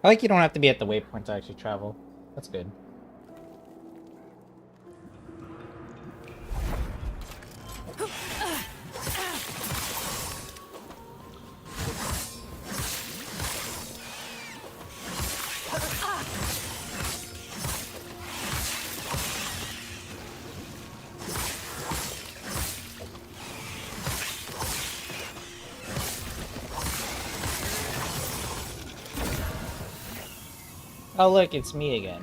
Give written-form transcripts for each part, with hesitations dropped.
I like you don't have to be at the waypoint to actually travel. That's good. Oh look, it's me again.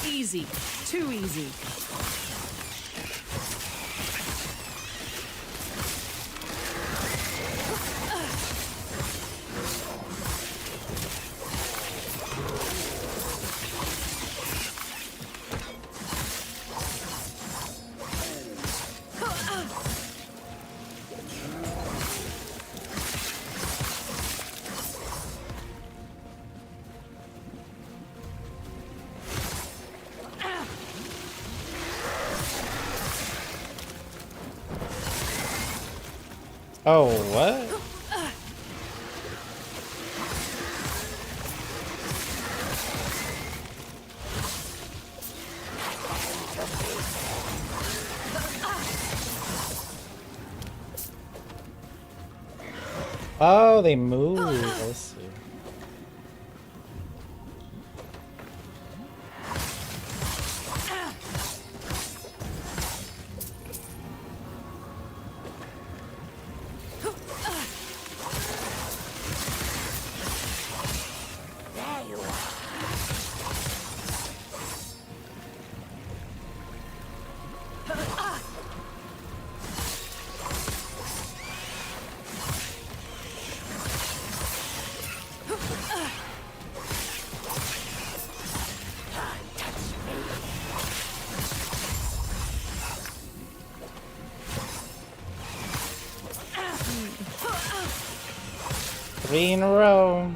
Easy. Too easy. Oh, what? Oh, they move. I see. Three in a row.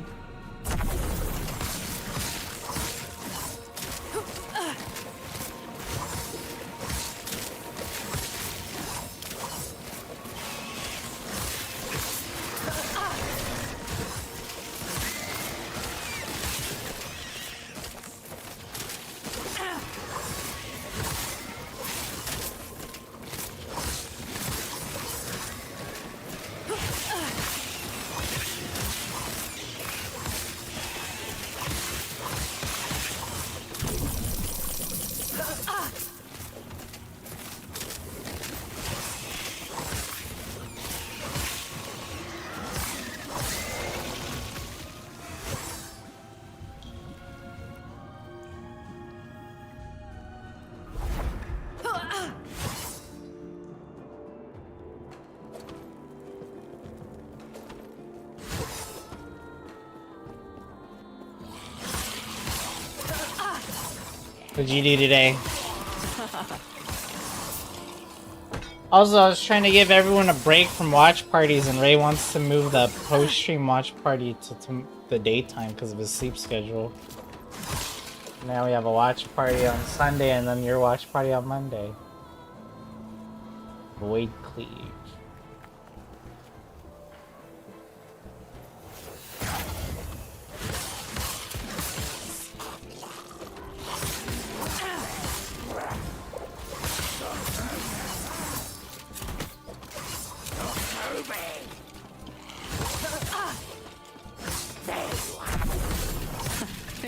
What'd you do today? Also, I was trying to give everyone a break from watch parties, and Ray wants to move the post-stream watch party to the daytime because of his sleep schedule. Now we have a watch party on Sunday, and then your watch party on Monday. Void Cleave.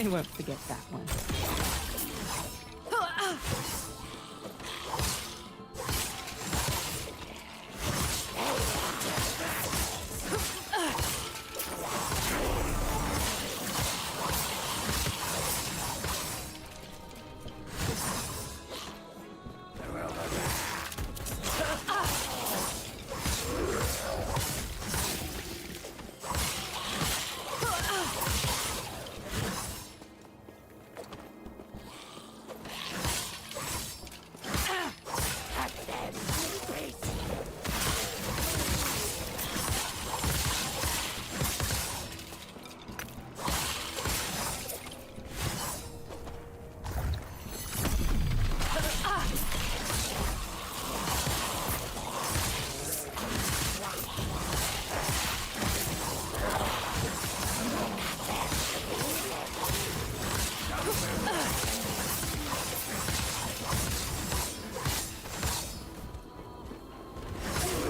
They won't forget that one.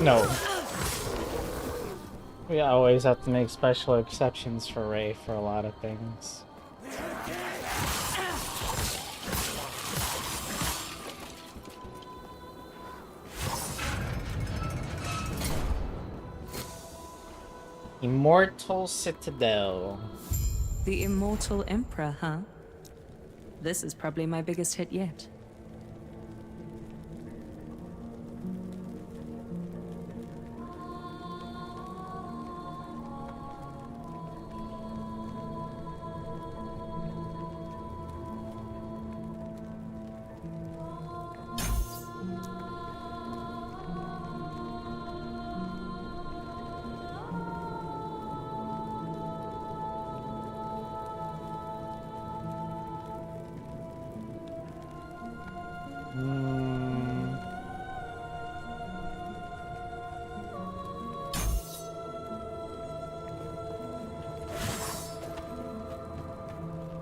No. We always have to make special exceptions for Ray for a lot of things. Immortal Citadel. The Immortal Emperor, huh? This is probably my biggest hit yet.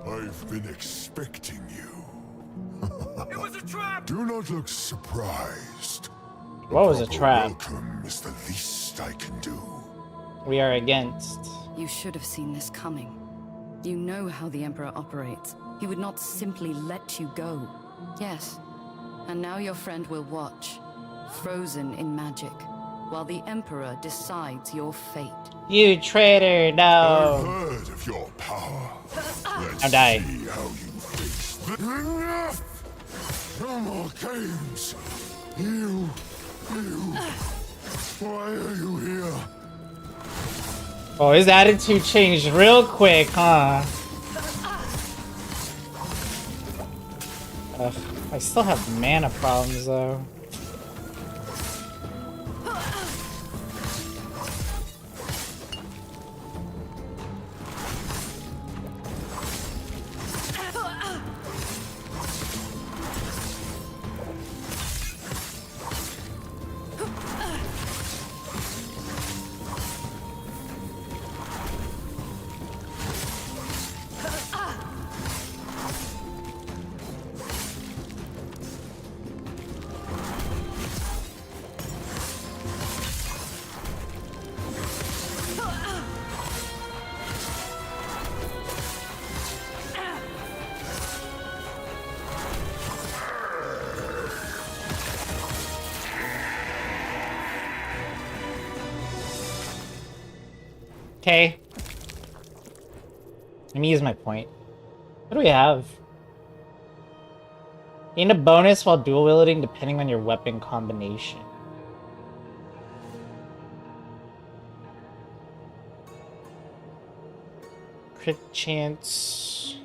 I've been expecting you. It was a trap! Do not look surprised. What was a Proper trap? Welcome is the least I can do. We are against. You should have seen this coming. You know how the Emperor operates. He would not simply let you go. Yes. And now your friend will watch, frozen in magic, while the Emperor decides your fate. You traitor, I've no. heard of your power. Let's I'm dying. see how you face the... Enough! No more games! You... Why are you here? Oh, his attitude changed real quick, huh? Ugh, I still have mana problems, though. Okay. Let me use my point. What do we have? Gain a bonus while dual wielding depending on your weapon combination. Crit chance.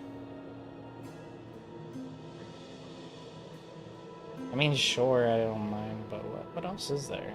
I mean, sure, I don't mind, but what else is there?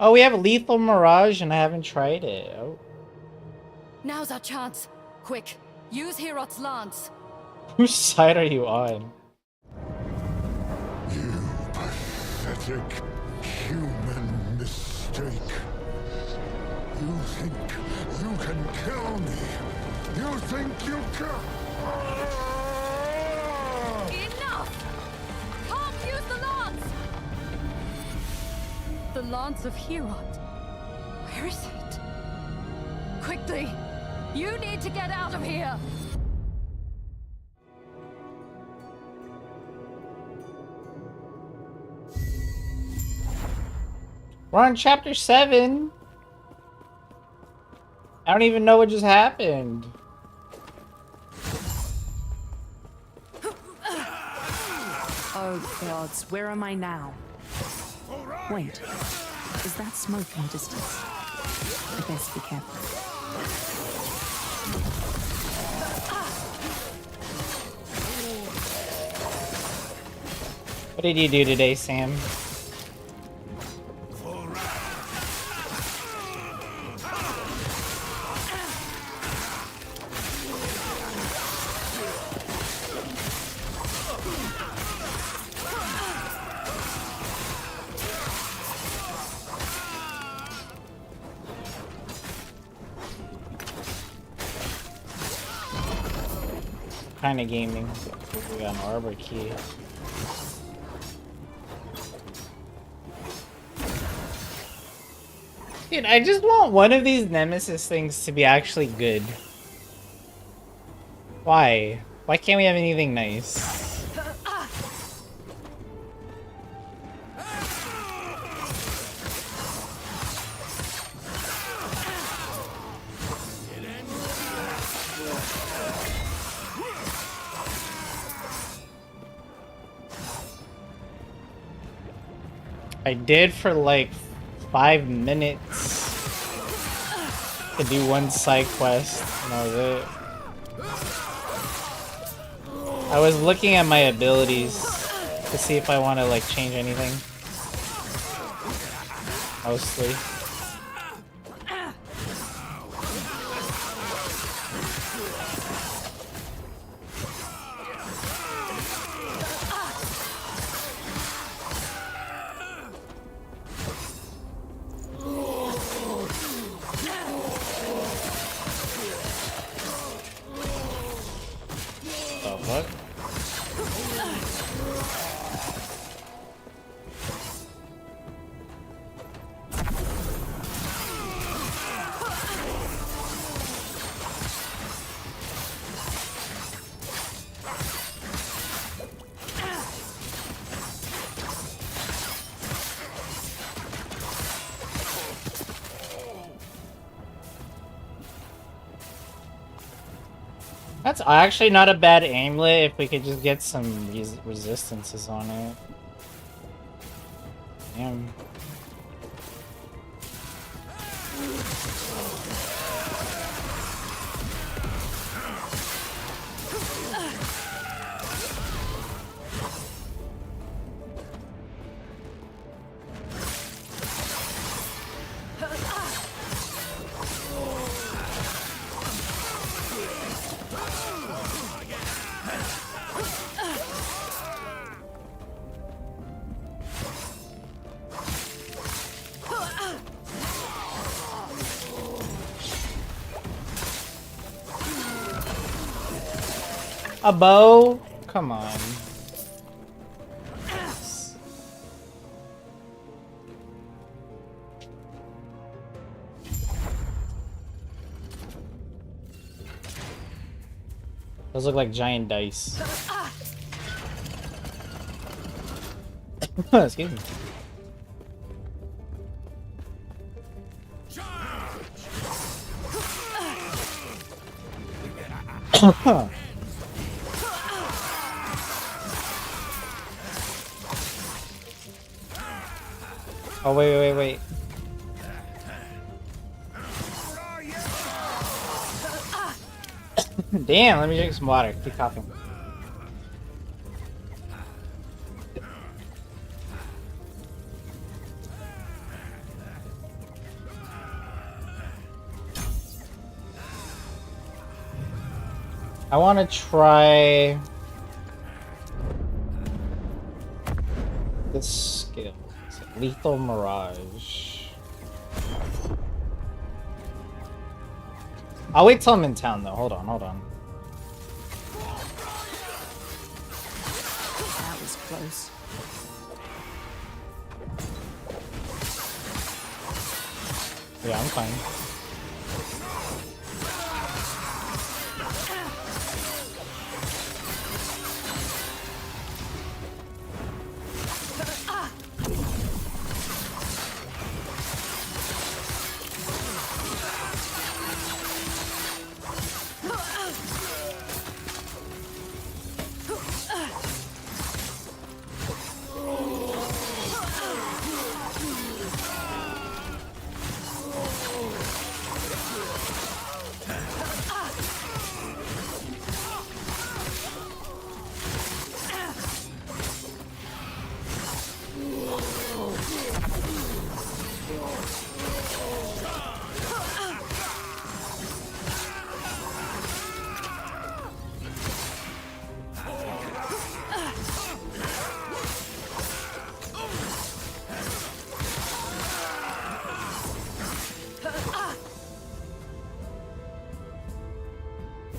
Oh, we have Lethal Mirage, and I haven't tried it. Oh. Now's our chance. Quick, use Herot's lance. Whose side are you on? You pathetic human mistake. You think you can kill me? You think you can? Enough! Can't use the lance! The lance of Herod. Where is it? Quickly! You need to get out of here! We're on chapter 7. I don't even know what just happened. Oh gods, where am I now? Wait, is that smoke in the distance? I best be careful. What did you do today, Sam? Kind of gaming. We got an arbor key. Dude, I just want one of these Nemesis things to be actually good. Why? Why can't we have anything nice? I did for like 5 minutes to do one side quest, and that was it. I was looking at my abilities to see if I want to like change anything. Mostly. That's actually not a bad aimlet if we could just get some resistances on it. Damn. A bow? Come on. Those look like giant dice. Excuse me. Oh, wait. Damn, let me drink some water. Keep coughing. I want to try this skill. It's a lethal mirage. I'll wait till I'm in town though. Hold on, hold on. That was close. Yeah, I'm fine.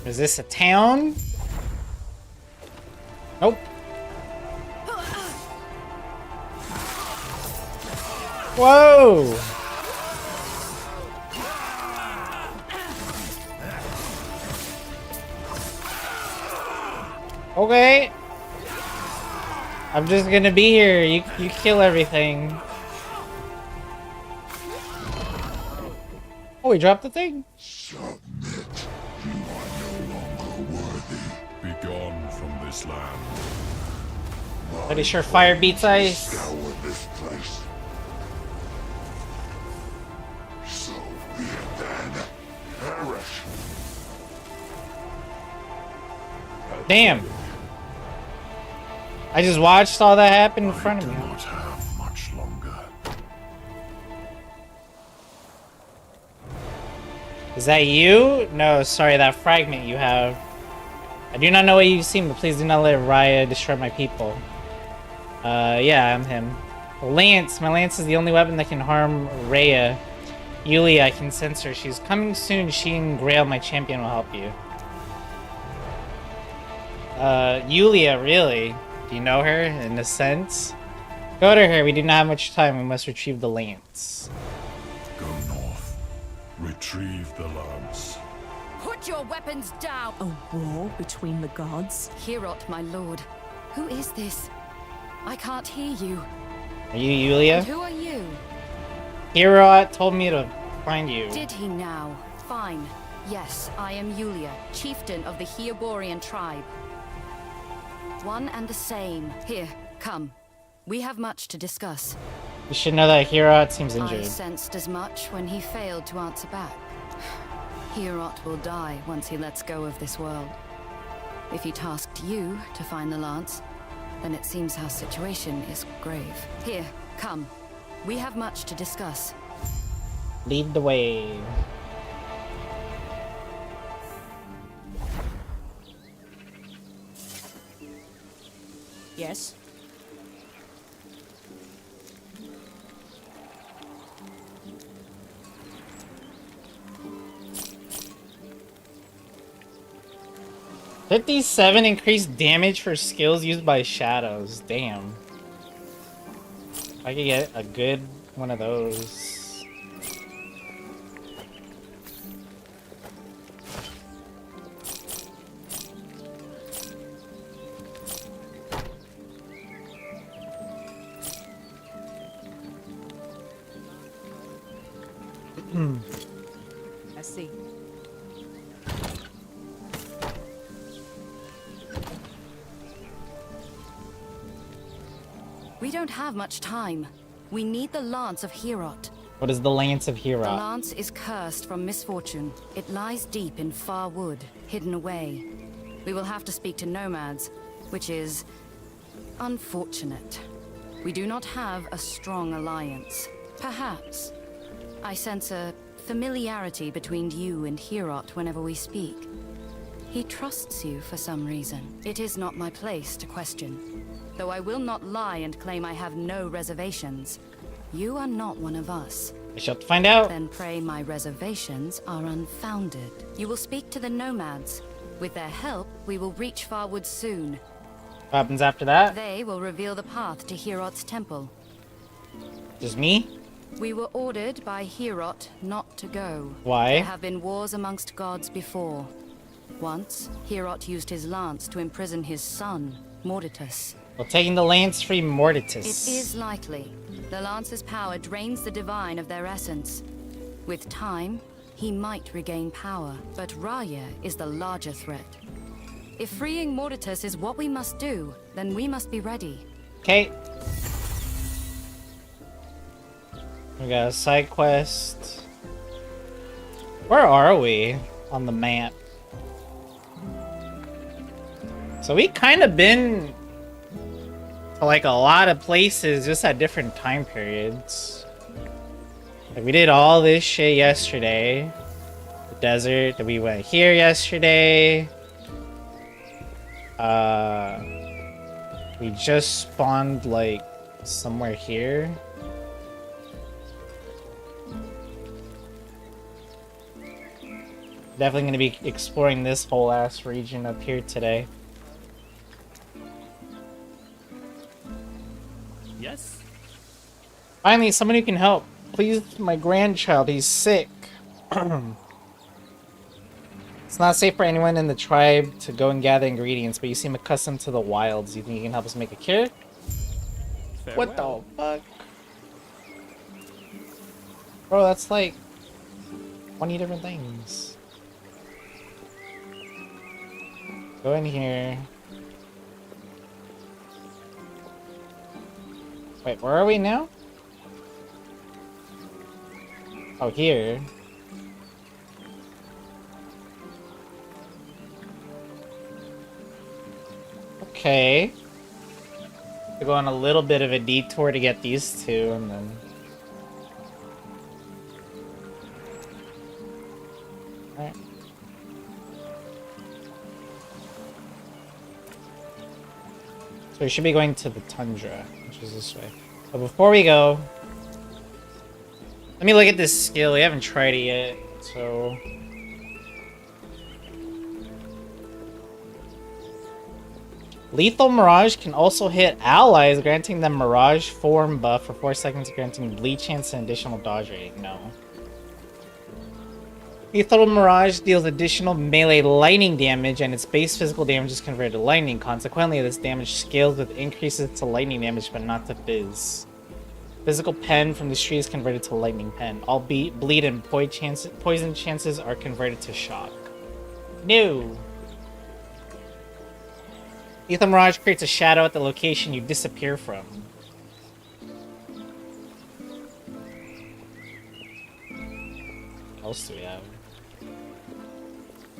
Is this a town? Nope. Whoa! Okay. I'm just gonna be here. You kill everything. Oh, we dropped the thing. Submit. You are no longer worthy. Be gone from this land. Pretty sure fire beats ice. Scour this place. So be it then. Perish. Damn. I just watched all that happen in front of me. I do not have much longer. Is that you? No, sorry, that fragment you have. I do not know what you've seen, but please do not let Raya destroy my people. Yeah, I'm him. Lance. My lance is the only weapon that can harm Raya. Yulia, I can sense her. She's coming soon. She and Grail, my champion, will help you. Yulia, really? Do you know her, in a sense? Go to her. We do not have much time. We must retrieve the lance. Go north. Retrieve the lance. Put your weapons down! A war between the gods? Hirot, my lord. Who is this? I can't hear you. Are you Yulia? And who are you? Hirot told me to find you. Did he now? Fine. Yes, I am Yulia, chieftain of the Hyoborian tribe. One and the same. Here, come. We have much to discuss. You should know that Hirot seems I injured. sensed as much when he failed to answer back. Hirot will die once he lets go of this world. If he tasked you to find the lance, then it seems our situation is grave. Here, come. We have much to discuss. Lead the way. Yes. $57 increased damage for skills used by shadows. Damn. I could get a good one of those. I see. We don't have much time. We need the Lance of Hirot. What is the Lance of The Hirot? lance is cursed from misfortune. It lies deep in far wood, hidden away. We will have to speak to nomads, which is unfortunate. We do not have a strong alliance. Perhaps. I sense a familiarity between you and Hirot whenever we speak. He trusts you for some reason. It is not my place to question. Though I will not lie and claim I have no reservations. You are not one of us. I shall have to find out. Then pray my reservations are unfounded. You will speak to the nomads. With their help, we will reach Farwood soon. What happens after that? They will reveal the path to Herot's temple. Just me? We were ordered by Herot not to go. Why? There have been wars amongst gods before. Once, Herot used his lance to imprison his son, Morditus. Well, taking the lance-free Morditus. It is likely. The lance's power drains the divine of their essence. With time, he might regain power, but Raya is the larger threat. If freeing Morditus is what we must do, then we must be ready. Okay. We got a side quest. Where are we on the map? So we kind of been to like a lot of places just at different time periods. Like we did all this shit yesterday. The desert, we went here yesterday. We just spawned like somewhere here. Definitely gonna be exploring this whole ass region up here today. Yes? Finally, someone who can help. Please, my grandchild, he's sick. It's not safe for anyone in the tribe to go and gather ingredients, but you seem accustomed to the wilds. You think you can help us make a cure? What the fuck? Bro, that's like 20 different things. Go in here. Wait, where are we now? Oh, here. Okay. We're going a little bit of a detour to get these two, and then... Alright. So we should be going to the tundra, which is this way. But before we go... Let me look at this skill. We haven't tried it yet, so... Lethal Mirage can also hit allies, granting them Mirage form buff for 4 seconds, granting bleed chance and additional dodge rate. No. Lethal Mirage deals additional melee lightning damage, and its base physical damage is converted to lightning. Consequently, this damage scales with increases to lightning damage, but not to fizz. Physical pen from this tree is converted to lightning pen. All bleed and poison chances are converted to shock. No! Lethal Mirage creates a shadow at the location you disappear from. What else do we have?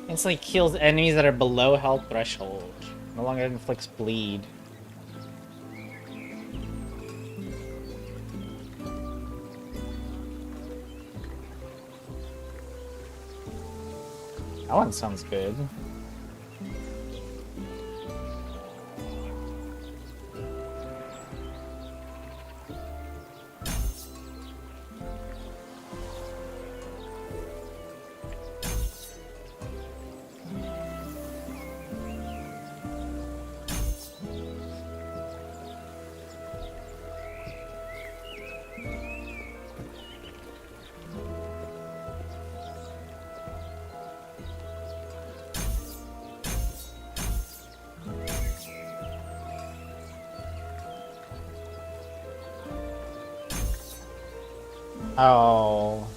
Instantly kills enemies that are below health threshold. No longer inflicts bleed. That one sounds good. Oh.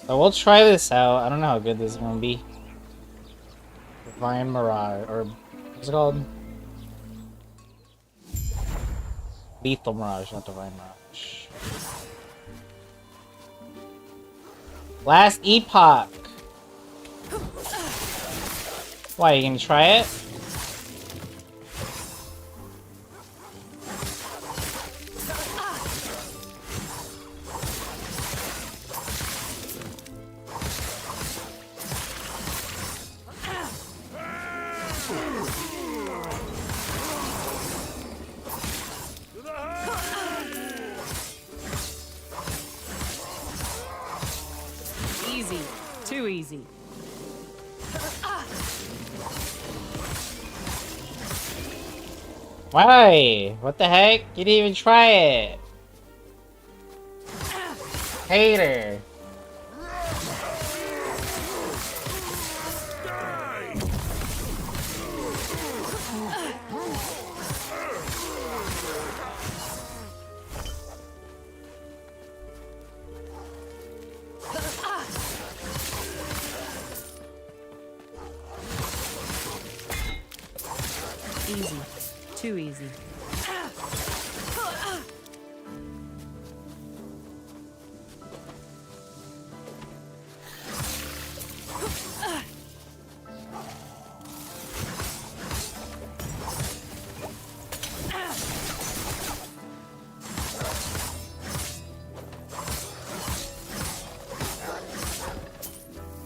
So we'll try this out. I don't know how good this is gonna be. Divine Mirage, or what's it called? Lethal Mirage, not Divine Mirage. Last Epoch. Why, you gonna try it? Easy. Too easy. Why? What the heck? You didn't even try it. Hater. Easy. Too easy.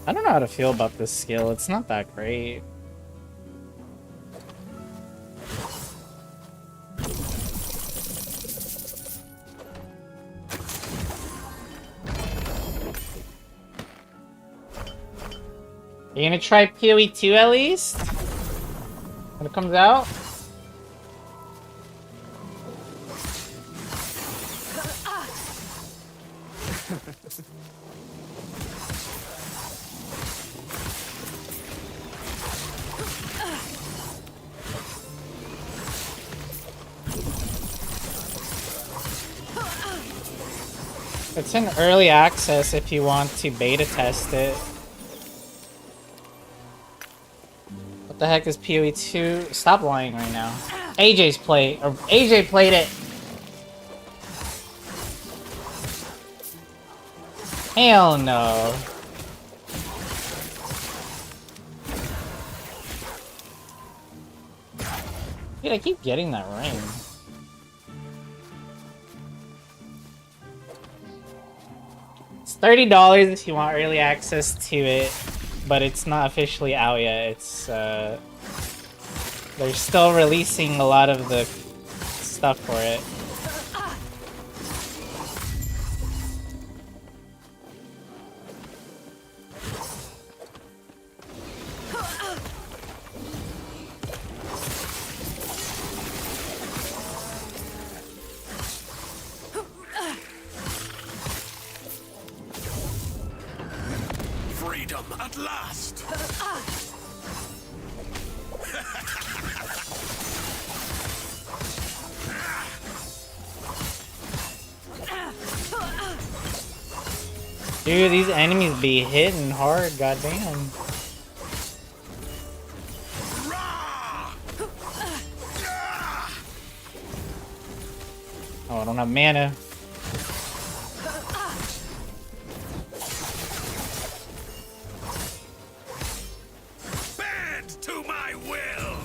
I don't know how to feel about this skill. It's not that great. You gonna try PoE 2 at least? When it comes out? It's in early access if you want to beta test it. What the heck is PoE 2? Stop lying right now. AJ played it. Hell no. Dude, I keep getting that ring. It's $30 if you want early access to it, but it's not officially out yet. It's they're still releasing a lot of the stuff for it. Freedom at last! Dude, these enemies be hitting hard, goddamn. Oh, I don't have mana. Bend to my will!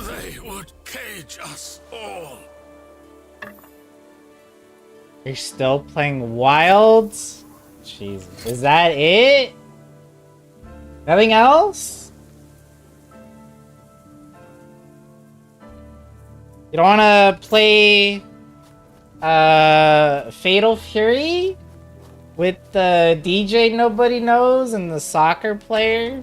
They would cage us all. You're still playing Wilds? Jesus. Is that it? Nothing else? You don't wanna play Fatal Fury? With the DJ nobody knows and the soccer player?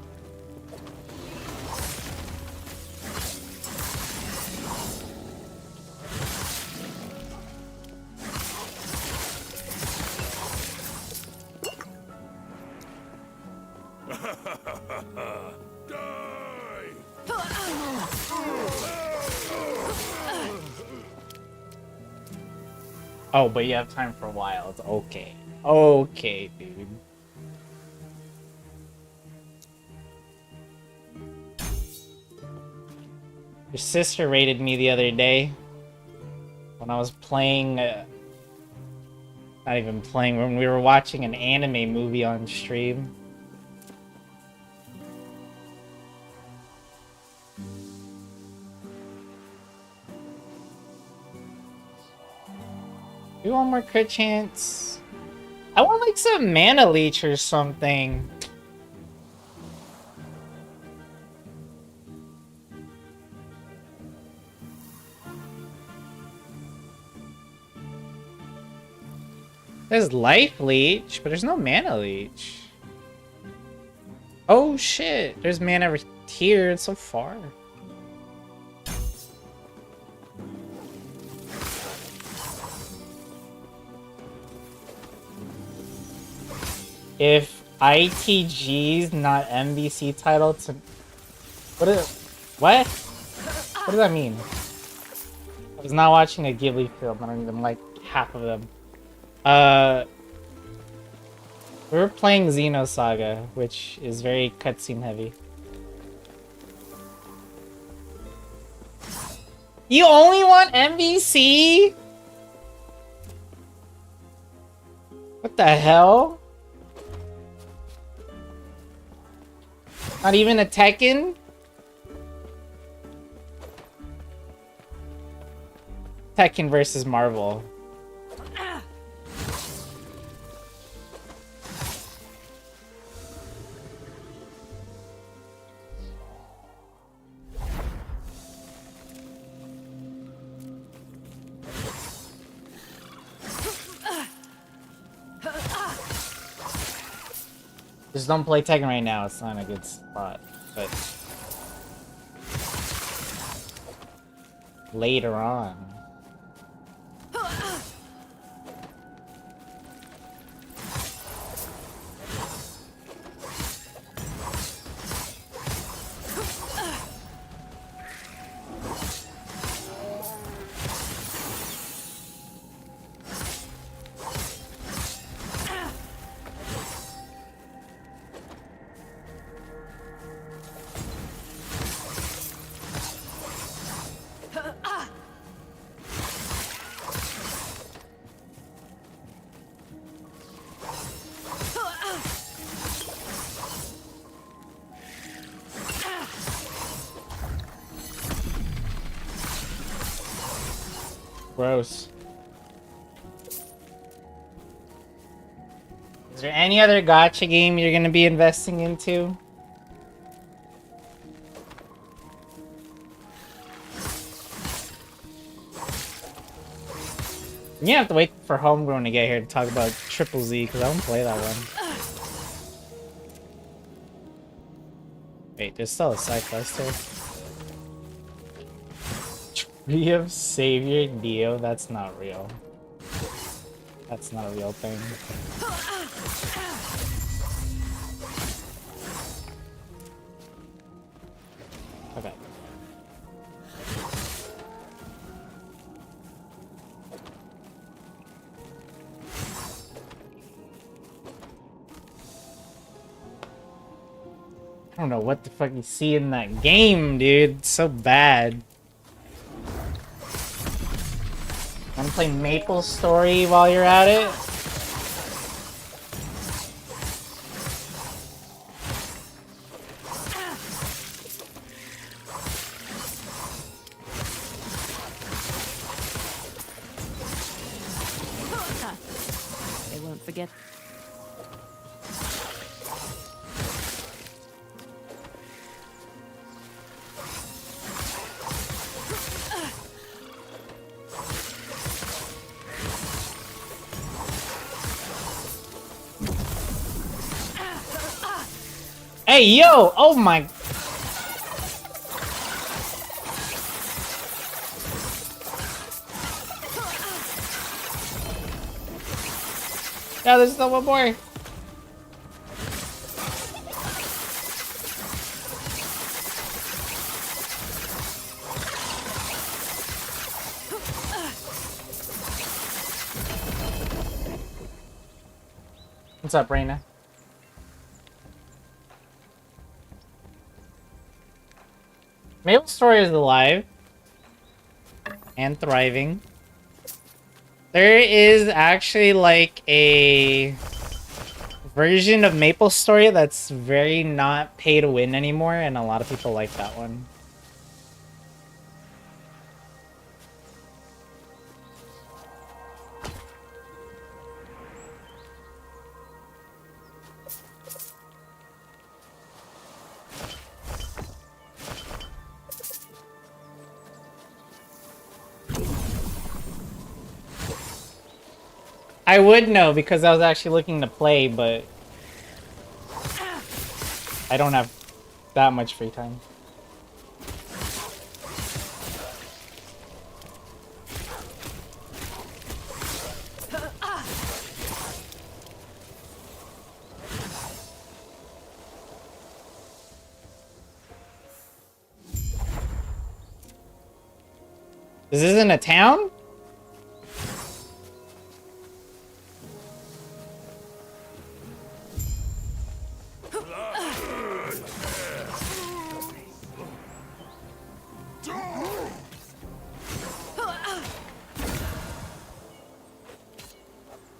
Oh, but you have time for Wilds. Okay. Okay, dude. Your sister raided me the other day when I was playing Not even playing when we were watching an anime movie on stream. Do one more crit chance. I want like some mana leech or something. There's life leech, but there's no mana leech. Oh shit, there's mana over here. It's so far. If ITG's not MVC title to what? What does that mean? I was not watching a Ghibli film. I don't even like half of them. We were playing Xenosaga, which is very cutscene heavy. You only want MVC? What the hell? Not even a Tekken? Tekken versus Marvel. Just don't play Tekken right now, it's not a good spot, but later on. Gross. Is there any other gacha game you're gonna be investing into? You have to wait for Homegrown to get here to talk about Triple Z, because I don't play that one. Wait, there's still a side quest here. Tree of Savior Dio? That's not real. That's not a real thing. Okay. I don't know what the fuck you see in that game, dude. It's so bad. Wanna play Maple Story while you're at it? They won't forget. Hey, yo! Oh my... Yeah, there's still one more. What's up, Reina? Maple Story is alive and thriving. There is actually like a version of MapleStory that's very not pay to win anymore, and a lot of people like that one. I would know because I was actually looking to play, but I don't have that much free time. This isn't a town?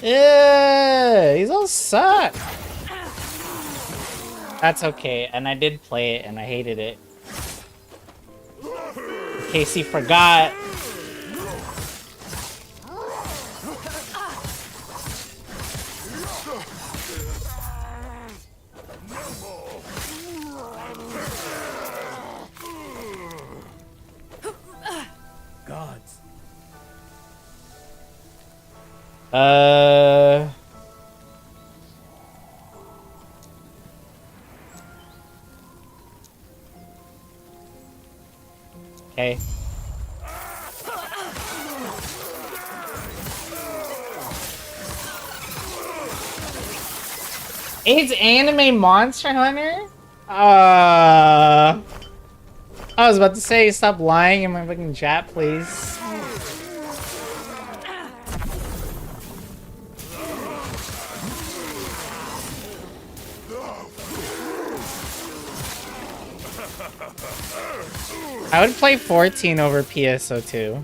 Yeah, these all suck. That's okay, and I did play it, and I hated it. In case you forgot. Gods. Okay. It's Anime Monster Hunter? I was about to say, stop lying in my fucking chat, please. I would play 14 over PSO2.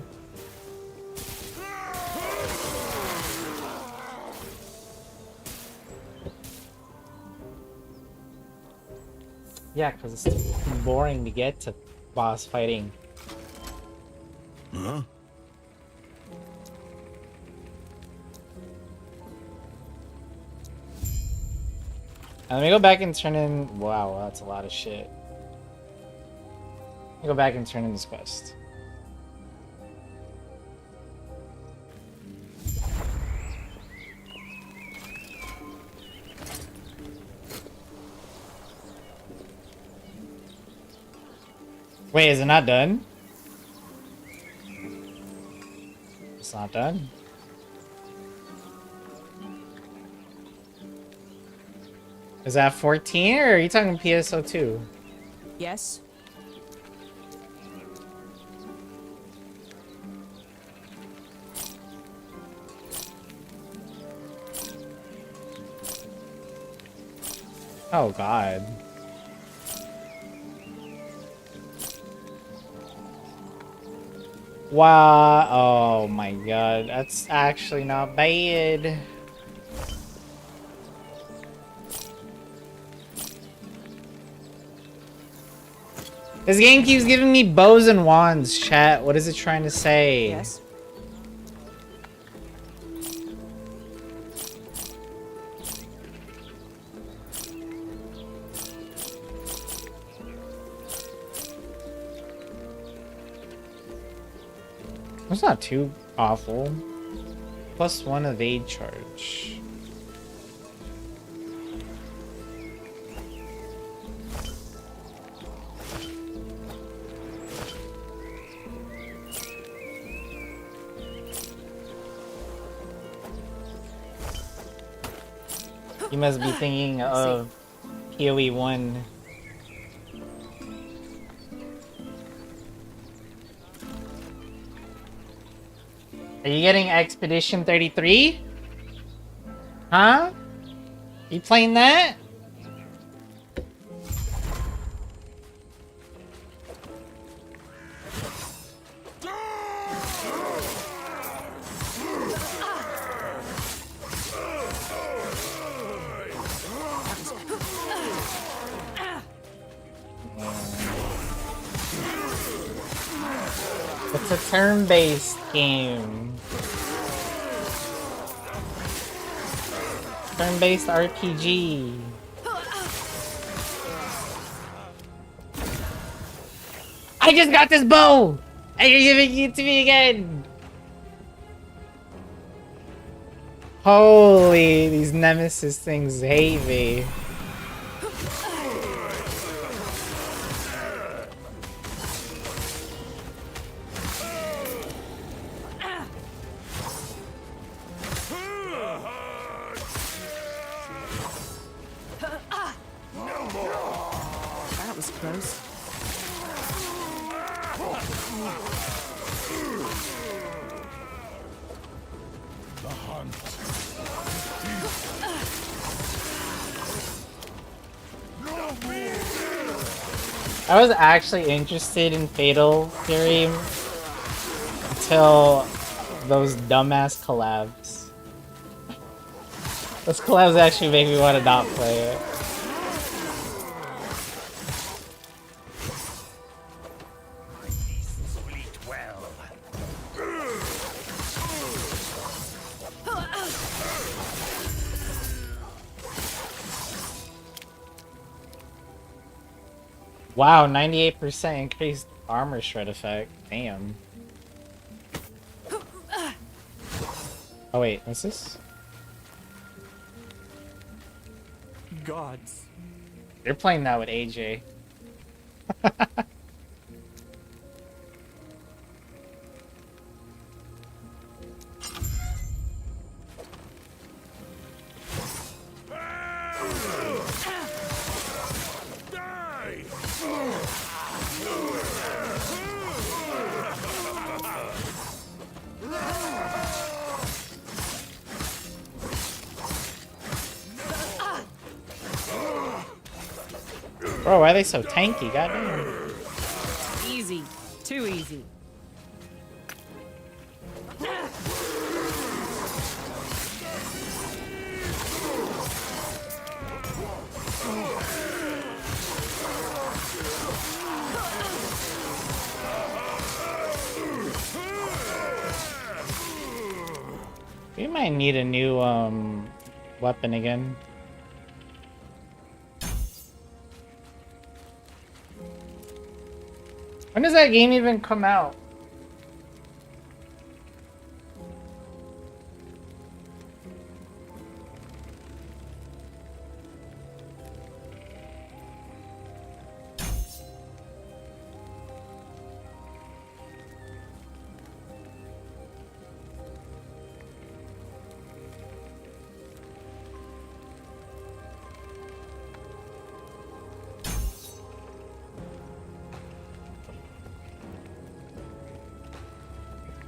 Yeah, because it's boring to get to boss fighting. Huh? Let me go back and turn in... Wow, that's a lot of shit. Let me go back and turn in this quest. Wait, is it not done? It's not done. Is that 14 or are you talking PSO2? Yes? Oh god. Wow. Oh my god. That's actually not bad. This game keeps giving me bows and wands, chat. What is it trying to say? Yes. That's not too awful. +1 evade charge. You must be thinking of PoE 1. Are you getting Expedition 33? Huh? You playing that? It's a turn-based game. Turn-based RPG. I just got this bow! And you're giving it to me again! Holy, these nemesis things hate me. That was close. The hunt. I was actually interested in Fatal Fury until those dumbass collabs. Those collabs actually make me want to not play it. Wow, 98% increased armor shred effect. Damn. Oh wait, what's this? Gods. You're playing that with AJ. Bro, why are they so tanky? Goddamn. Easy. Too easy. We might need a new weapon again. When does that game even come out?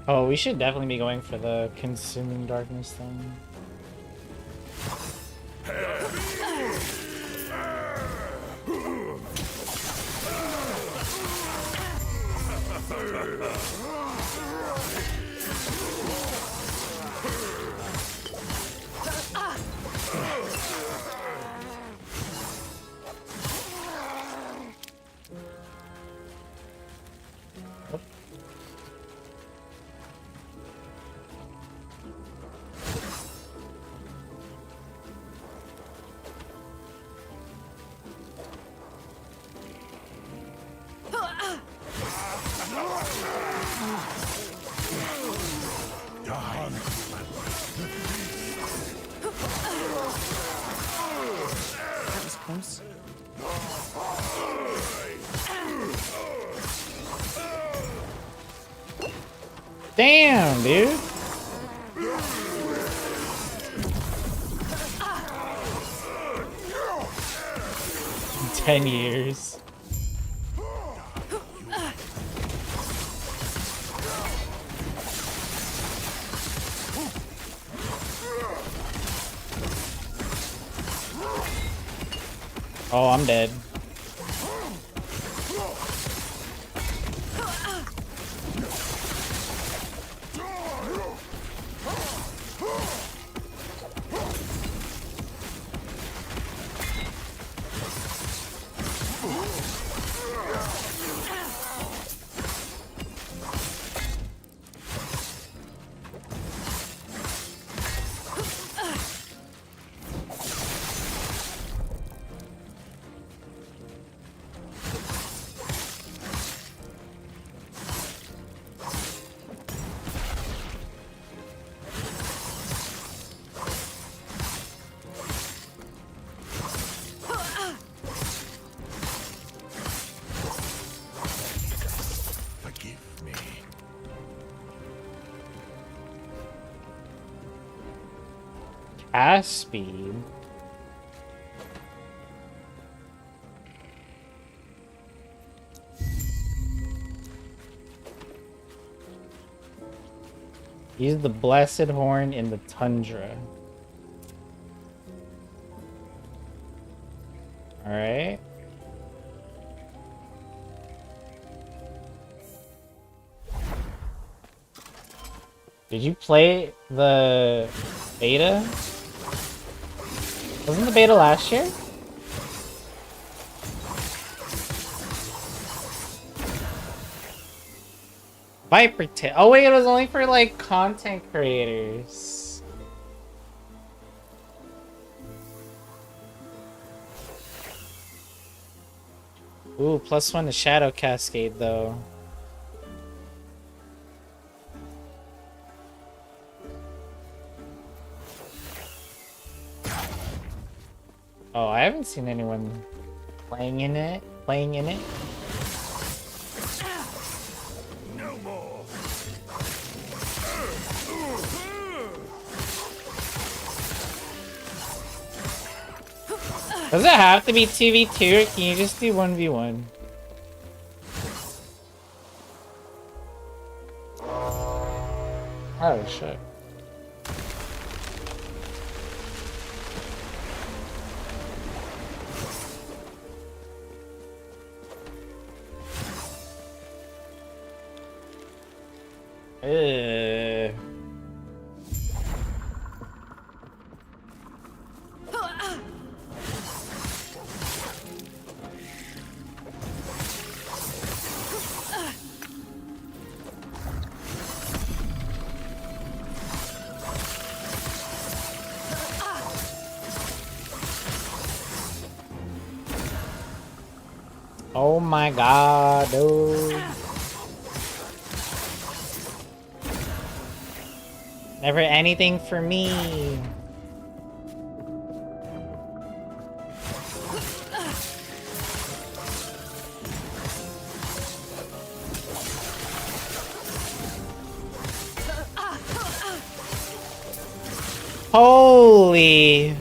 Oh, we should definitely be going for the consuming darkness thing. That was close. Damn, dude. In 10 years. Oh, I'm dead. Cast speed. Use the blessed horn in the tundra. Alright. Did you play the beta? Wasn't the beta last year? Viper tail. Oh wait, it was only for like content creators. Ooh, +1 to Shadow Cascade though. Oh, I haven't seen anyone playing in it. No more. Does it have to be 2v2 or can you just do 1v1? Oh shit. Oh my god, dude. Never anything for me. Holy.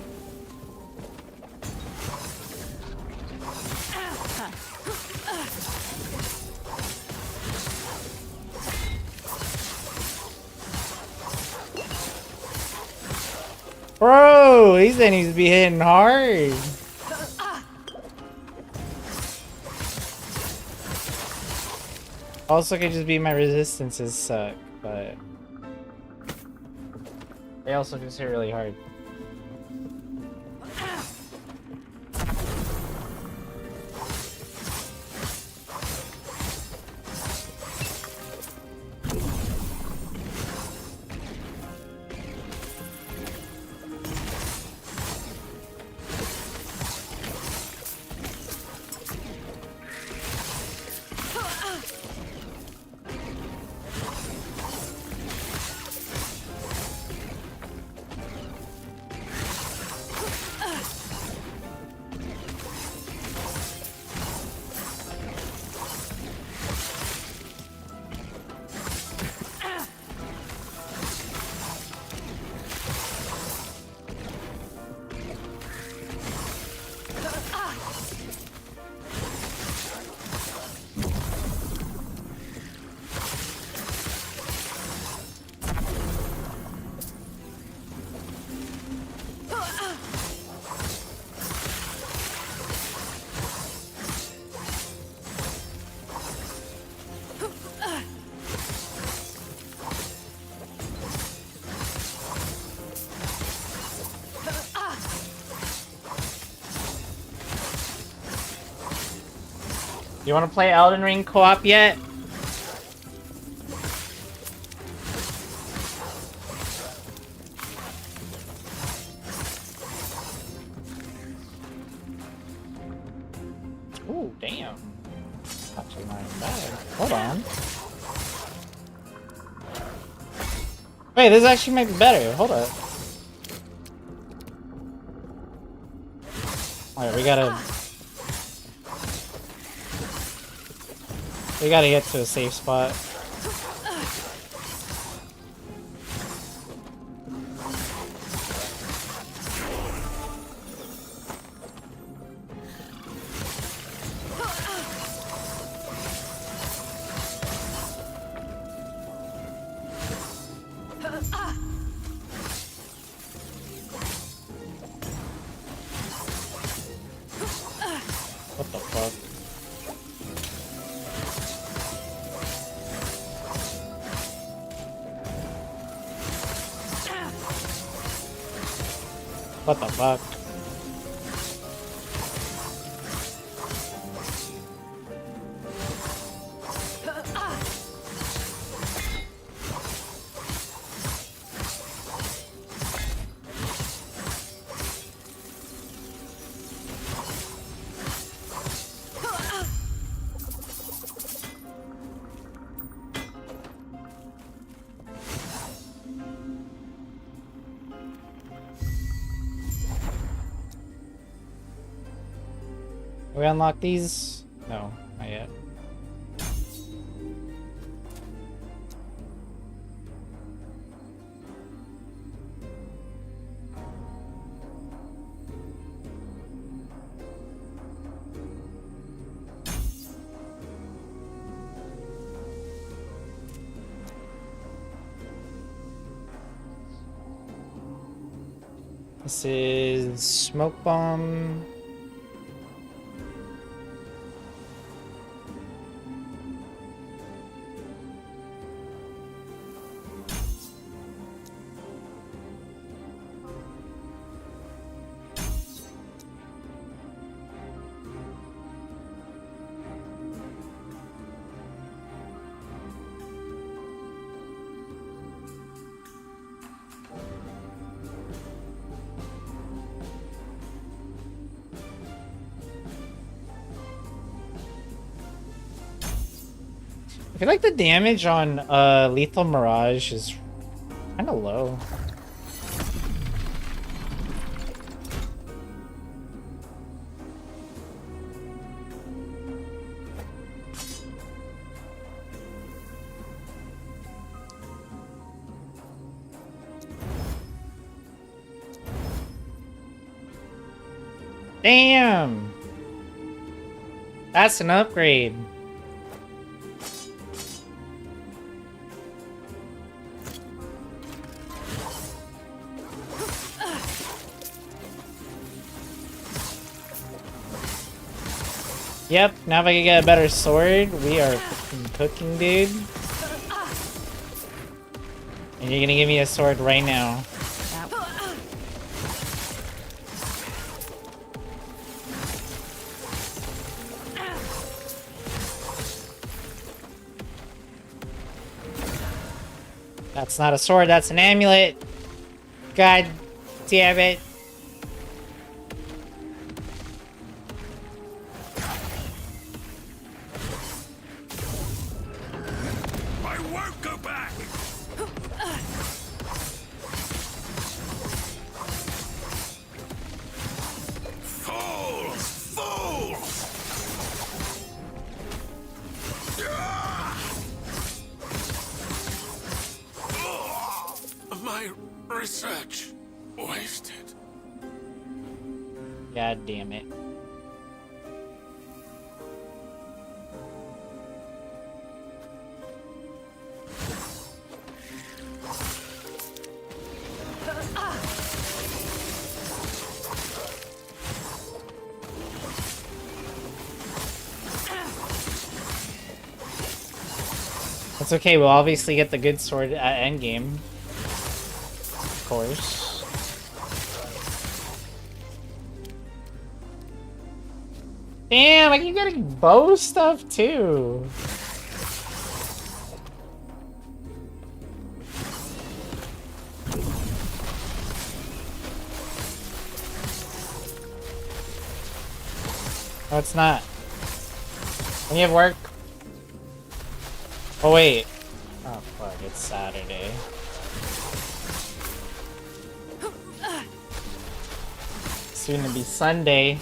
Bro, these enemies be hitting hard. Also could just be my resistances suck, but they also just hit really hard. You want to play Elden Ring co-op yet? Ooh, damn. Actually not even bad. Hold on. Wait, this actually might be better. Hold up. Alright, we gotta get to a safe spot. What the fuck? What the fuck? We unlock these? No, not yet. This is smoke bomb. I feel like the damage on Lethal Mirage is kind of low. Damn! That's an upgrade. Yep, now if I can get a better sword, we are fucking cooking, dude. And you're gonna give me a sword right now. That's not a sword, that's an amulet. God damn it. I won't go back! Fools! Fools! My research wasted. God damn it. That's okay, we'll obviously get the good sword at endgame. Of course. Damn, I keep getting bow stuff too. No, it's not. When you have work. Oh wait. Oh fuck, it's Saturday. Soon to be Sunday.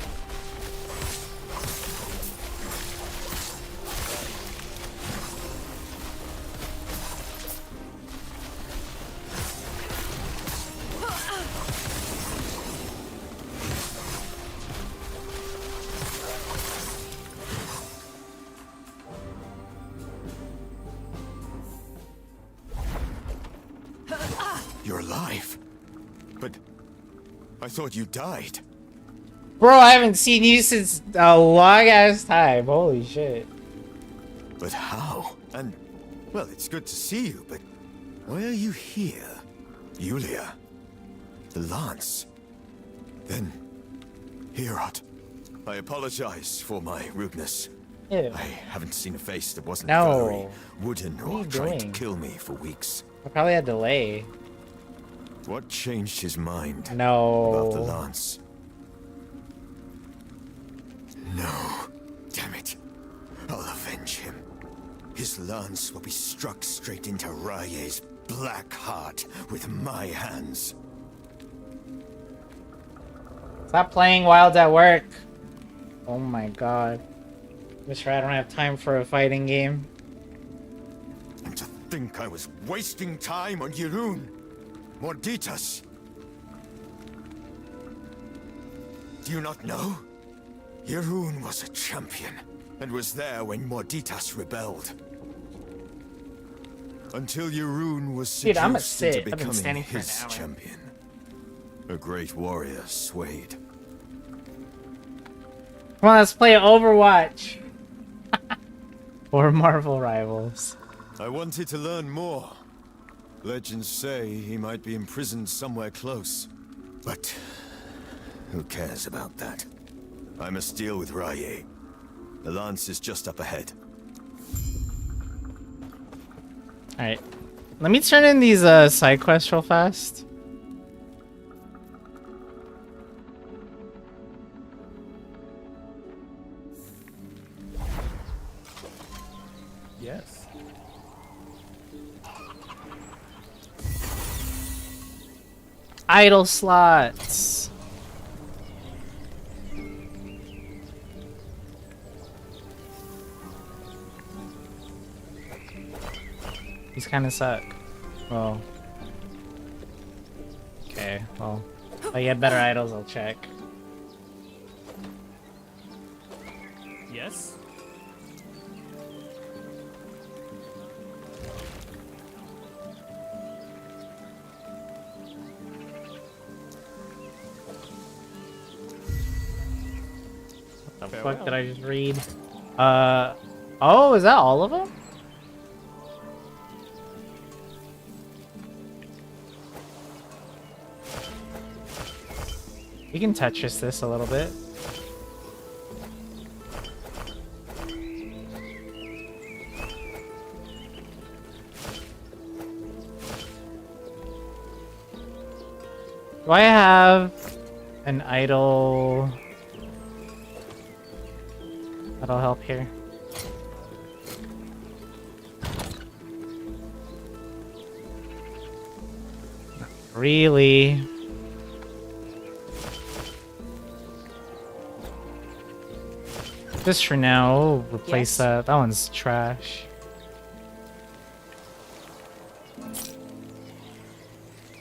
You're alive. But I thought you died. Bro, I haven't seen you since a long ass time. Holy shit. But how? And, well, it's good to see you, but why are you here? Yulia. The Lance. Then, Herod. I apologize for my rudeness. Ew. I haven't seen a face that wasn't No. furry, wooden, What are or you trying doing? to kill me for weeks. I probably had delay. What changed his mind about the No. Lance? No. Damn it. I'll avenge him. His lance will be struck straight into Raye's black heart with my hands. Stop playing Wilds at work. Oh my god. Mr. I don't have time for a fighting game. And to think I was wasting time on Yirun. Morditas. Do you not know? Yirun was a champion, and was there when Morditas rebelled. Until Yirun was Dude, I'ma seduced sit. into I've been becoming standing for an his hour. champion. A great warrior swayed. Come on, let's play Overwatch. Or Marvel Rivals. I wanted to learn more. Legends say he might be imprisoned somewhere close. But who cares about that? I must deal with Raye. The lance is just up ahead. Alright. Let me turn in these side quests real fast. Yes. Idle slots. These kind of suck. Well. Okay, well. If I get better idols, I'll check. Yes. What the Farewell. fuck did I just read? Oh, is that all of them? We can Tetris this a little bit. Do I have an idol that'll help here? Not really. Just for now, we'll replace Yes. that. That one's trash.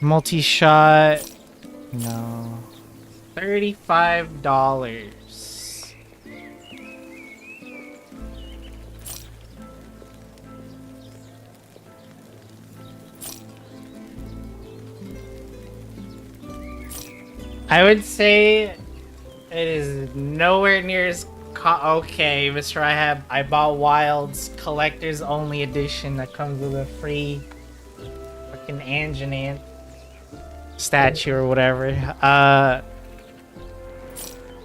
Multi-shot. No. $35. I would say it is nowhere near as okay, Mr. I bought Wild's collector's only edition that comes with a free fucking Anjanant statue or whatever.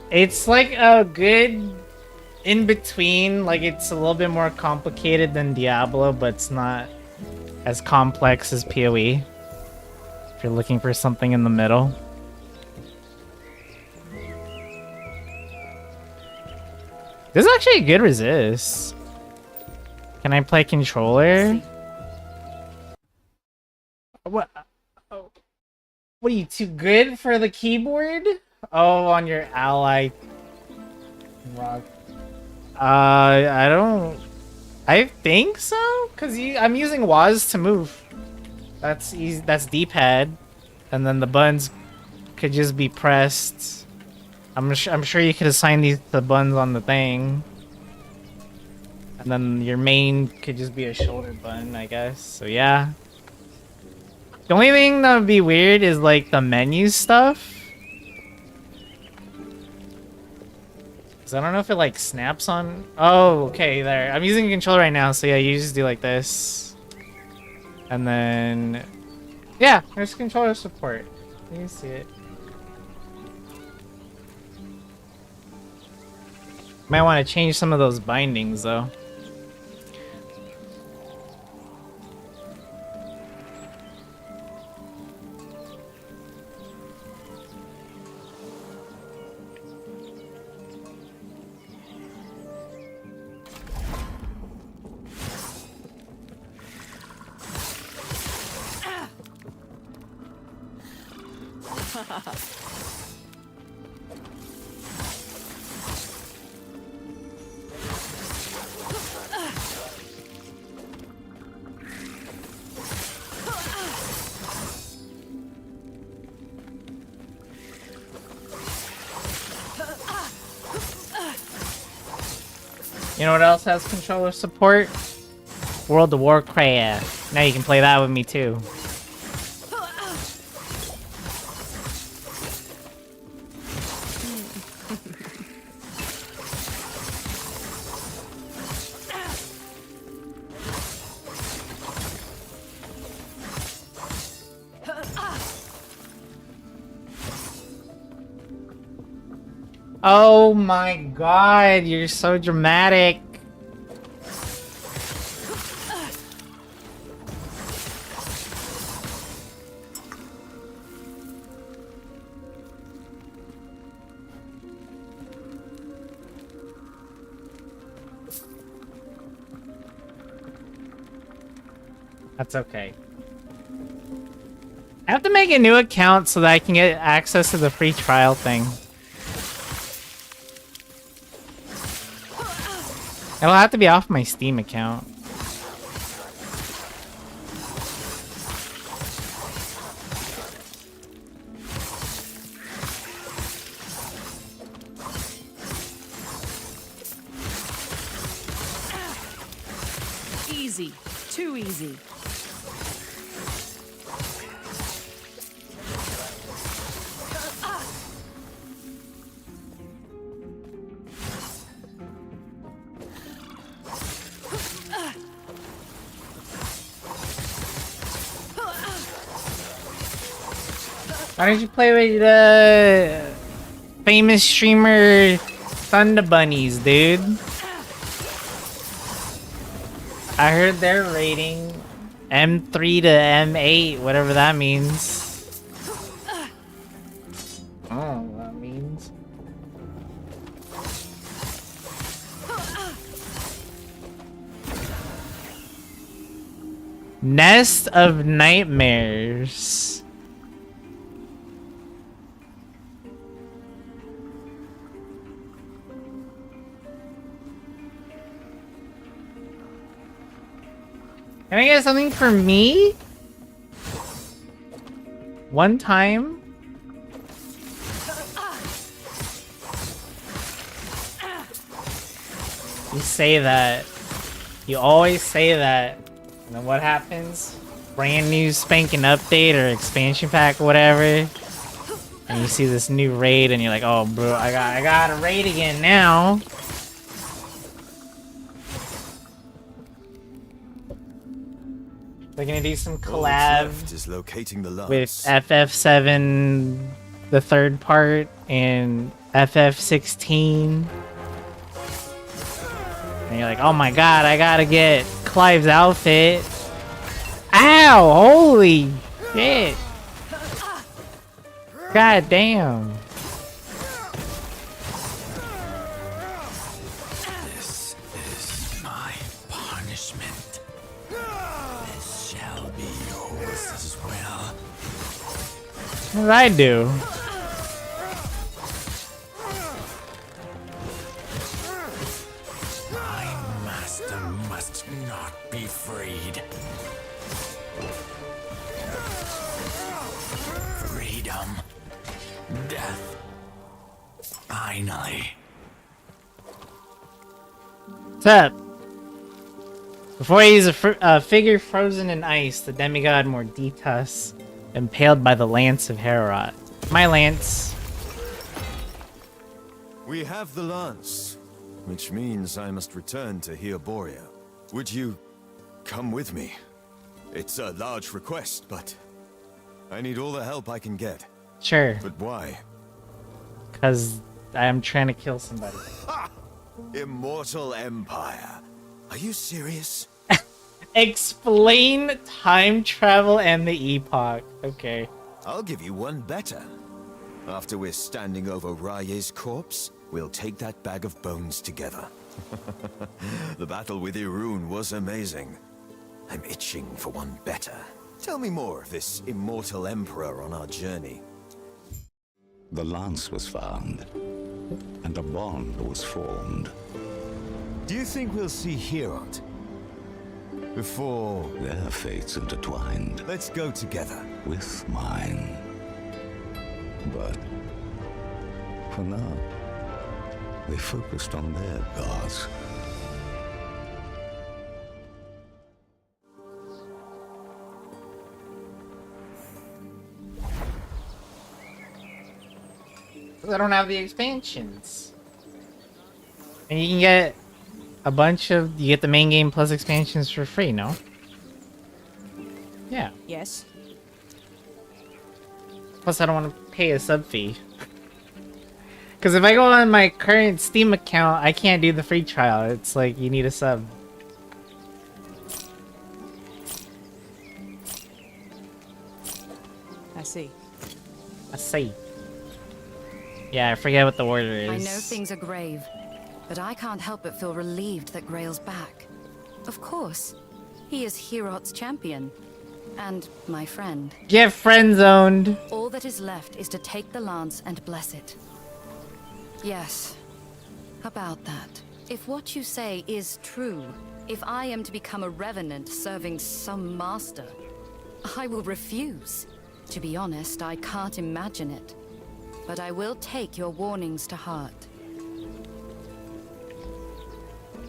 It's like a good in between. Like, it's a little bit more complicated than Diablo, but it's not as complex as PoE. If you're looking for something in the middle. This is actually a good resist. Can I play controller? What? Oh. What are you, too good for the keyboard? Oh, on your ally. Rock. I don't... I think so? Because I'm using WAS to move. That's easy. That's D-pad. And then the buttons could just be pressed. I'm sure you could assign these the buttons on the thing. And then your main could just be a shoulder button, I guess. So yeah. The only thing that would be weird is like the menu stuff. Cause I don't know if it like snaps on. Oh, okay, there. I'm using a controller right now, so yeah, you just do like this, and then yeah, there's controller support. You can see it. Might want to change some of those bindings though. You know what else has controller support? World of Warcraft. Now you can play that with me too. Oh my god, you're so dramatic. That's okay. I have to make a new account so that I can get access to the free trial thing. It'll have to be off my Steam account. Easy. Too easy. Why don't you play with the famous streamer Thunder Bunnies, dude? I heard they're rating M3 to M8, whatever that means. I don't know what that means. Nest of Nightmares. Can I get something for me? One time? You say that. You always say that. And then what happens? Brand new spanking update or expansion pack or whatever. And you see this new raid and you're like, oh bro, I got a raid again now. They're gonna do some collab with FF7, the third part, and FF16. And you're like, oh my god, I gotta get Clive's outfit. Ow! Holy shit! God damn. This is my punishment. This shall be yours as well. What did I do? My master must not be freed. Freedom. Death. Finally. What's up? Before I use a figure frozen in ice, the demigod Morditas, impaled by the lance of Herod. My lance. We have the lance, which means I must return to Borea. Would you come with me? It's a large request, but I need all the help I can get. Sure. But why? Because I'm trying to kill somebody. Ha! Immortal Empire. Are you serious? Explain time travel and the Epoch. Okay. I'll give you one better. After we're standing over Raye's corpse, we'll take that bag of bones together. The battle with Irun was amazing. I'm itching for one better. Tell me more of this immortal emperor on our journey. The lance was found, and a bond was formed. Do you think we'll see Herod? Before... Their fates intertwined Let's go together. with mine. But for now, they focused on their gods. I don't have the expansions. And you can get a bunch of... You get the main game plus expansions for free, no? Yeah. Yes. Plus, I don't want to pay a sub fee. Because if I go on my current Steam account, I can't do the free trial. It's like, you need a sub. I see. I see. Yeah, I forget what the order is. I know things are grave, but I can't help but feel relieved that Grail's back. Of course. He is Herot's champion. And my friend. Get friend-zoned. All that is left is to take the lance and bless it. Yes. About that. If what you say is true, if I am to become a revenant serving some master, I will refuse. To be honest, I can't imagine it. But I will take your warnings to heart.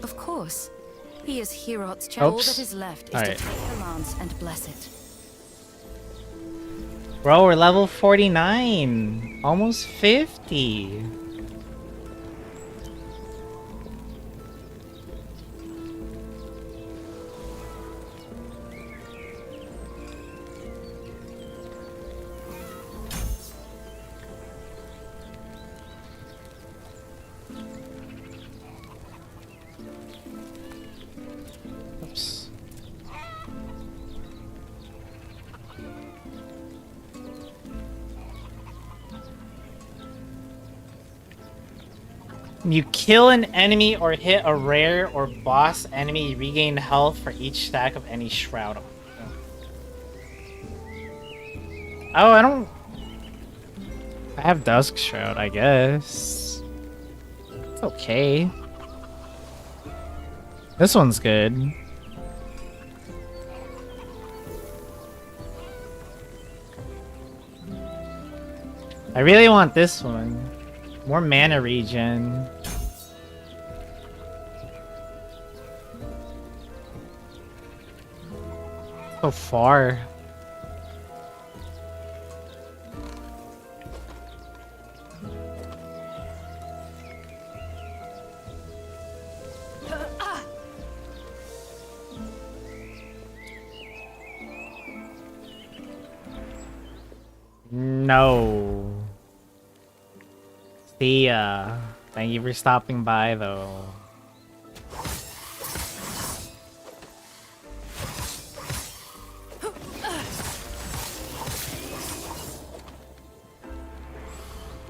Of course. He is Herot's champion. All that is left is to take the lance and bless it. Bro, we're level 49. Almost 50. Oops. You kill an enemy or hit a rare or boss enemy, you regain health for each stack of any shroud. Oh, I have Dusk Shroud, I guess. It's okay. This one's good. I really want this one. More mana regen. So far. No. See ya. Thank you for stopping by, though.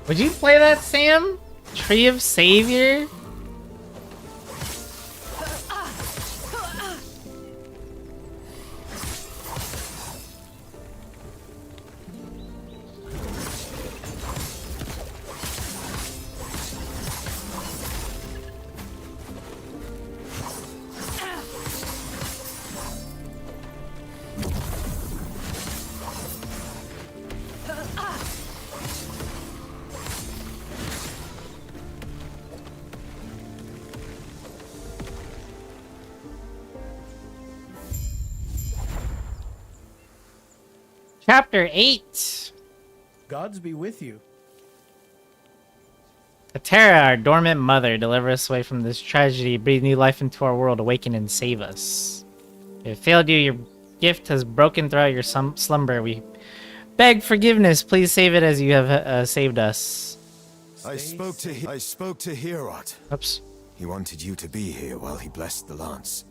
Would you play that, Sam? Tree of Savior? Chapter 8. Gods be with you. Terra, our dormant mother, deliver us away from this tragedy, breathe new life into our world, awaken and save us. If it failed you, your gift has broken throughout your slumber. We beg forgiveness. Please save it as you have saved us. I spoke to Herod. Oops. He wanted you to be here while he blessed the lance.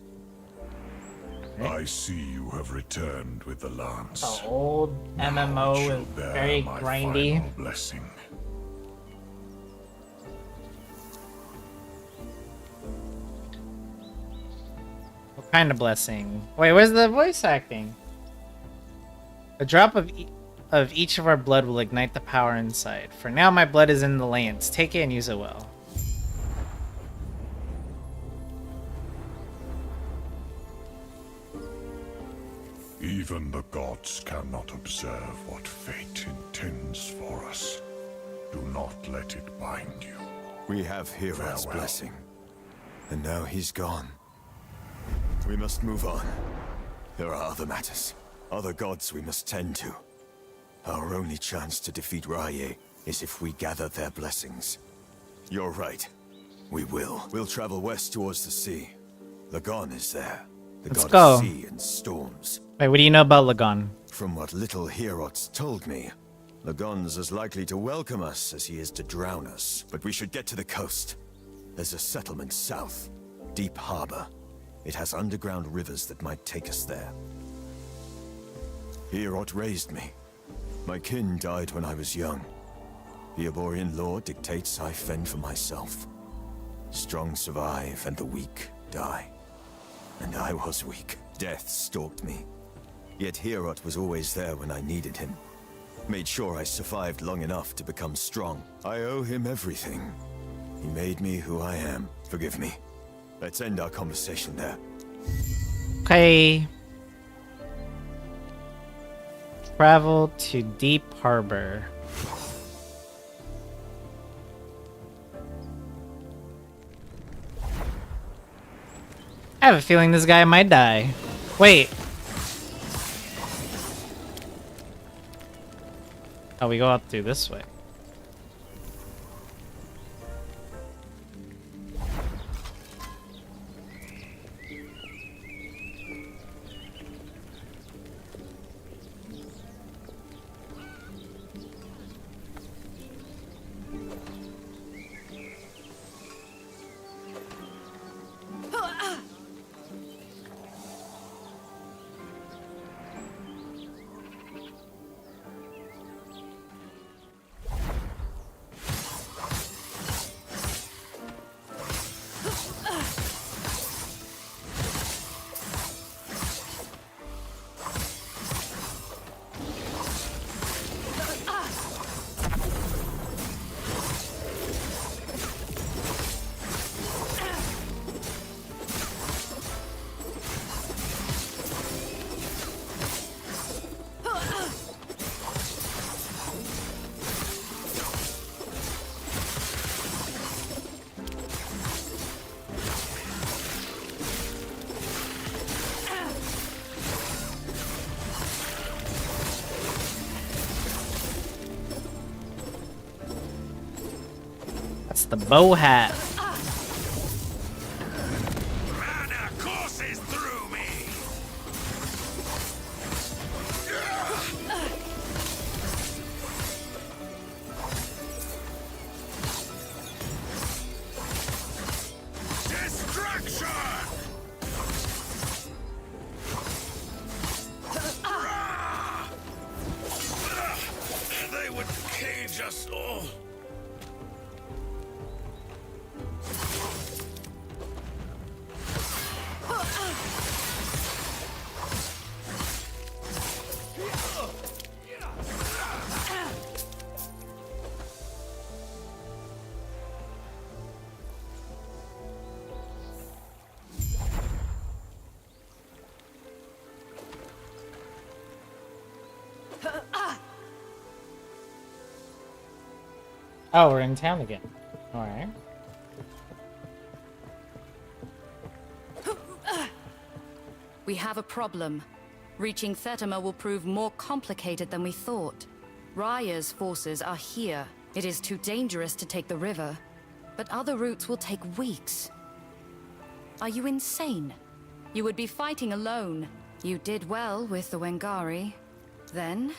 I see you have returned with the lance. The old MMO is very grindy. Final blessing. What kind of blessing? Wait, where's the voice acting? A drop of each of our blood will ignite the power inside. For now, my blood is in the lance. Take it and use it well. Even the gods cannot observe what fate intends for us. Do not let it bind you. We have Herod's Farewell. blessing. And now he's gone. We must move on. There are other matters. Other gods we must tend to. Our only chance to defeat Rye is if we gather their blessings. You're right. We will. We'll travel west towards the sea. Lagon is there. The Let's god go. of sea and storms. Wait, what do you know about Lagon? From what little Herod's told me, Lagon's as likely to welcome us as he is to drown us. But we should get to the coast. There's a settlement south. Deep harbor. It has underground rivers that might take us there. Herod raised me. My kin died when I was young. The Aborian law dictates I fend for myself. Strong survive and the weak die. And I was weak. Death stalked me. Yet Herod was always there when I needed him. Made sure I survived long enough to become strong. I owe him everything. He made me who I am. Forgive me. Let's end our conversation there. Okay. Travel to Deep Harbor. I have a feeling this guy might die. Wait. Oh, we go out through this way. That's the bow hat. Rana courses through me. Destruction! They would cage us all. Oh, we're in town again. Alright. We have a problem. Reaching Thetima will prove more complicated than we thought. Raya's forces are here. It is too dangerous to take the river. but other routes will take weeks. Are you insane? You would be fighting alone. You did well with the Wengari. Then,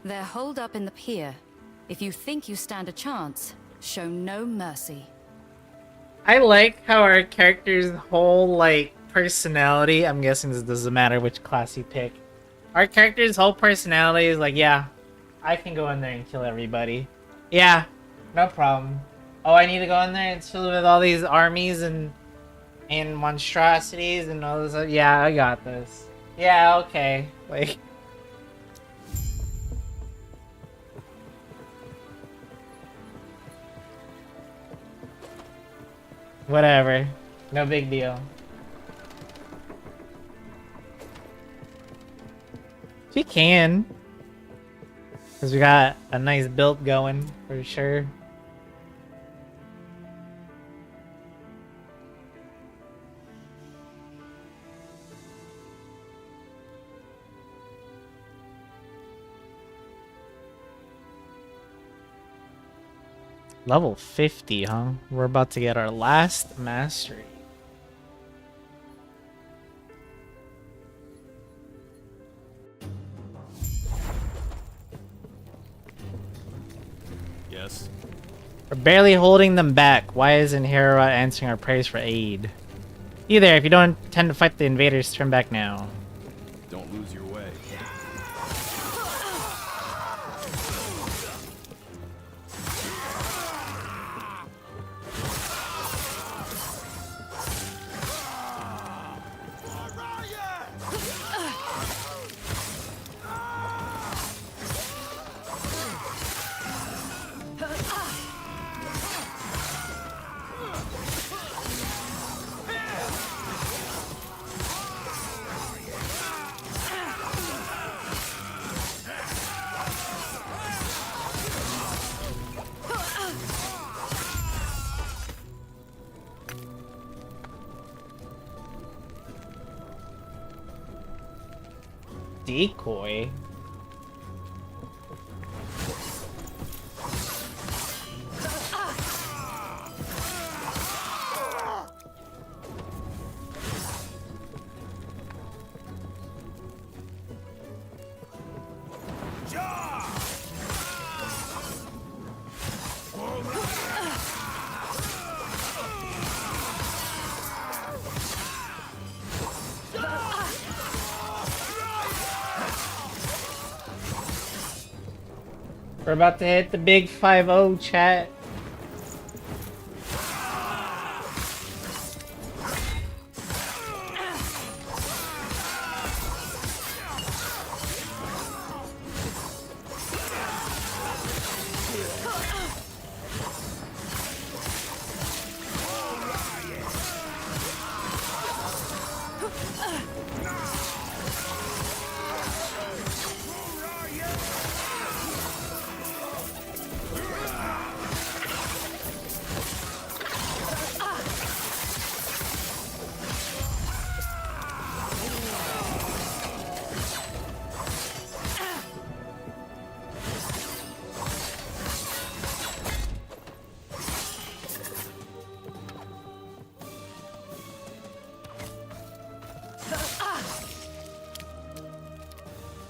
they're holed up in the pier. If you think you stand a chance, show no mercy. I like how our character's whole, like, personality, I'm guessing this doesn't matter which class you pick. Our character's whole personality is like, yeah, I can go in there and kill everybody. Yeah, no problem. Oh, I need to go in there and chill with all these armies and monstrosities and all this. Yeah, I got this. Yeah, okay. Like, whatever. No big deal. She can. Because we got a nice build going, for sure. Level 50, huh? We're about to get our last mastery. Yes. We're barely holding them back. Why isn't Hera answering our prayers for aid? Either, if you don't intend to fight the invaders, turn back now. Don't lose your way. Decoy? We're about to hit the big 5-0, chat.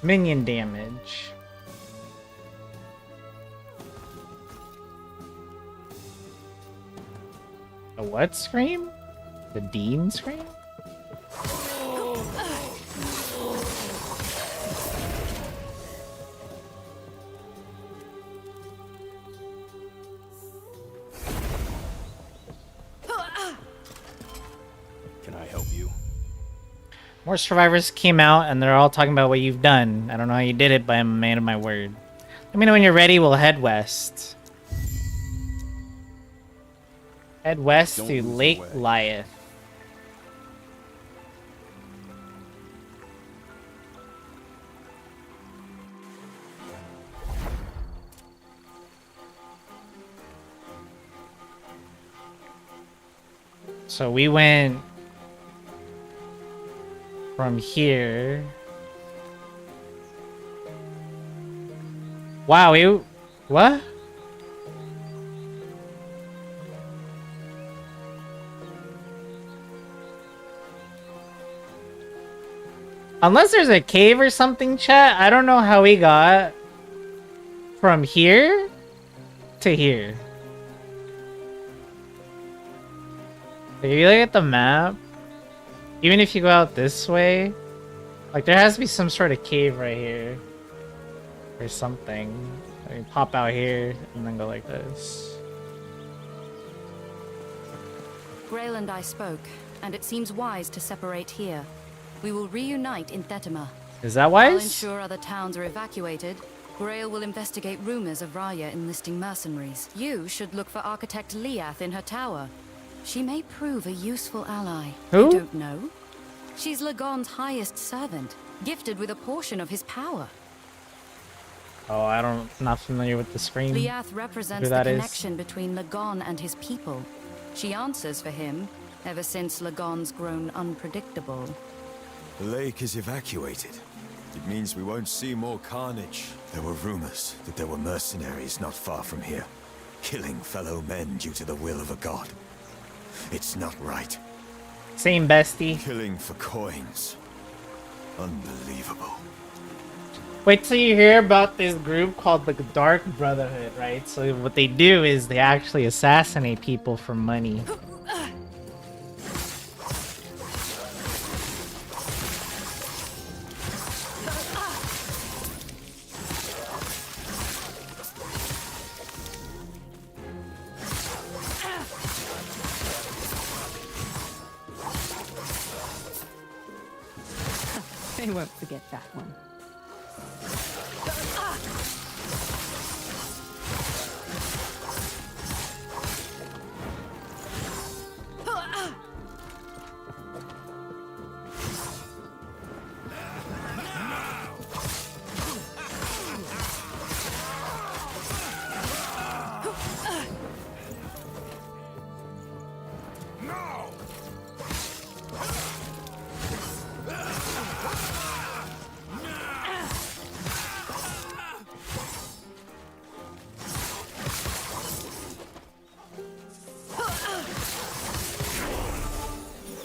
Minion damage. A what scream? The Dean scream? Can I help you? More survivors came out and they're all talking about what you've done. I don't know how you did it, but I'm a man of my word. Let me know when you're ready, we'll head west. Head west Don't to lose your Lake way. Lyeth. So we went from here. Wow, what? Unless there's a cave or something, chat. I don't know how we got from here to here. Like, if you look at the map, even if you go out this way, like there has to be some sort of cave right here. Or something. I mean, pop out here and then go like this. Grail and I spoke, and it seems wise to separate here. We will reunite in Thetima. Is that I'll wise? ensure other towns are evacuated. Grail will investigate rumors of Raya enlisting mercenaries. You should look for Architect Liath in her tower. She may prove a useful ally. Who? You don't know? She's Lagon's highest servant, gifted with a portion of his power. Oh, not familiar with the screen. Liath represents the connection between Lagon and his people. She answers for him, ever since Lagon's grown unpredictable. The lake is evacuated. It means we won't see more carnage. There were rumors that there were mercenaries not far from here, killing fellow men due to the will of a god. It's not right. Same, bestie. Killing for coins. Unbelievable. Wait till you hear about this group called the Dark Brotherhood, right? So what they do is they actually assassinate people for money. They won't forget that one.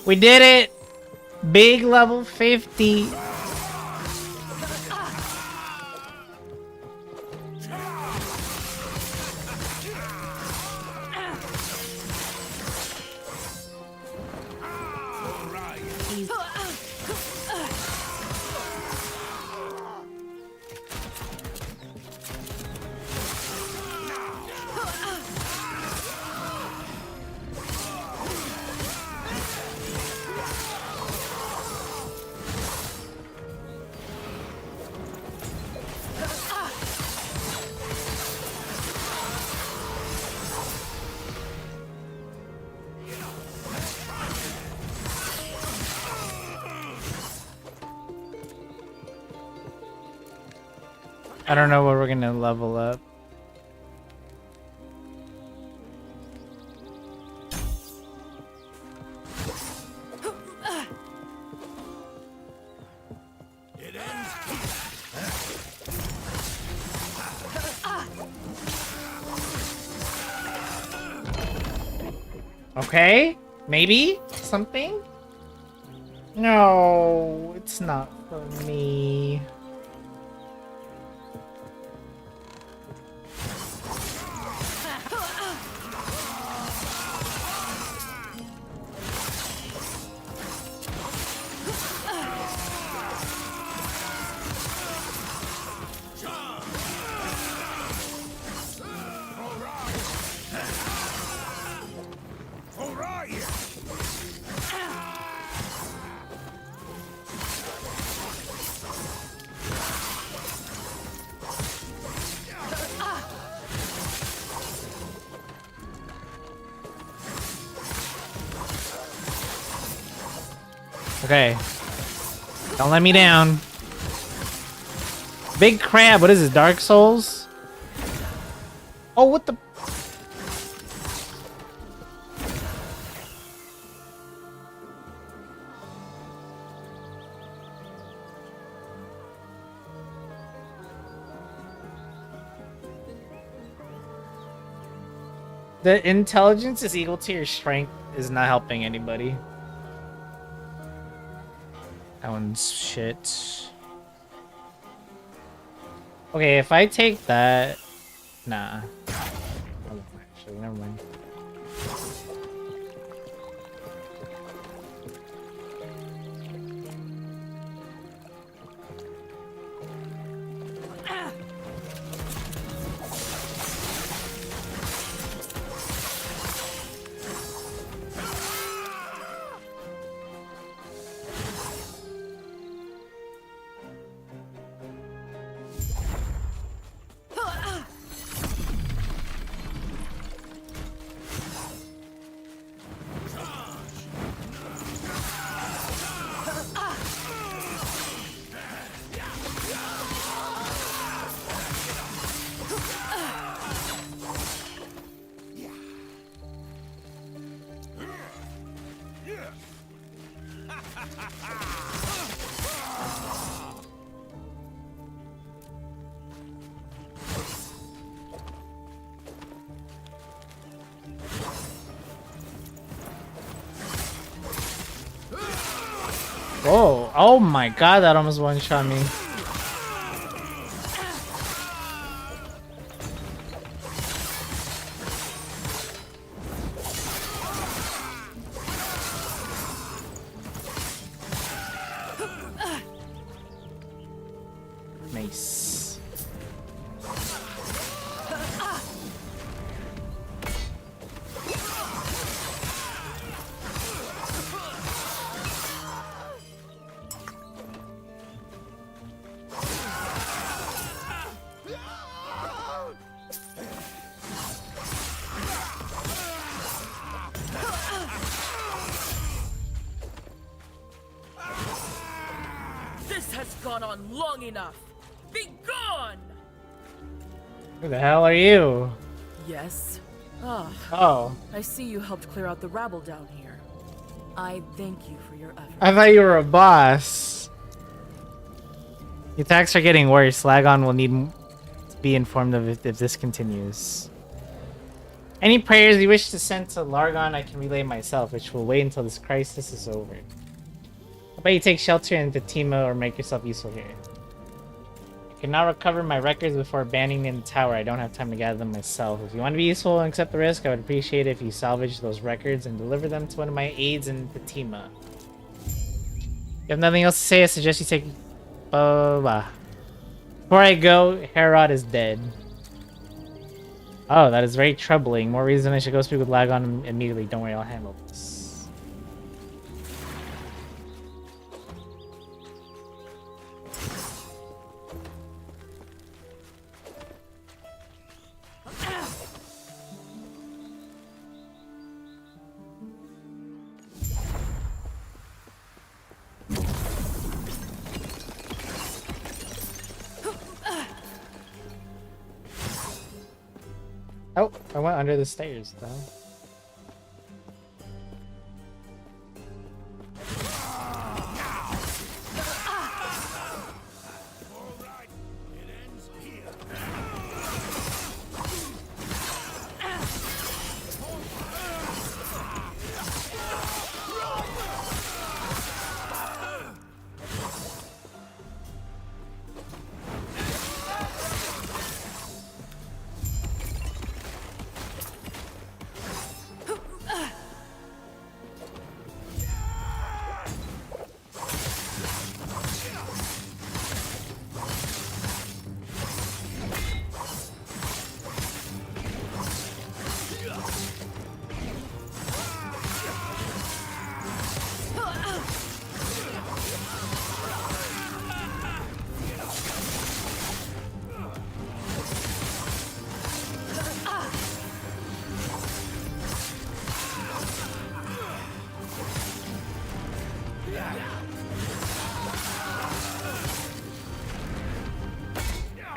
We did it! Big level 50. I don't know what we're gonna level up. Okay, maybe something? No, it's not for me. Okay. Don't let me down. Big crab, what is this, Dark Souls? Oh, what the... The intelligence is equal to your strength is not helping anybody. That one's shit. Okay, if I take that... Nah. Oh, actually, never mind. Whoa, oh my god, that almost one-shot me. Nice. This has gone on long enough. Be gone! Who the hell are you? Yes. Ah, Oh, I see you helped clear out the rabble down here. I thank you for your efforts. I thought you were a boss. The attacks are getting worse. Lagon will need to be informed of if this continues. Any prayers you wish to send to Largon, I can relay myself, which will wait until this crisis is over. How about you take shelter in Fatima or make yourself useful here? I cannot recover my records before abandoning the tower. I don't have time to gather them myself. If you want to be useful and accept the risk, I would appreciate it if you salvage those records and deliver them to one of my aides in Fatima. If you have nothing else to say, I suggest you take... Before I go, Herod is dead. Oh, that is very troubling. More reason I should go speak with Lagon immediately. Don't worry, I'll handle this. Oh, I went under the stairs, though.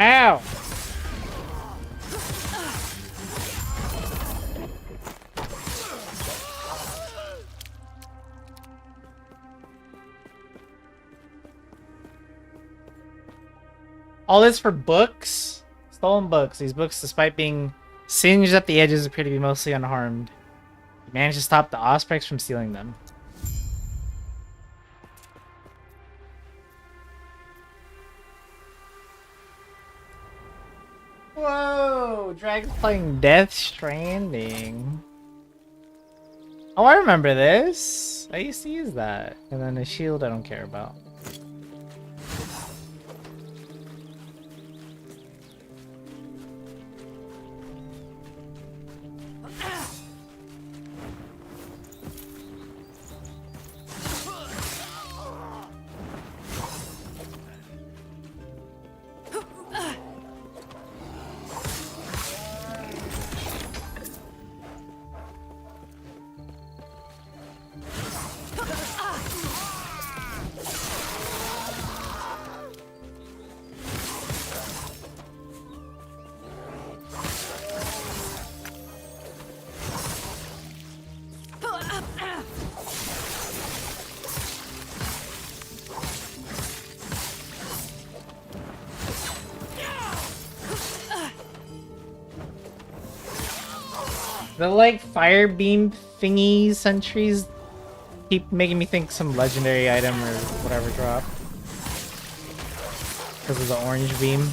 Ow! All this for books? Stolen books. These books, despite being singed at the edges, appear to be mostly unharmed. You managed to stop the Ospreys from stealing them. Drag's playing Death Stranding. Oh, I remember this. I used to use that. And then a shield I don't care about. The like fire beam thingy sentries keep making me think some legendary item or whatever drop. Because of the orange beam.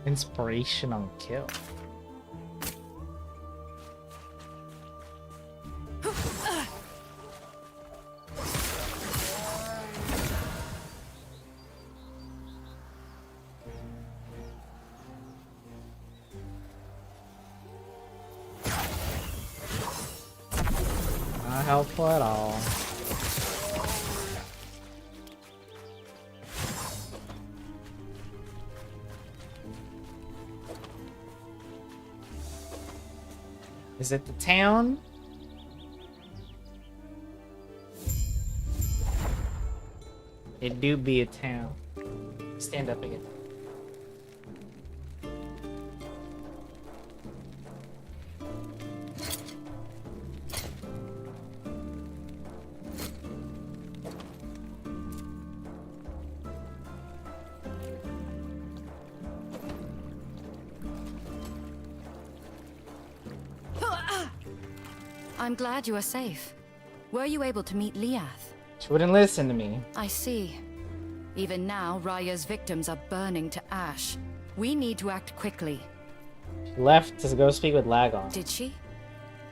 Inspirational kill. Not helpful at all. Is it the town? It do be a town. Stand up again. I'm glad you are safe. Were you able to meet Liath? She wouldn't listen to me. I see. Even now, Raya's victims are burning to ash. We need to act quickly. She left to go speak with Lagon. Did she?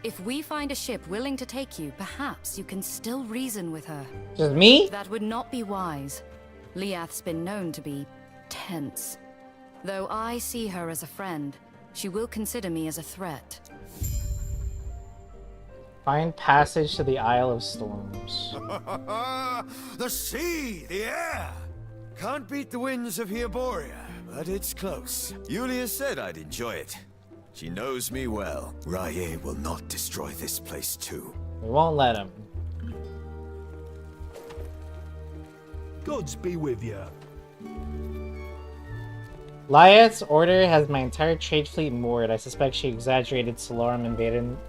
If we find a ship willing to take you, perhaps you can still reason with her. Just me? That would not be wise. Liath's been known to be tense. Though I see her as a friend, she will consider me as a threat. Find passage to the Isle of Storms. The sea, the air. Can't beat the winds of Hyboria, but it's close. Yulia said I'd enjoy it. She knows me well. Raya will not destroy this place too. We won't let him. Gods be with you. Liath's order has my entire trade fleet moored. I suspect she exaggerated Solorum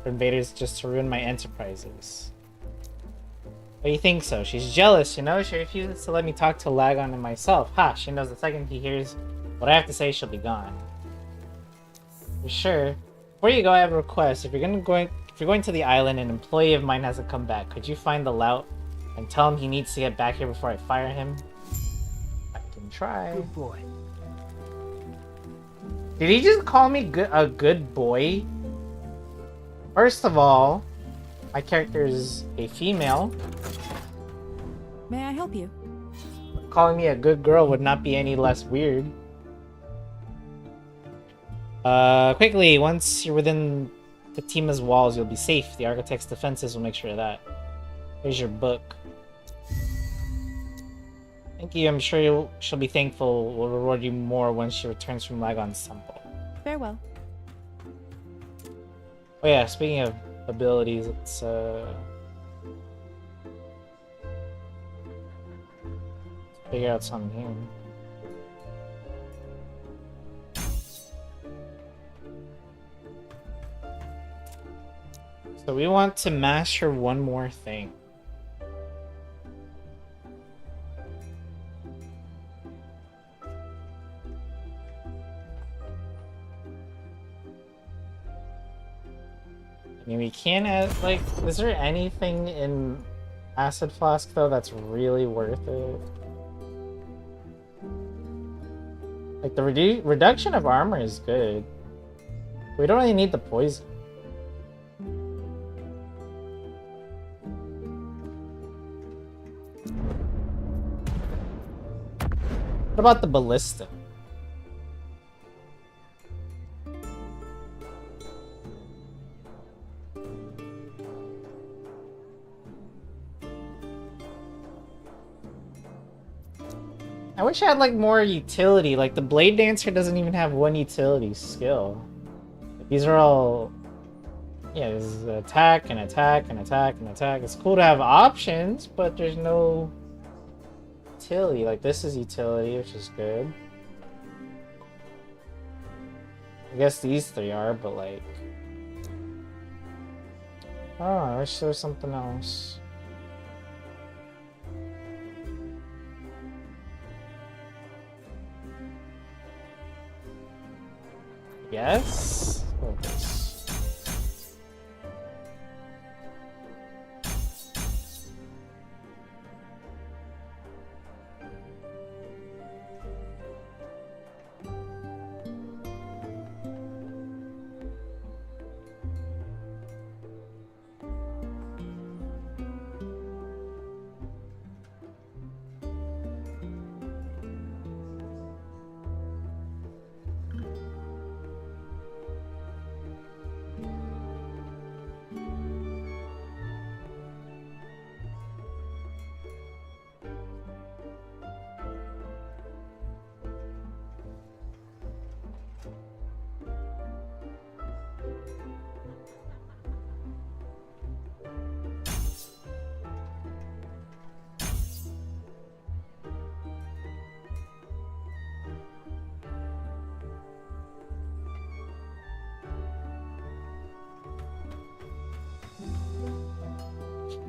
invaders just to ruin my enterprises. But you think so? She's jealous, you know? She refuses to let me talk to Lagon and myself. Ha! She knows the second he hears what I have to say, she'll be gone. For sure. Before you go, I have a request. If you're going to the island, an employee of mine hasn't come back. Could you find the lout and tell him he needs to get back here before I fire him? I can try. Good boy. Did he just call me a good boy? First of all, my character is a female. May I help you? Calling me a good girl would not be any less weird. Quickly, once you're within Fatima's walls, you'll be safe. The Architect's defenses will make sure of that. Here's your book. Thank you. I'm sure she'll be thankful. We'll reward you more once she returns from Lagon's temple. Farewell. Oh yeah, speaking of abilities, let's figure out something here. So we want to master one more thing. I mean, we can add, like, is there anything in Acid Flask, though, that's really worth it? Like, the reduction of armor is good. We don't really need the poison. What about the ballista? I wish I had like more utility. Like the Blade Dancer doesn't even have one utility skill. These are all, yeah, this is attack and attack and attack and attack. It's cool to have options, but there's no utility. Like this is utility, which is good. I guess these three are, but like, oh, I wish there was something else. Yes? Focus.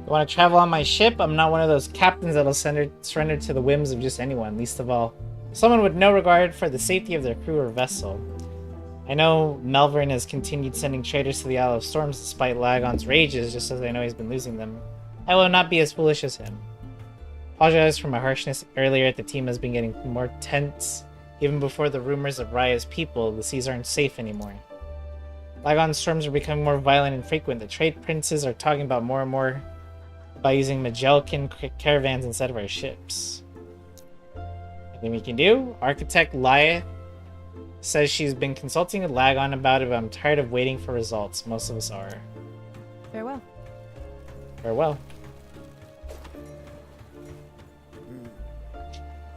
You want to travel on my ship? I'm not one of those captains that'll surrender to the whims of just anyone, least of all someone with no regard for the safety of their crew or vessel. I know Melvern has continued sending traders to the Isle of Storms despite Lagon's rages, just as I know he's been losing them. I will not be as foolish as him. Apologize for my harshness earlier. The team has been getting more tense. Even before the rumors of Raya's people, the seas aren't safe anymore. Lagon's storms are becoming more violent and frequent. The trade princes are talking about more and more by using Magellan caravans instead of our ships. Anything we can do? Architect Laya says she's been consulting with Lagon about it, but I'm tired of waiting for results. Most of us are. Farewell. Farewell.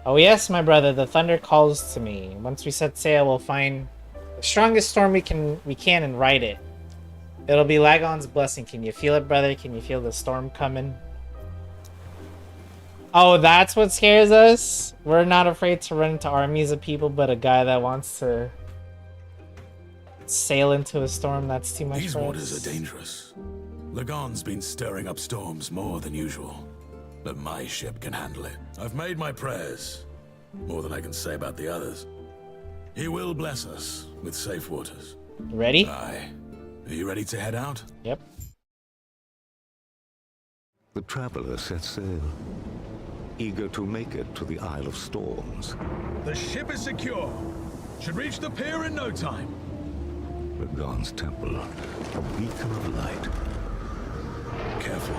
Oh yes, my brother, the thunder calls to me. Once we set sail, we'll find the strongest storm we can and ride it. It'll be Lagon's blessing. Can you feel it, brother? Can you feel the storm coming? Oh, that's what scares us? We're not afraid to run into armies of people, but a guy that wants to sail into a storm, that's too much These for us. waters are dangerous. Lagon's been stirring up storms more than usual, but my ship can handle it. I've made my prayers, more than I can say about the others. He will bless us with safe waters. Ready? Aye. Are you ready to head out? Yep. The traveler set sail, eager to make it to the Isle of Storms. The ship is secure. Should reach the pier in no time. Lagon's temple, a beacon of light. Careful.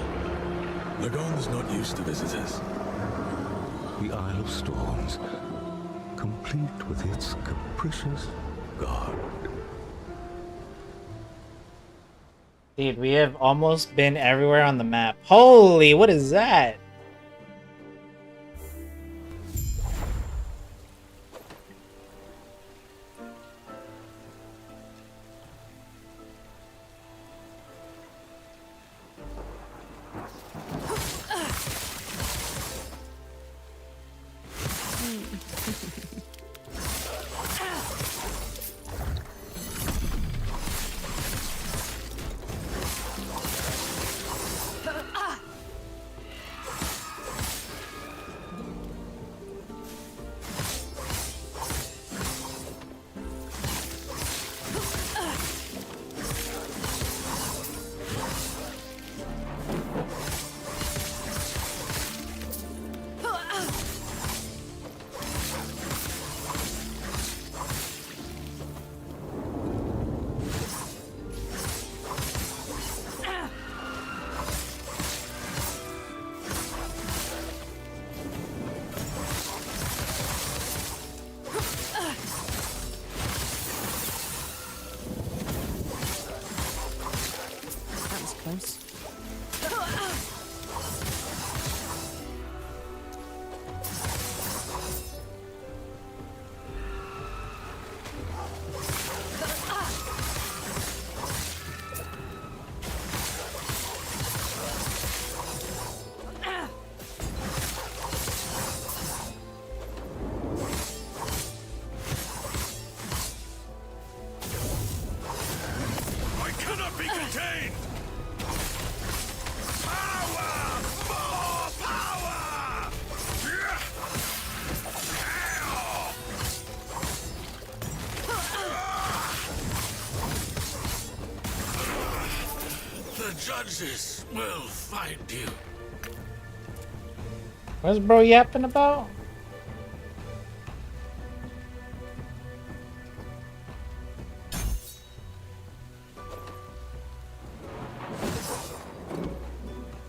Lagon's not used to visitors. The Isle of Storms, complete with its capricious guard. Dude, we have almost been everywhere on the map. Holy, what is that? judges will find you. What's bro yapping about?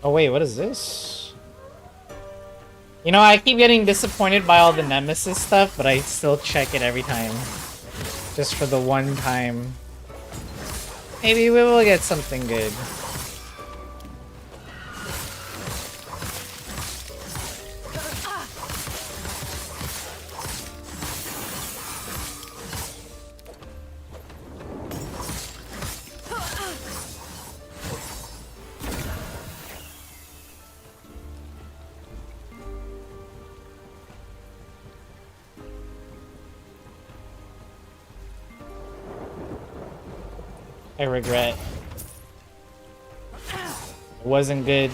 Oh wait, what is this? You know, I keep getting disappointed by all the Nemesis stuff, but I still check it every time. Just for the one time. Maybe we will get something good. I regret. It wasn't good.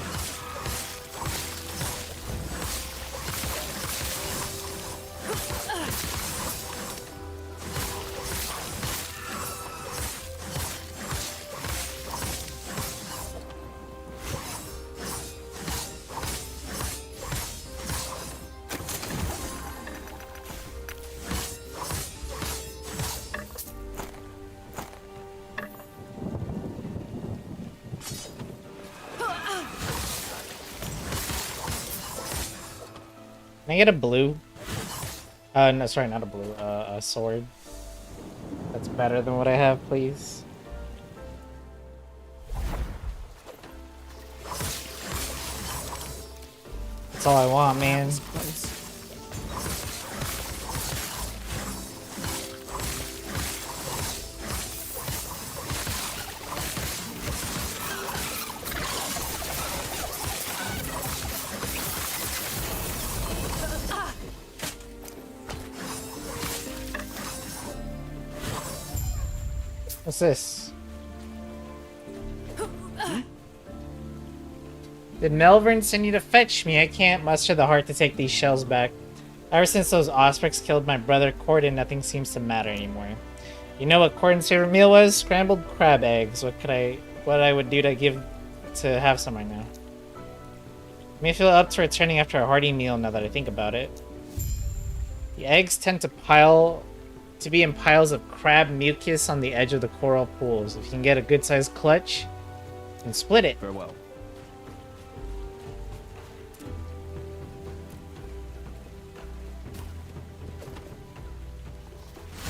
Can I get a blue? No, sorry, not a blue. A sword. That's better than what I have, please. That's all I want, man. What's this? Did Melvern send you to fetch me? I can't muster the heart to take these shells back. Ever since those Ospreys killed my brother Corden, nothing seems to matter anymore. You know what Corden's favorite meal was? Scrambled crab eggs. What I would do to have some right now. May feel up to returning after a hearty meal now that I think about it. The eggs tend to be in piles of crab mucus on the edge of the coral pools. If you can get a good sized clutch, you can split it. Farewell.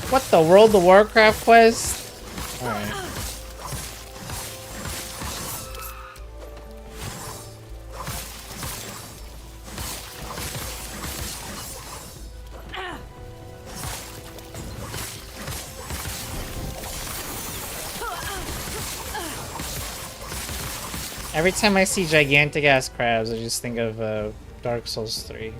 What the World of Warcraft quest? Alright. Every time I see gigantic ass crabs, I just think of Dark Souls 3.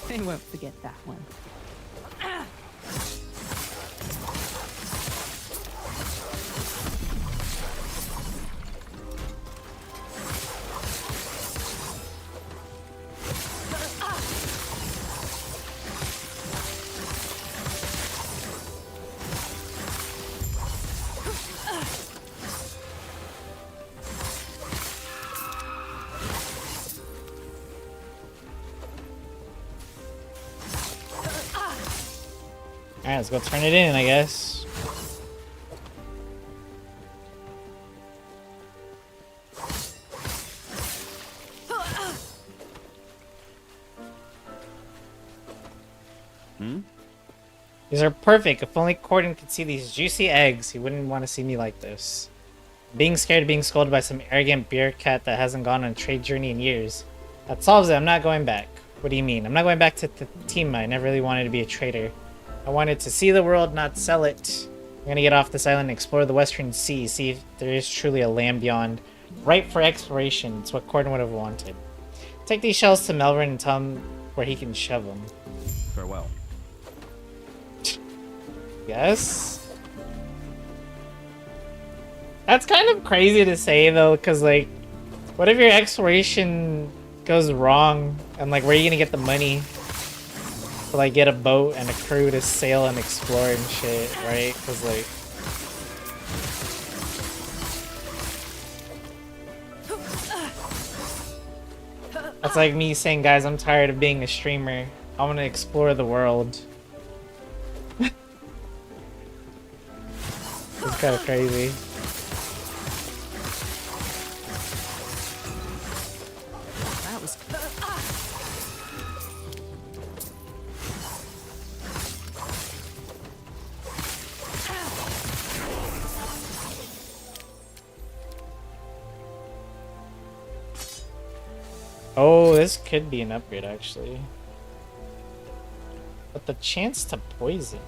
They won't forget that one. Alright, let's go turn it in, I guess. These are perfect. If only Corden could see these juicy eggs, he wouldn't want to see me like this. Being scared of being scolded by some arrogant beer cat that hasn't gone on a trade journey in years. That solves it. I'm not going back. What do you mean? I'm not going back to Tima. I never really wanted to be a trader. I wanted to see the world, not sell it. I'm gonna get off this island and explore the Western Sea, see if there is truly a land beyond. Ripe for exploration. It's what Corden would have wanted. Take these shells to Melvin and tell him where he can shove them. Farewell. Yes? That's kind of crazy to say, though, because, like, what if your exploration goes wrong? And, like, where are you gonna get the money to, like, get a boat and a crew to sail and explore and shit, right? Because, like... That's like me saying, guys, I'm tired of being a streamer. I want to explore the world. It's kind of crazy. That was... Oh, this could be an upgrade, actually. But the chance to poison.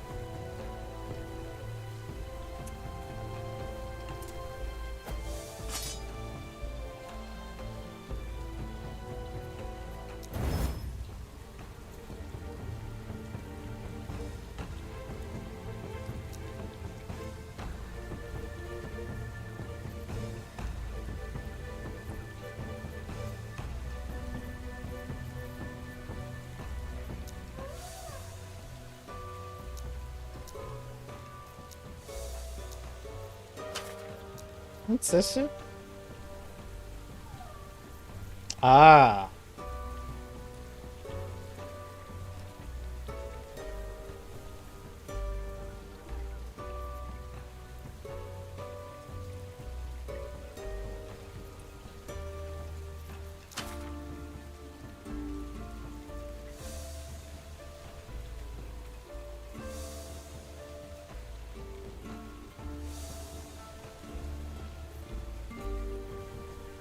What's this shit? Ah.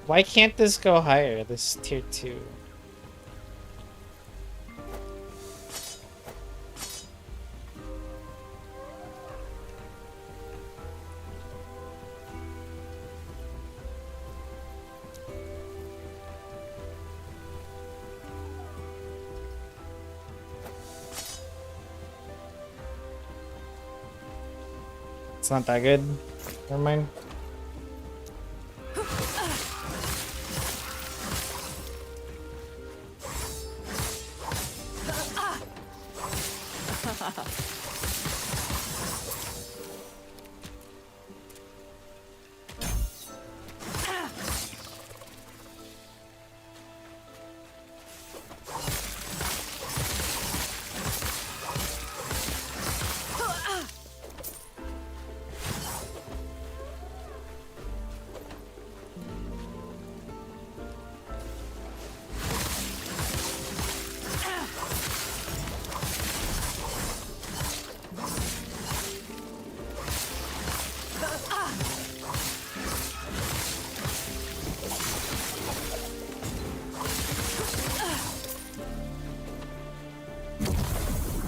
Why can't this go higher, this tier 2? It's not that good. Never mind.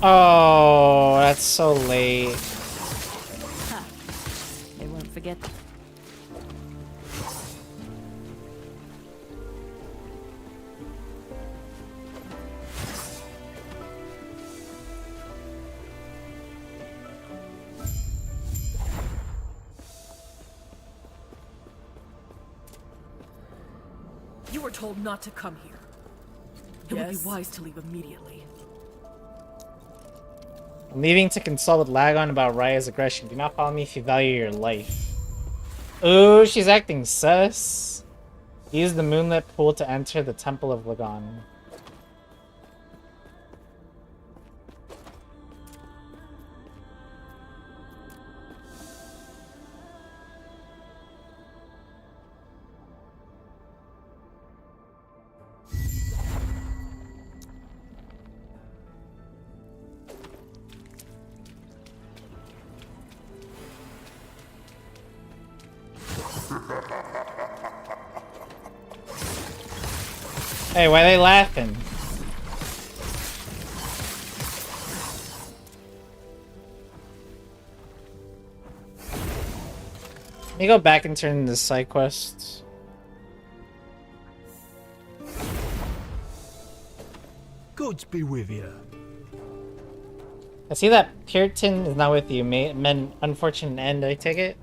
Oh, that's so late. They won't forget. You were told not to come here. It would be wise to leave immediately. I'm leaving to consult with Lagon about Raya's aggression. Do not follow me if you value your life. Ooh, she's acting sus. Use the moonlit pool to enter the Temple of Lagon. Hey, why are they laughing? Let me go back and turn into side quests. Gods be with you. I see that Puritan is not with you. Men, unfortunate end, I take it?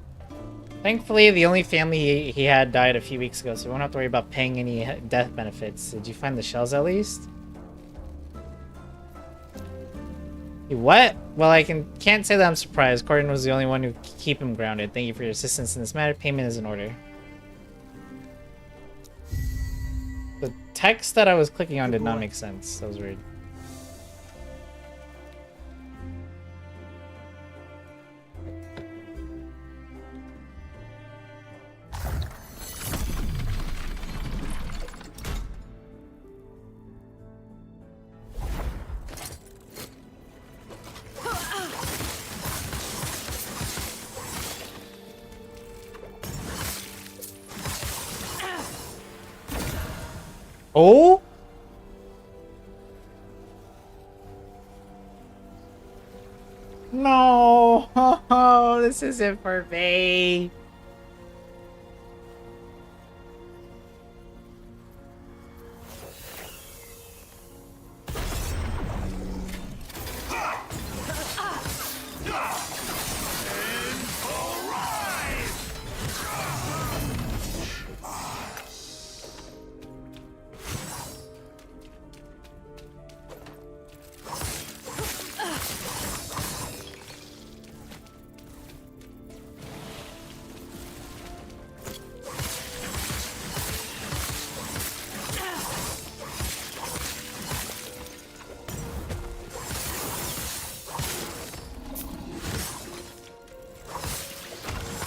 Thankfully, the only family he had died a few weeks ago, so we won't have to worry about paying any death benefits. Did you find the shells at least? What? Well, I can't say that I'm surprised. Corden was the only one who could keep him grounded. Thank you for your assistance in this matter. Payment is in order. The text that I was clicking on did not make sense. That was weird. Oh? No, oh, this isn't for me.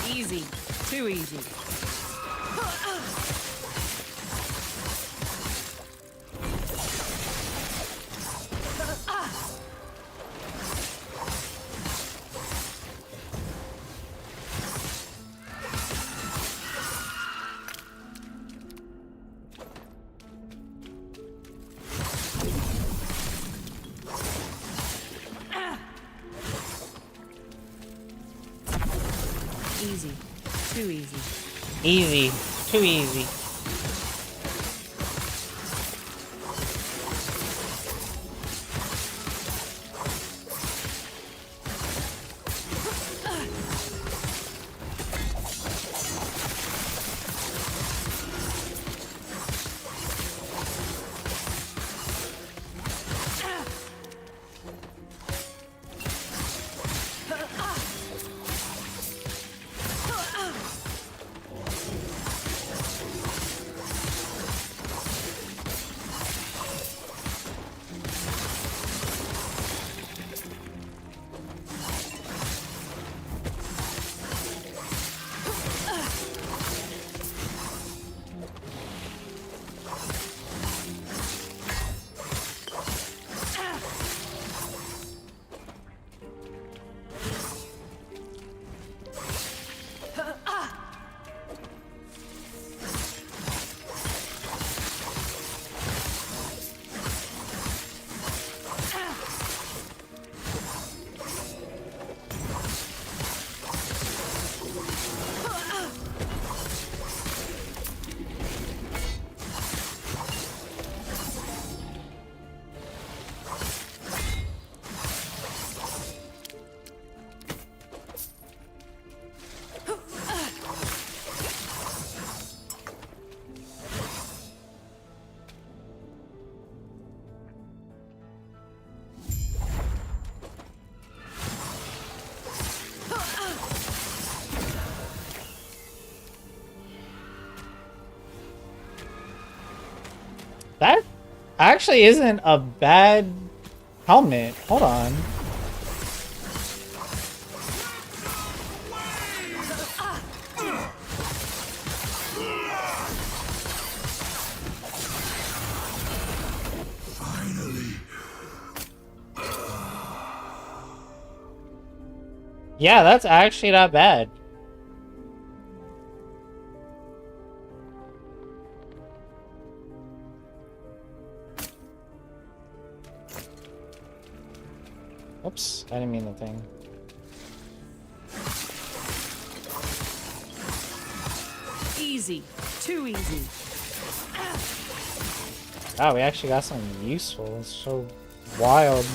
Easy. Too easy. Easy. Too easy. Easy. Too easy. That actually isn't a bad helmet. Hold on. Yeah, that's actually not bad. Oops, I didn't mean the thing. Easy. Too easy. Wow, we actually got something useful. It's so wild.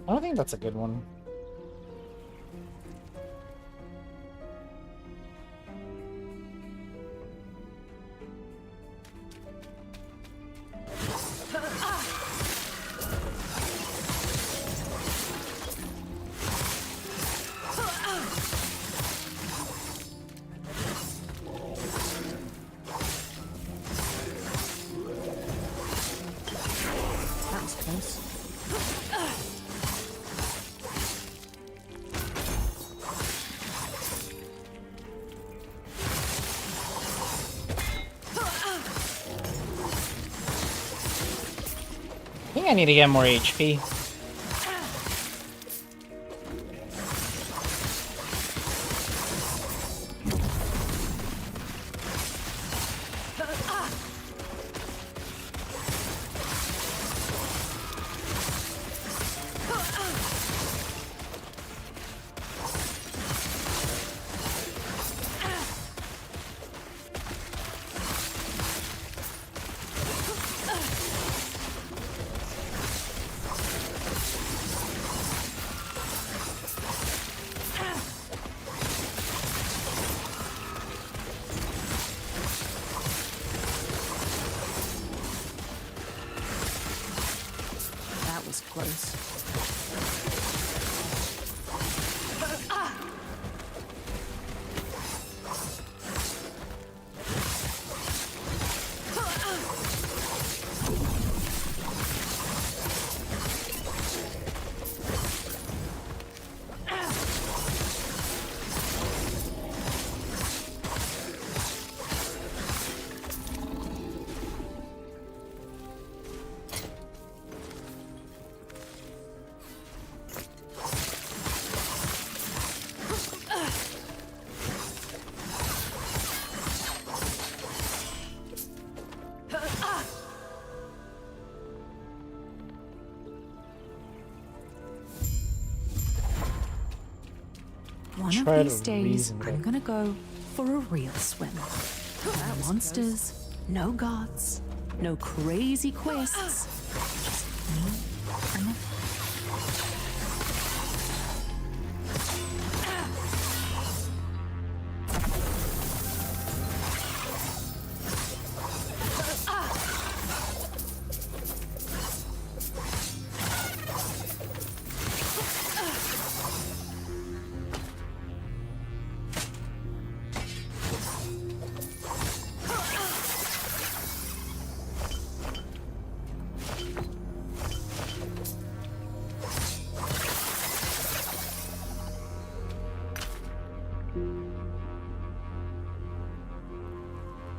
I don't think that's a good one. That was close. I think I need to get more HP. That was close. One Try of to these days, reason I'm it. gonna go for a real swim. No monsters, no gods, no crazy quests. Just me and the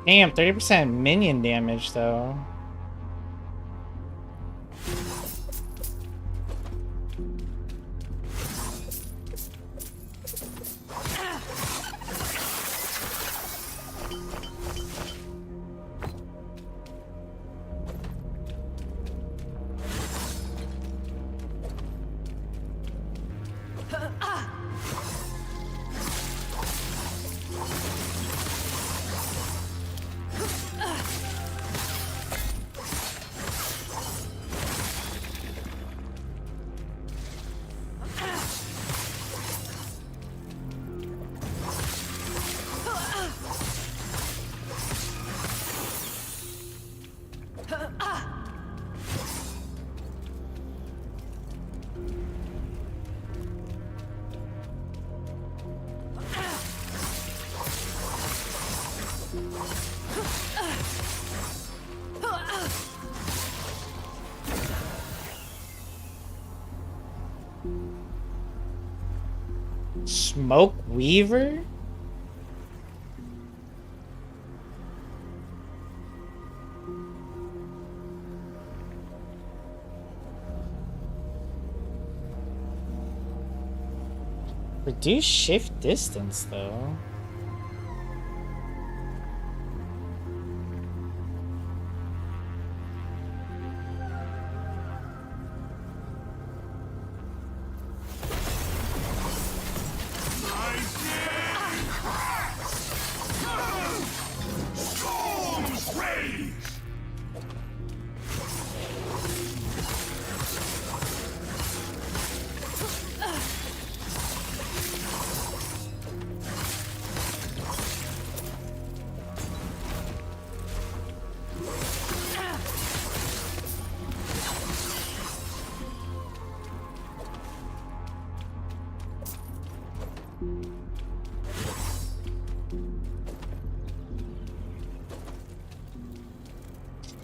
Damn, 30% minion damage though. Smoke Weaver? Reduce shift distance though.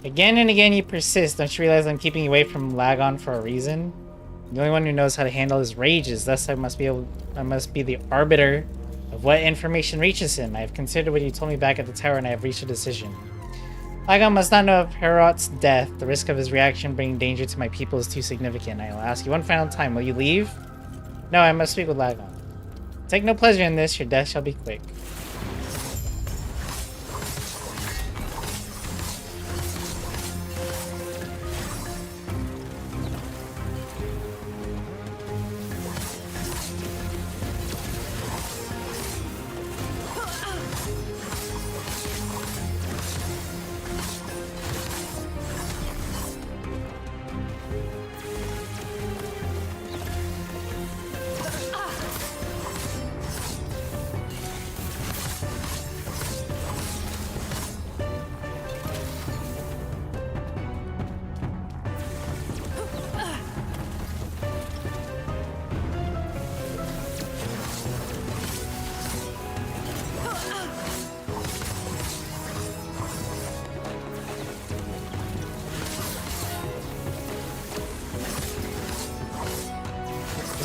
Again and again you persist. Don't you realize I'm keeping you away from Lagon for a reason? The only one who knows how to handle his rages, thus I must be the arbiter of what information reaches him. I have considered what you told me back at the tower and I have reached a decision. Lagon must not know of Herot's death. The risk of his reaction bringing danger to my people is too significant. I will ask you one final time, will you leave? No, I must speak with Lagon. Take no pleasure in this, your death shall be quick.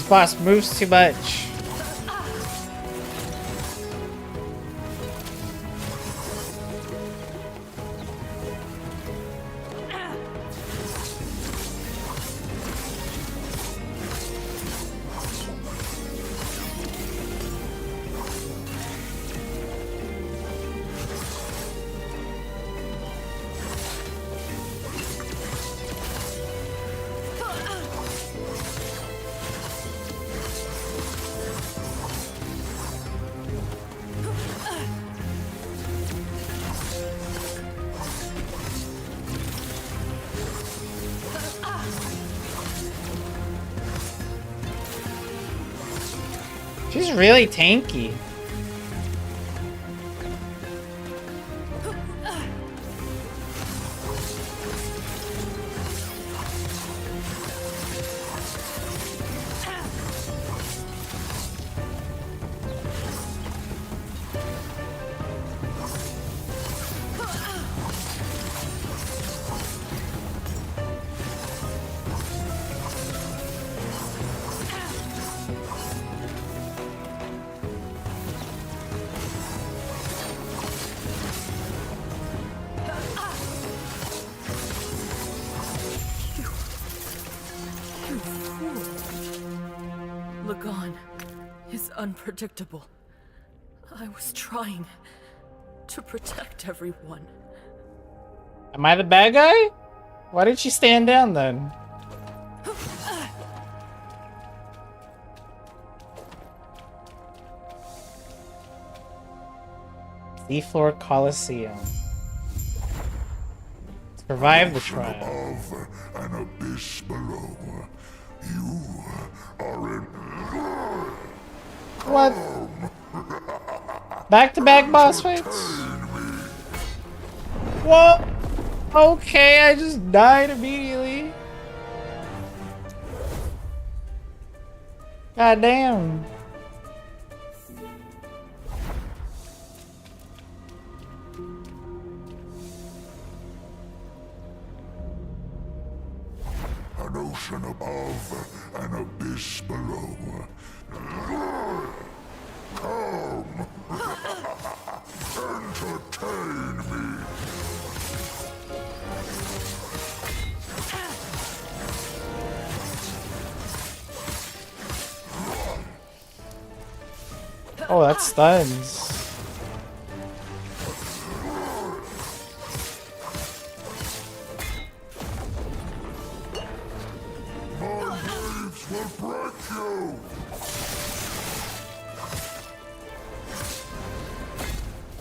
Boss moves too much. She's really tanky. Lagon is unpredictable. I was trying to protect everyone. Am I the bad guy? Why did she stand down then? Seafloor Coliseum. Survive the trial. Above and abyss below. You are in. What? Back-to-back boss fights? Whoa! Okay, I just died immediately. God damn. An ocean above, an abyss below. Come! Entertain me! Oh, that stuns. My waves will break you!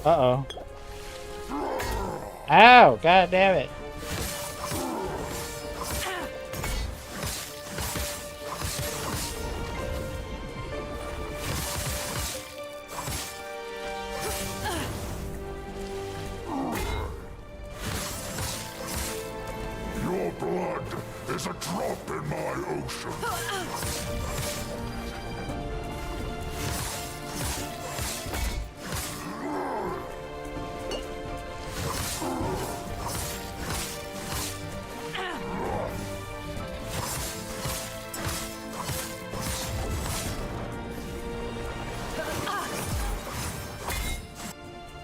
Uh-oh. Ow, god damn it. Your blood is a drop in my ocean.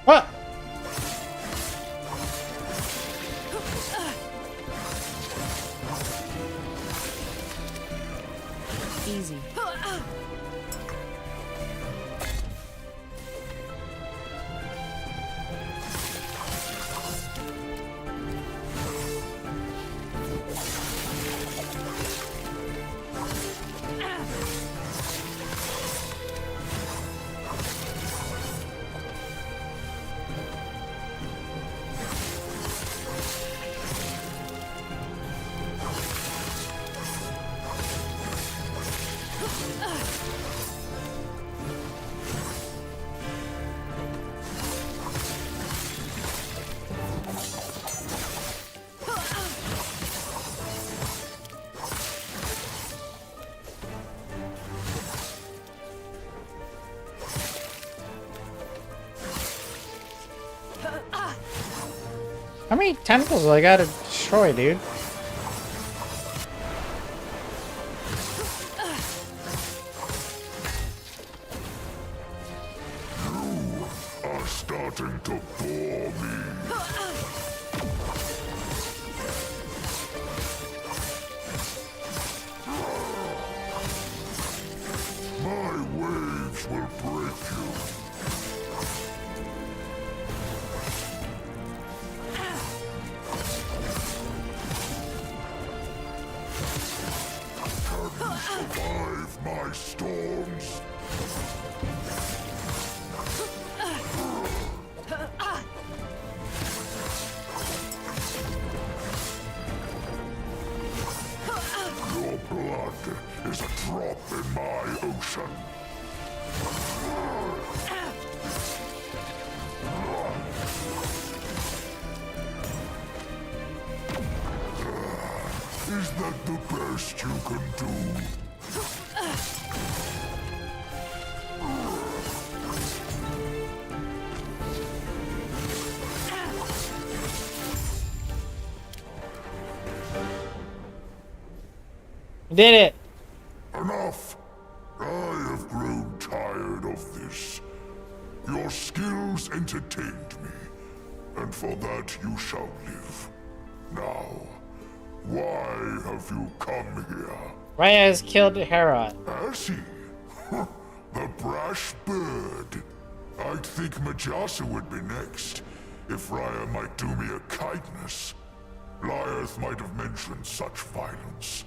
What? Easy. How many tentacles do I gotta destroy, dude? You are starting to bore me. My waves will break you. Survive my storms. Your blood is a drop in my ocean. Is that the best you can do? Did it! Enough! I have grown tired of this. Your skills entertained me, and for that you shall live. Now, why have you come here? Raya has killed Herat. Has he? The brash bird. I'd think Majasa would be next, if Raya might do me a kindness. Lyeth might have mentioned such violence.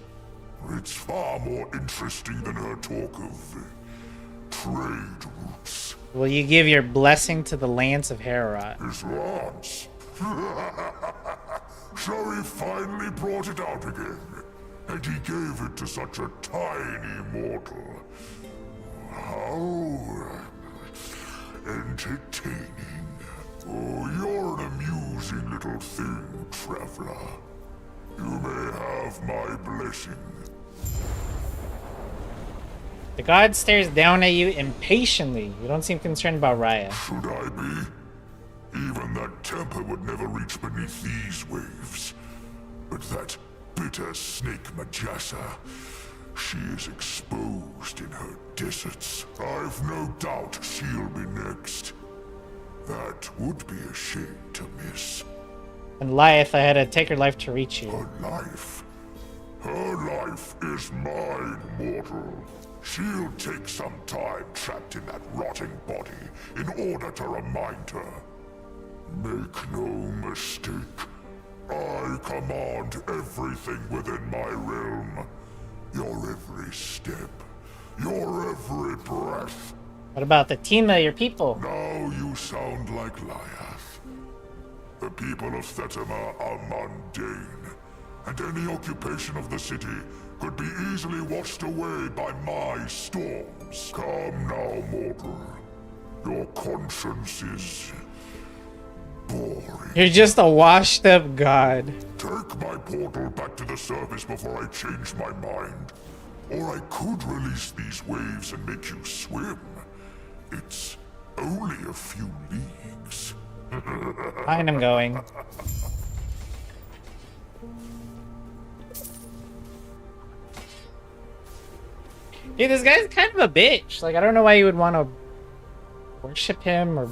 It's far more interesting than her talk of trade routes. Will you give your blessing to the lance of Herat? His lance? So he finally brought it out again, and he gave it to such a tiny mortal. How entertaining. Oh, you're an amusing little thing, traveler. You may have my blessing. The god stares down at you impatiently. You don't seem concerned about Raya. Should I be? Even that temper would never reach beneath these waves. But that bitter snake Majasa, She is exposed in her deserts. I've no doubt she'll be next. That would be a shame to miss. And life, I had to take her life to reach you. Her life? Her life is mine, mortal. She'll take some time trapped in that rotting body in order to remind her. Make no mistake. I command everything within my realm. Your every step. Your every breath. What about the team of your people? Now you sound like Lyath. The people of Thetima are mundane, and any occupation of the city could be easily washed away by my storms. Come now, mortal. Your conscience is boring. You're just a washed up god. Take my portal back to the surface before I change my mind. Or I could release these waves and make you swim. It's only a few leagues. Fine, I'm going. Dude, this guy's kind of a bitch. Like, I don't know why you would want to worship him or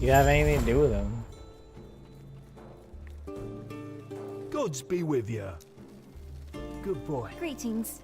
you have anything to do with him. Gods be with you. Good boy. Greetings.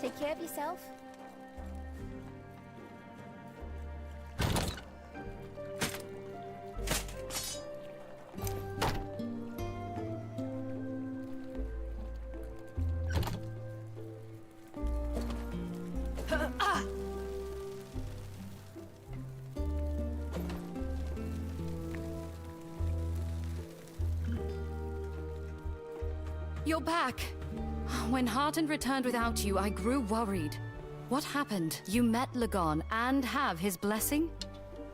Take care of yourself. You're back. When Heartland returned without you, I grew worried. What happened? You met Lagon and have his blessing?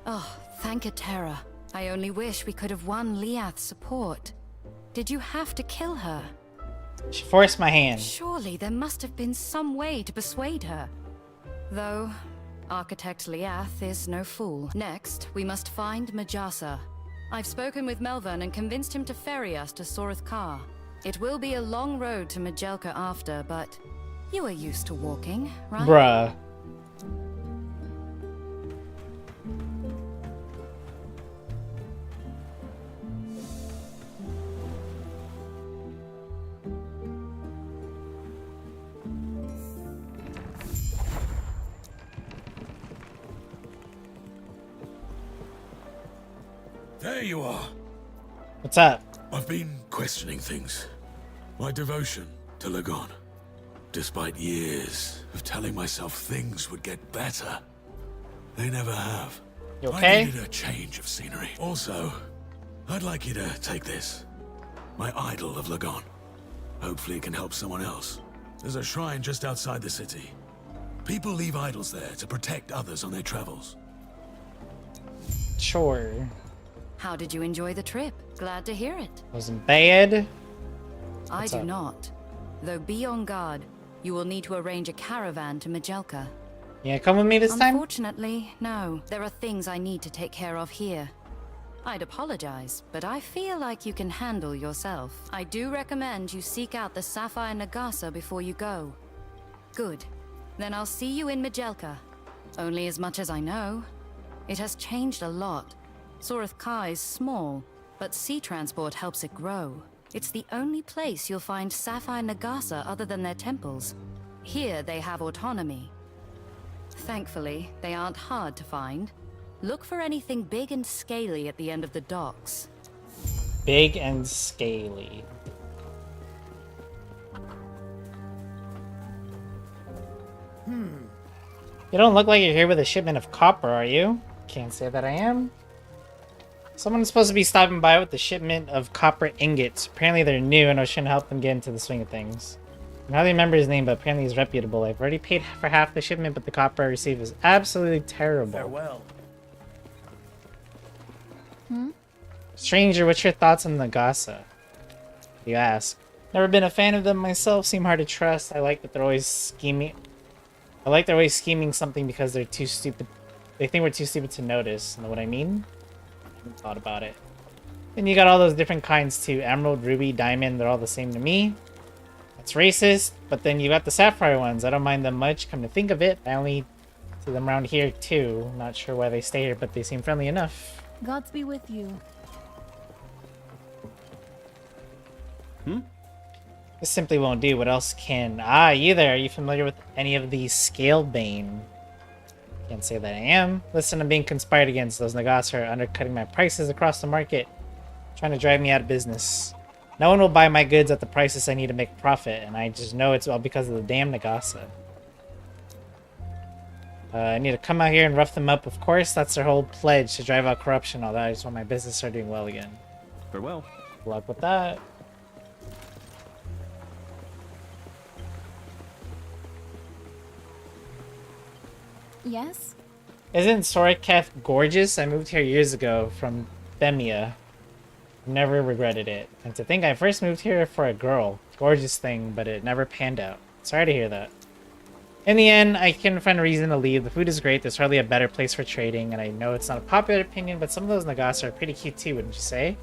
Oh, thank Atera. I only wish we could have won Liath's support. Did you have to kill her? She forced my hand. Surely there must have been some way to persuade her. Though, Architect Liath is no fool. Next, we must find Majasa. I've spoken with Melvin and convinced him to ferry us to Soreth Kar. It will be a long road to Majelka after, but you are used to walking, right? Bruh. There you are. What's up? I've been questioning things. My devotion to Lagon. Despite years of telling myself things would get better, they never have. You okay? I needed a change of scenery. Also, I'd like you to take this. My idol of Lagon. Hopefully it can help someone else. There's a shrine just outside the city. People leave idols there to protect others on their travels. Sure. How did you enjoy the trip? Glad to hear it. Wasn't bad. I do not. Though be on guard. You will need to arrange a caravan to Majelka. Yeah, come with me this time? Unfortunately, no. There are things I need to take care of here. I'd apologize, but I feel like you can handle yourself. I do recommend you seek out the Sapphire Nagasa before you go. Good. Then I'll see you in Majelka. Only as much as I know. It has changed a lot. Soreth Kar is small, but sea transport helps it grow. It's the only place you'll find Sapphire Nagasa other than their temples. Here they have autonomy. Thankfully, they aren't hard to find. Look for anything big and scaly at the end of the docks. Big and scaly. You don't look like you're here with a shipment of copper, are you? Can't say that I am. Someone's supposed to be stopping by with the shipment of copper ingots. Apparently they're new and I was trying to help them get into the swing of things. I hardly remember his name, but apparently he's reputable. I've already paid for half the shipment, but the copper I received is absolutely terrible. Farewell. Stranger, what's your thoughts on Nagasa? You ask. Never been a fan of them myself, seem hard to trust. I like that they're always scheming. I like they're always scheming something because they're too stupid. They think we're too stupid to notice. Know what I mean? I haven't thought about it. Then you got all those different kinds too. Emerald, ruby, diamond, they're all the same to me. That's racist. But then you got the sapphire ones. I don't mind them much. Come to think of it, I only see them around here too. Not sure why they stay here, but they seem friendly enough. Gods be with you. This simply won't do. What else can... Ah, you there. Are you familiar with any of these Scalebane? Can't say that I am. Listen, I'm being conspired against. Those Nagasa are undercutting my prices across the market. Trying to drive me out of business. No one will buy my goods at the prices I need to make a profit, and I just know it's all because of the damn Nagasa. I need to come out here and rough them up, of course. That's their whole pledge, to drive out corruption and all that. I just want my business to start doing well again. Farewell. Good luck with that. Yes? Isn't Soriketh gorgeous? I moved here years ago from Themia. Never regretted it. And to think I first moved here for a girl. Gorgeous thing, but it never panned out. Sorry to hear that. In the end, I couldn't find a reason to leave. The food is great. There's hardly a better place for trading. And I know it's not a popular opinion, but some of those Nagasa are pretty cute too, wouldn't you say?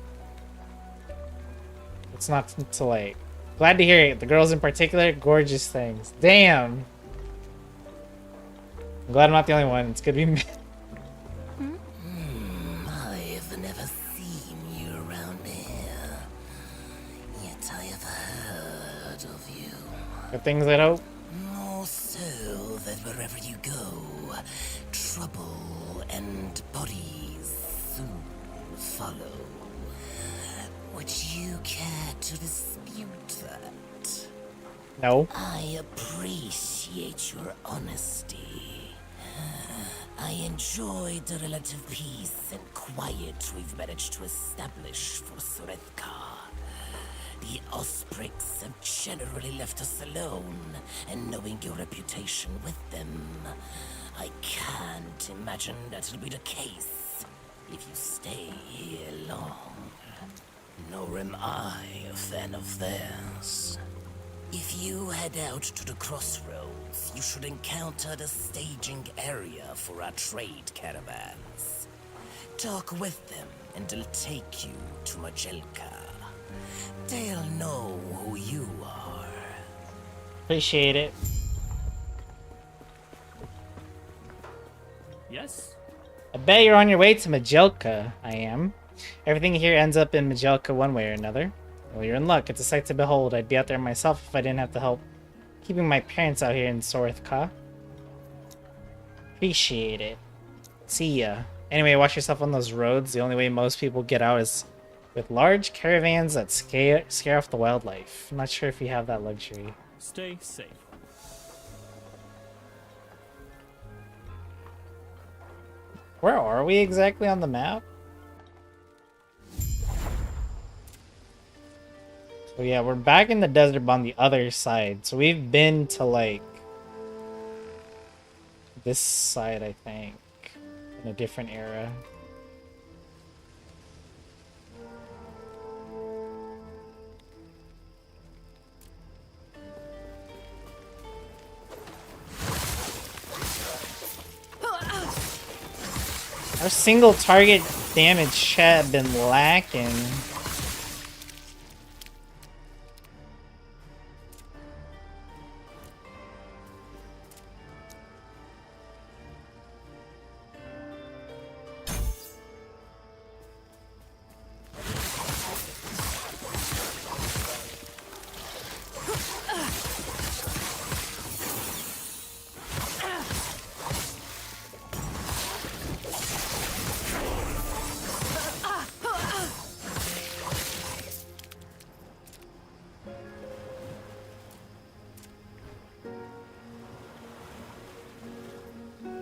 It's not to like... Glad to hear it. The girls in particular, gorgeous things. Damn! I'm glad I'm not the only one. It's good to be me. I've never seen you around here, yet I have heard of you. Good things, I hope. More so that wherever you go, trouble and bodies soon follow. Would you care to dispute that? No. I appreciate your honesty. I enjoyed the relative peace and quiet we've managed to establish for Sorethka. The Osprix have generally left us alone, and knowing your reputation with them, I can't imagine that'll be the case if you stay here long. Nor am I a fan of theirs. If you head out to the crossroads, you should encounter the staging area for our trade caravans. Talk with them and they'll take you to Majelka. They'll know who you are. Appreciate it. Yes? I bet you're on your way to Majelka. I am. Everything here ends up in Majelka one way or another. Well, you're in luck. It's a sight to behold. I'd be out there myself if I didn't have to help keeping my parents out here in Sorethka. Appreciate it. See ya. Anyway, watch yourself on those roads. The only way most people get out is with large caravans that scare off the wildlife. I'm not sure if you have that luxury. Stay safe. Where are we exactly on the map? So yeah, we're back in the desert on the other side. So we've been to like this side, I think, in a different era. Our single target damage had been lacking.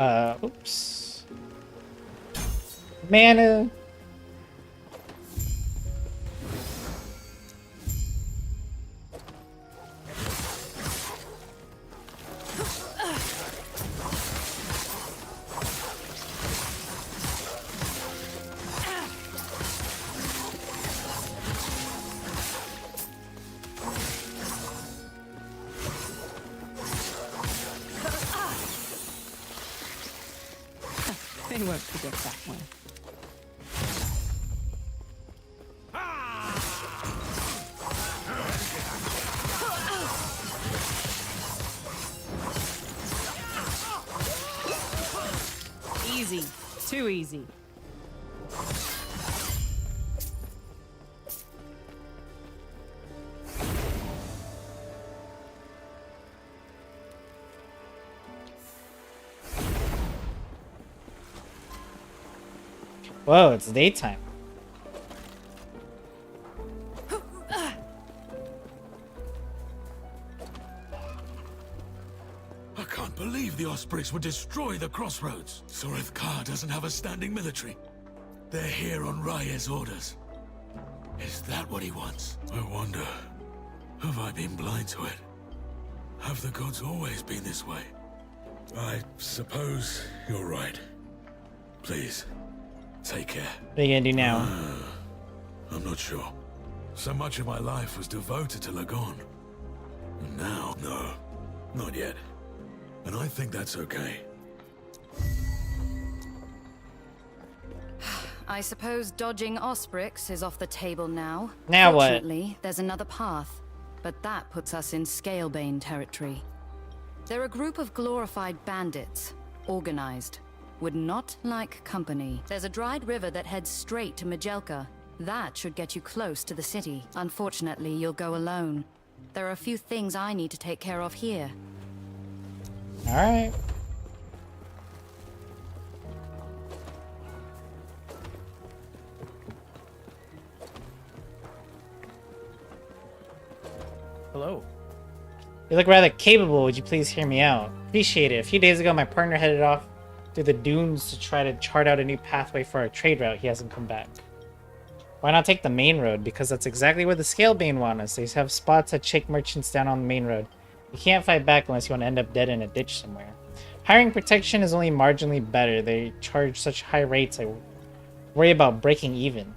Oops. Mana. They won't forget that one. Easy. Too easy. Whoa, it's daytime. I can't believe the Ospreys would destroy the crossroads. Sorethkar doesn't have a standing military. They're here on Raya's orders. Is that what he wants? I wonder, have I been blind to it? Have the gods always been this way? I suppose you're right. Please, take care. What are you gonna do now? I'm not sure. So much of my life was devoted to Lagon. Now, no, not yet. And I think that's okay. I suppose dodging Osprix is off the table now. Now what? Fortunately, there's another path, but that puts us in Scalebane territory. They're a group of glorified bandits, organized. Would not like company. There's a dried river that heads straight to Majelka. That should get you close to the city. Unfortunately, you'll go alone. There are a few things I need to take care of here. Alright. Hello. You look rather capable. Would you please hear me out? Appreciate it. A few days ago, my partner headed off through the dunes to try to chart out a new pathway for our trade route. He hasn't come back. Why not take the main road? Because that's exactly where the Scalebane want us. They have spots that shake merchants down on the main road. You can't fight back unless you want to end up dead in a ditch somewhere. Hiring protection is only marginally better. They charge such high rates, I worry about breaking even.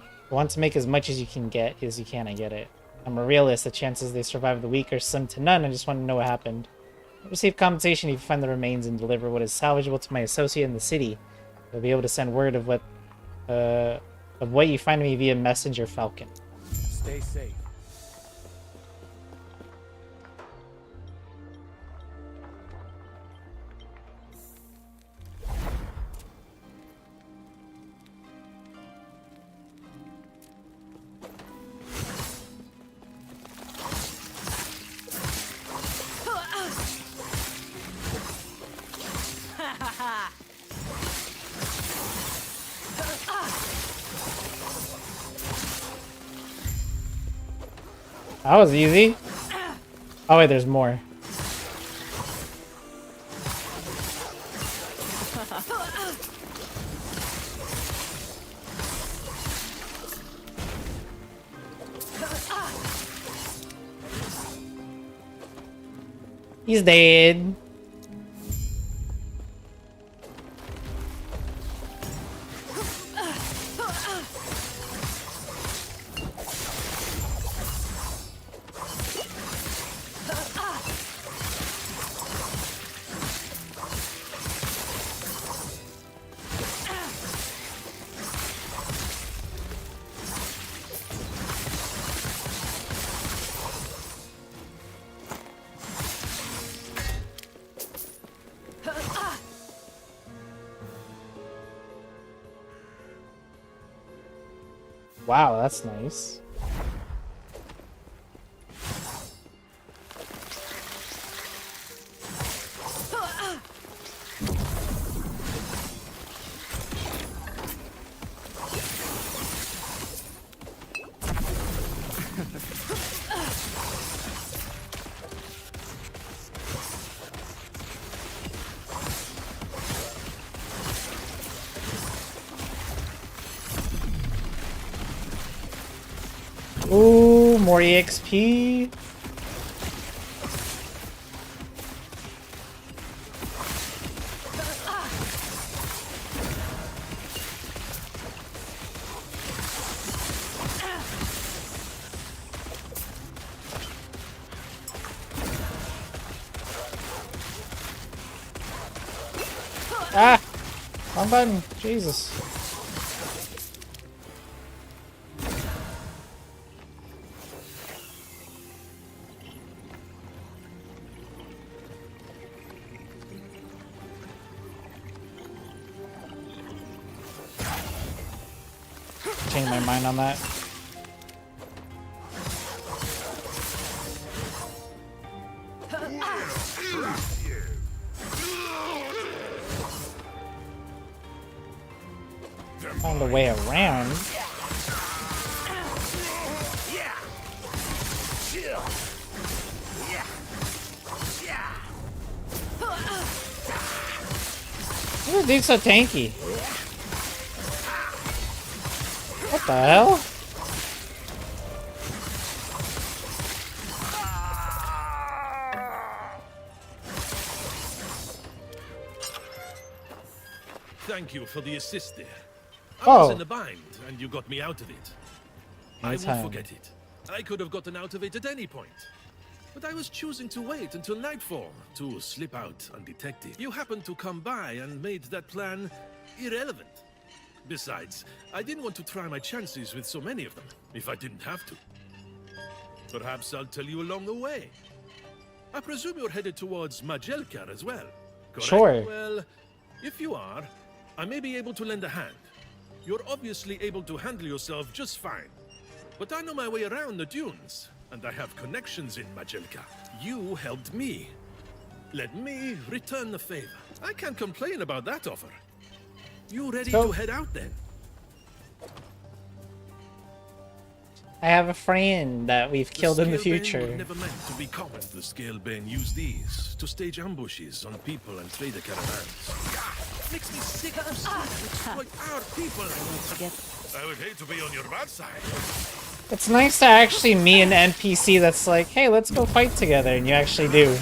You want to make as much as you can get, I get it. I'm a realist. The chances they survive the week are slim to none. I just want to know what happened. I'll receive compensation if you find the remains and deliver what is salvageable to my associate in the city. They'll be able to send word of what you find me via messenger falcon. Stay safe. That was easy. Oh wait, there's more. He's dead. Wow, that's nice. more EXP. Ah! Wrong button. Jesus. Change my mind on that. Found a way around. Why are these so tanky? What the hell? Thank you for the assist there. I Oh. was in a bind, and you got me out of it. I won't Anytime. forget it. I could have gotten out of it at any point. But I was choosing to wait until nightfall to slip out undetected. You happened to come by and made that plan irrelevant. Besides, I didn't want to try my chances with so many of them, if I didn't have to. Perhaps I'll tell you along the way. I presume you're headed towards Majelka as well, correct? Sure. Well, if you are, I may be able to lend a hand. You're obviously able to handle yourself just fine. But I know my way around the dunes, and I have connections in Majelka. You helped me. Let me return the favor. I can't complain about that offer. You ready to head out then? I have a friend that we've killed in the Scalebane future. were never meant to be common. The Scalebane use these to stage ambushes on people and trader caravans. Makes me sick to see them exploit our people. I would hate to be on your bad side. It's nice to actually meet an NPC that's like, hey, let's go fight together, and you actually do.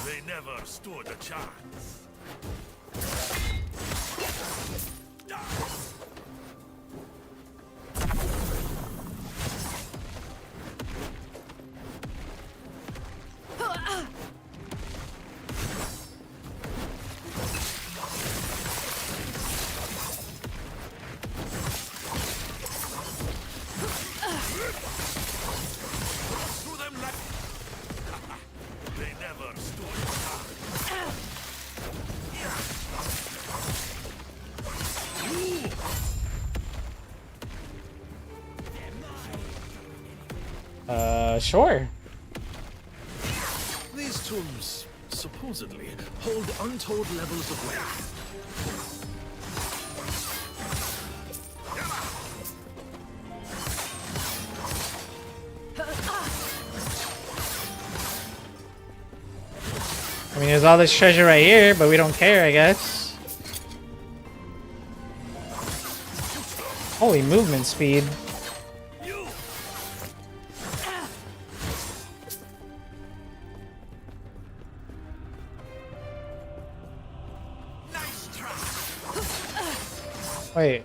They never stood a chance. They never stood a chance. Sure. These tombs supposedly hold untold levels of wealth. I mean, there's all this treasure right here, but we don't care, I guess. Holy movement speed. Wait.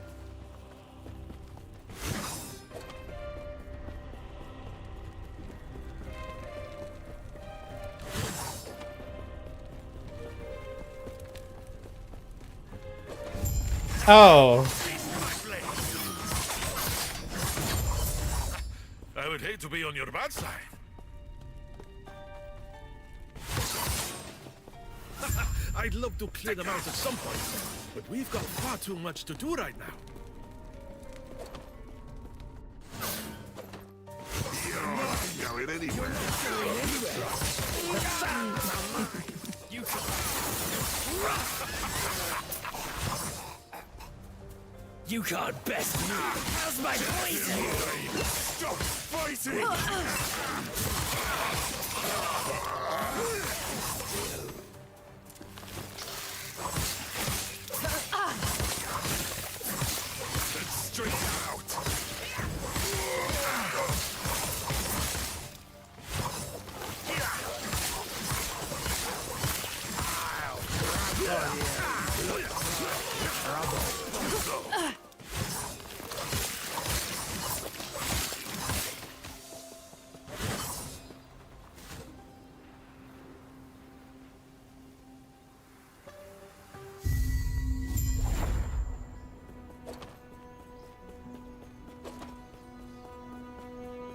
Oh. I would hate to be on your bad side. I'd love to clear them out at some point, but we've got far too much to do right now. Going anywhere. You can't best me. How's my poison? Stop fighting!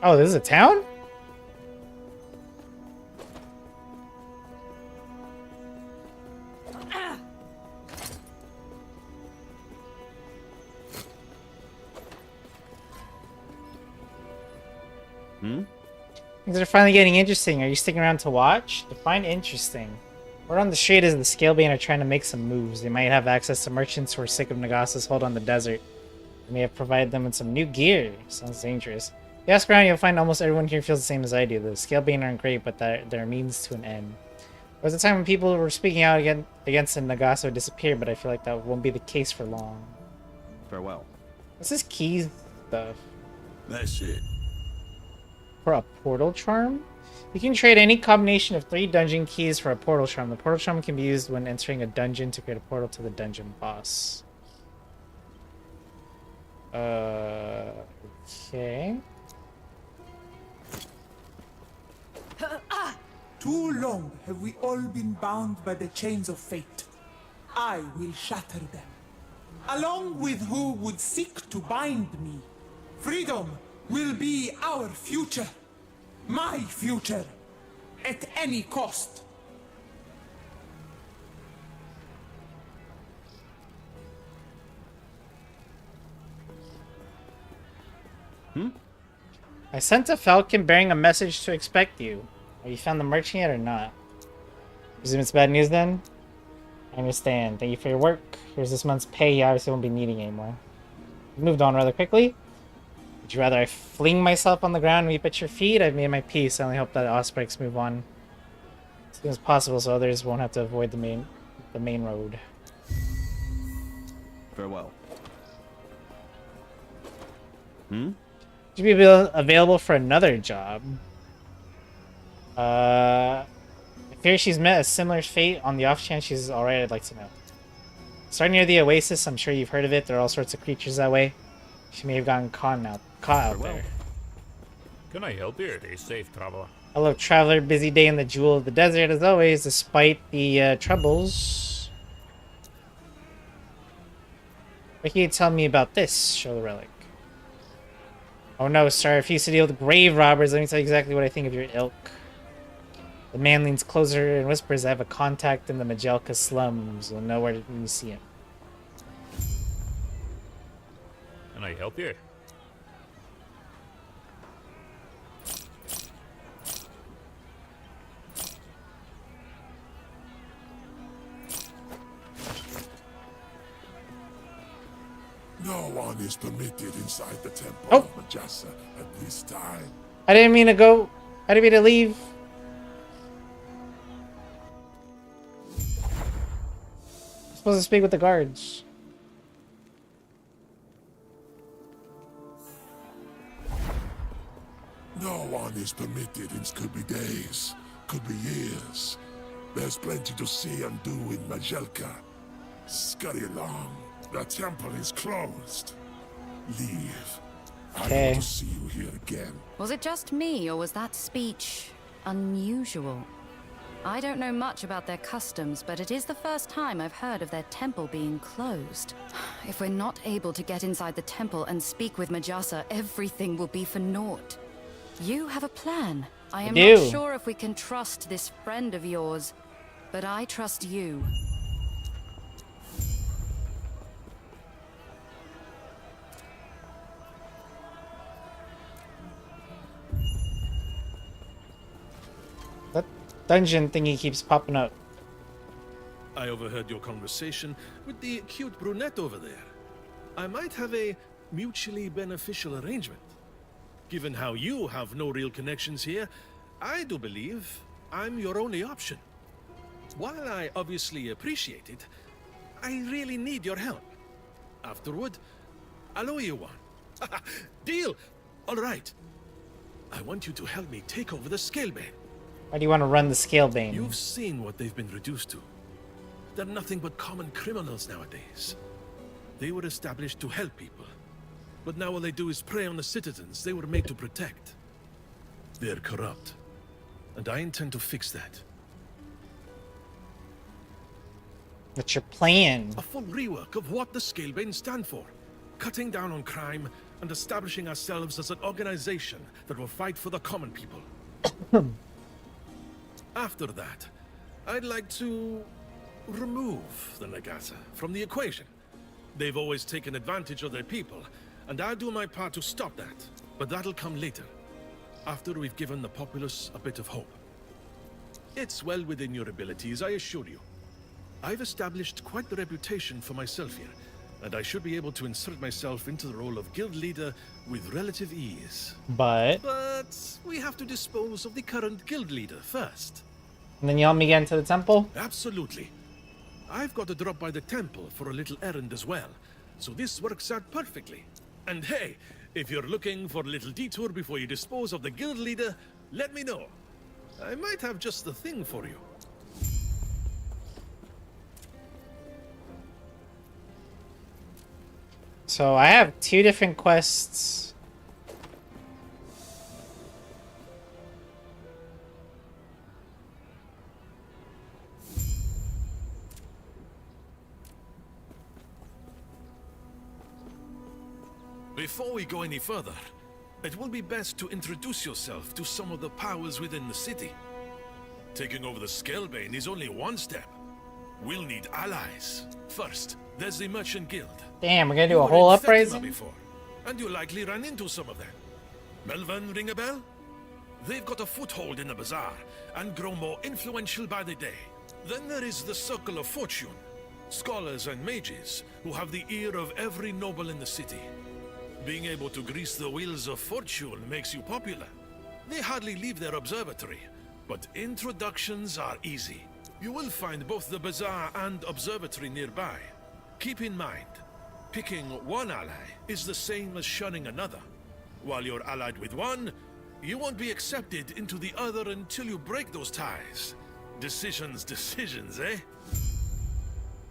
Oh, this is a town? Things are finally getting interesting. Are you sticking around to watch? Define interesting. Word on the street is the Scalebane are trying to make some moves. They might have access to merchants who are sick of Nagasa's hold on the desert. They may have provided them with some new gear. Sounds dangerous. If you ask around, you'll find almost everyone here feels the same as I do. The Scalebane aren't great, but they're a means to an end. There was a time when people were speaking out against the Nagasa would disappear, but I feel like that won't be the case for long. Farewell. What's this keys stuff? That's it. For a portal charm? You can trade any combination of 3 dungeon keys for a portal charm. The portal charm can be used when entering a dungeon to create a portal to the dungeon boss. Okay. Too long have we all been bound by the chains of fate. I will shatter them, along with who would seek to bind me. Freedom will be our future. My future. At any cost. I sent a falcon bearing a message to expect you. Have you found the merchant yet or not? Presume it's bad news then? I understand. Thank you for your work. Here's this month's pay. You obviously won't be needing anymore. You moved on rather quickly. Would you rather I fling myself on the ground and weep at your feet? I've made my peace. I only hope that Ospreys move on as soon as possible so others won't have to avoid the main road. Farewell. Would you be available for another job? I fear she's met a similar fate. On the off chance she's alright, I'd like to know. Starting near the Oasis, I'm sure you've heard of it. There are all sorts of creatures that way. She may have gotten caught out there. Can I help you? It is safe travel. Hello, traveler. Busy day in the Jewel of the Desert as always, despite the troubles. What can you tell me about this? Show the relic. Oh no, sir. I refuse to deal with grave robbers. Let me tell you exactly what I think of your ilk. The man leans closer and whispers, I have a contact in the Majelka slums. You'll know where you see him. Can I help you? No one is permitted inside the temple Oh. of Majasa at this time. I didn't mean to go. I didn't mean to leave. I'm supposed to speak with the guards. No one is permitted. It could be days, could be years. There's plenty to see and do in Majelka. Scurry along. The temple is closed. Leave. I Okay. want to see you here again. Was it just me, or was that speech unusual? I don't know much about their customs, but it is the first time I've heard of their temple being closed. If we're not able to get inside the temple and speak with Majasa, everything will be for naught. You have a plan. I am do. not sure if we can trust this friend of yours, but I trust you. That dungeon thingy keeps popping up. I overheard your conversation with the cute brunette over there. I might have a mutually beneficial arrangement. Given how you have no real connections here, I do believe I'm your only option. While I obviously appreciate it, I really need your help. Afterward, I'll owe you one. Deal! Alright. I want you to help me take over the Scalebane. Why do you want to run the Scalebane? You've seen what they've been reduced to. They're nothing but common criminals nowadays. They were established to help people. But now all they do is prey on the citizens they were made to protect. They're corrupt. And I intend to fix that. What's your plan? A full rework of what the Scalebane stand for. Cutting down on crime, and establishing ourselves as an organization that will fight for the common people. After that, I'd like to remove the Nagasa from the equation. They've always taken advantage of their people, and I'll do my part to stop that. But that'll come later, after we've given the populace a bit of hope. It's well within your abilities, I assure you. I've established quite the reputation for myself here, and I should be able to insert myself into the role of guild leader with relative ease. But we have to dispose of the current guild leader first. And then you help me get into the temple? Absolutely. I've got to drop by the temple for a little errand as well, so this works out perfectly. And hey, if you're looking for a little detour before you dispose of the guild leader, let me know. I might have just the thing for you. So I have 2 different quests. Before we go any further, it will be best to introduce yourself to some of the powers within the city. Taking over the Scalebane is only one step. We'll need allies. First, there's the Merchant Guild. Damn, we're gonna do a whole uprising? Before, and you likely ran into some of them. Melvin, ring a bell? They've got a foothold in the bazaar, and grow more influential by the day. Then there is the Circle of Fortune. Scholars and mages who have the ear of every noble in the city. Being able to grease the wheels of fortune makes you popular. They hardly leave their observatory, but introductions are easy. You will find both the bazaar and observatory nearby. Keep in mind, picking one ally is the same as shunning another. While you're allied with one, you won't be accepted into the other until you break those ties. Decisions, eh?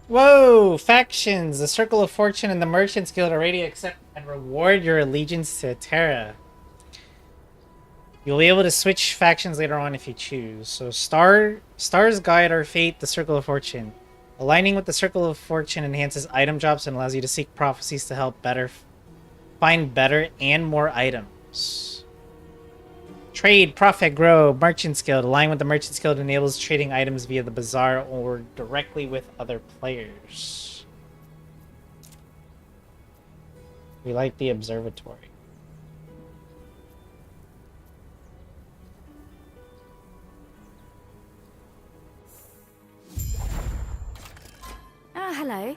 Whoa! Factions! The Circle of Fortune and the Merchants Guild already accept and reward your allegiance to Terra. You'll be able to switch factions later on if you choose. So Stars guide our fate, the Circle of Fortune. Aligning with the Circle of Fortune enhances item drops and allows you to seek prophecies to help find better and more items. Trade, profit, grow, Merchants Guild. Align with the Merchants Guild enables trading items via the bazaar or directly with other players. We like the observatory. Ah, hello.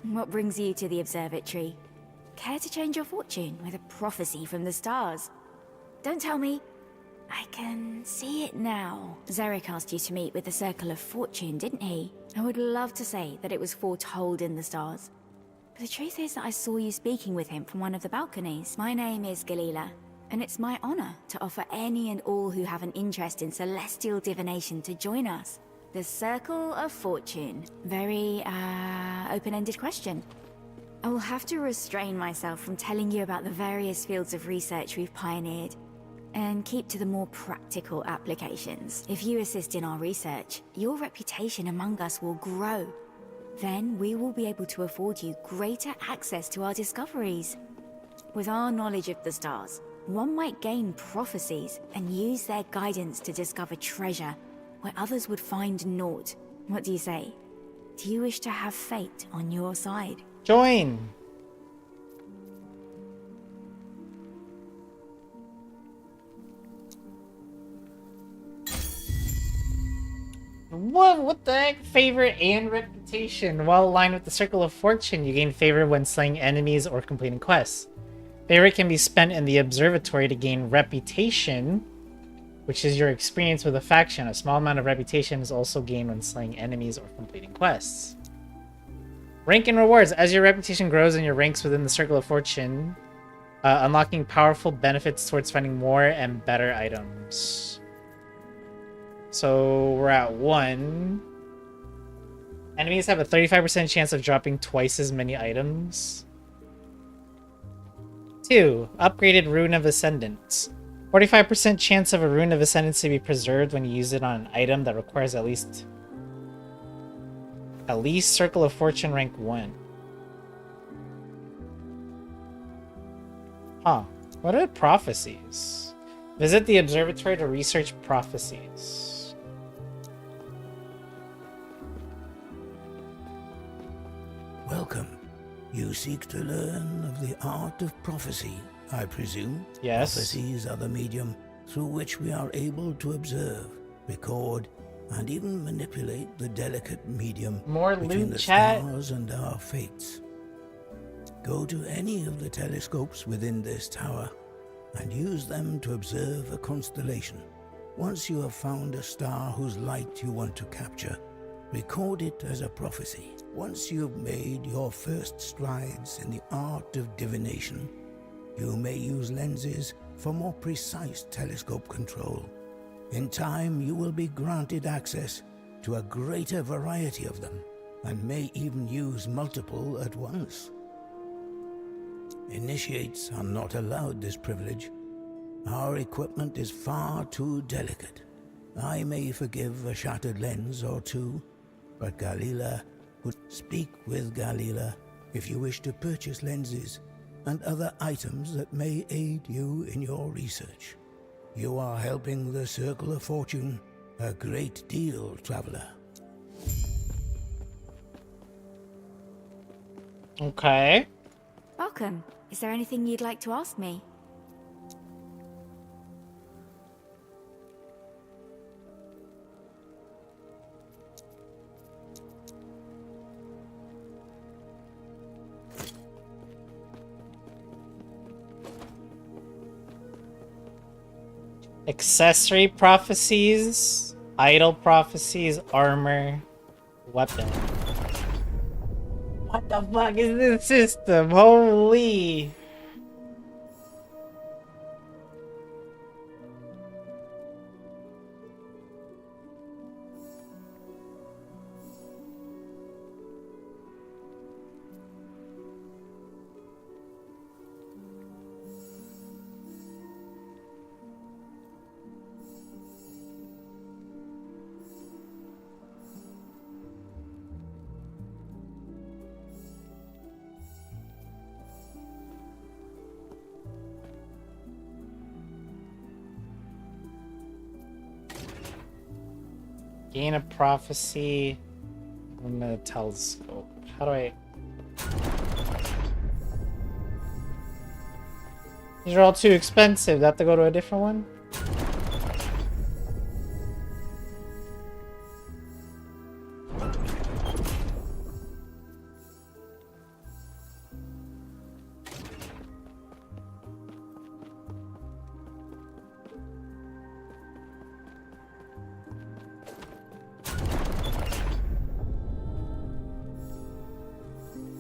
What brings you to the observatory? Care to change your fortune with a prophecy from the stars? Don't tell me. I can see it now. Zarek asked you to meet with the Circle of Fortune, didn't he? I would love to say that it was foretold in the stars. But the truth is that I saw you speaking with him from one of the balconies. My name is Galila, and it's my honor to offer any and all who have an interest in celestial divination to join us. The Circle of Fortune. Very, open-ended question. I will have to restrain myself from telling you about the various fields of research we've pioneered, and keep to the more practical applications. If you assist in our research, your reputation among us will grow. Then we will be able to afford you greater access to our discoveries. With our knowledge of the stars, one might gain prophecies and use their guidance to discover treasure where others would find naught. What do you say? Do you wish to have fate on your side? Join! What the heck? Favor and reputation. While aligned with the Circle of Fortune, you gain favor when slaying enemies or completing quests. Favor can be spent in the observatory to gain reputation, which is your experience with a faction. A small amount of reputation is also gained when slaying enemies or completing quests. Rank and rewards. As your reputation grows in your ranks within the Circle of Fortune, unlocking powerful benefits towards finding more and better items. So we're at 1. Enemies have a 35% chance of dropping twice as many items. 2. Upgraded Rune of Ascendance. 45% chance of a Rune of Ascendance to be preserved when you use it on an item that requires at least Circle of Fortune rank 1. Huh. What are prophecies? Visit the observatory to research prophecies. Welcome. You seek to learn of the art of prophecy, I presume? Yes. Prophecies are the medium through which we are able to observe, record, and even manipulate the delicate medium More between loot the chat. stars and our fates. Go to any of the telescopes within this tower and use them to observe a constellation. Once you have found a star whose light you want to capture, record it as a prophecy. Once you've made your first strides in the art of divination, you may use lenses for more precise telescope control. In time, you will be granted access to a greater variety of them, and may even use multiple at once. Initiates are not allowed this privilege. Our equipment is far too delicate. I may forgive a shattered lens or two, but Galila would speak with Galila if you wish to purchase lenses and other items that may aid you in your research. You are helping the Circle of Fortune a great deal, traveler. Okay. Welcome. Is there anything you'd like to ask me? Accessory prophecies, idol prophecies, armor, weapon. What the fuck is this system? Holy. Gain a prophecy from a telescope. How do I... These are all too expensive. Do I have to go to a different one?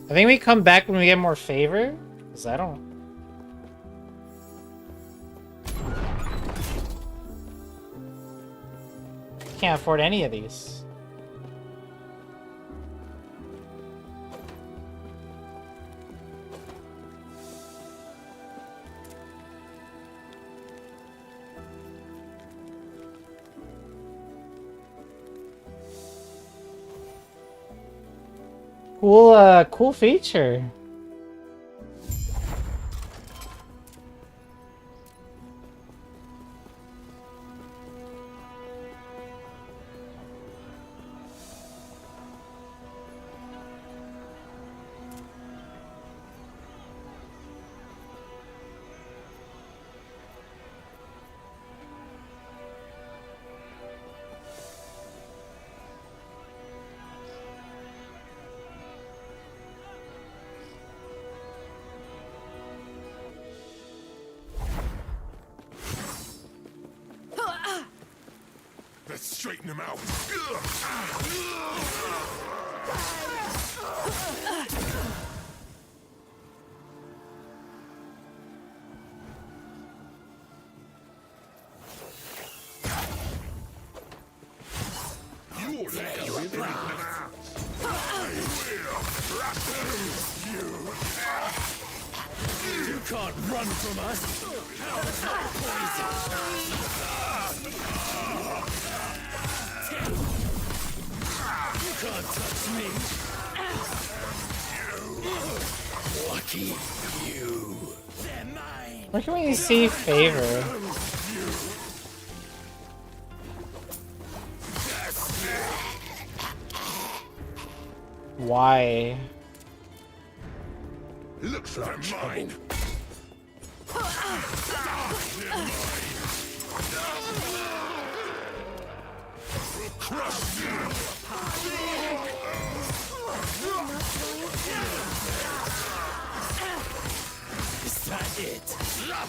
I think we come back when we get more favor, because I don't... Can't afford any of these. Cool feature. Let's straighten him out. You can't run from us. You can't touch me. Lucky you. They're mine. Where can we see favor? Why? Looks like mine. Crush you. Is that it? I'll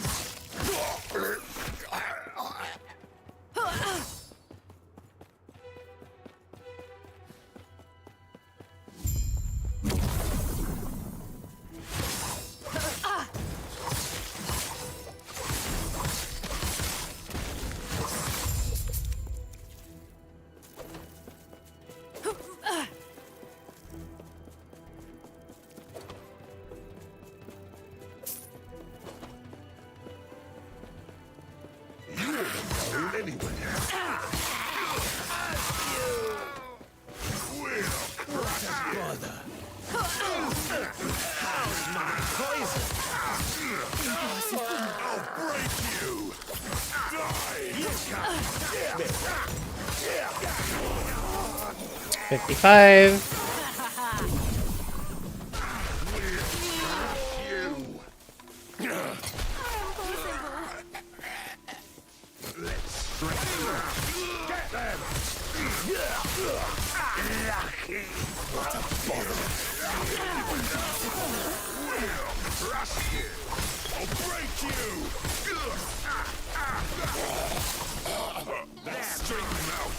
break you! Die! 55. Get them! Lucky! What a bother! Crush you! I'll break you! Let's string them out!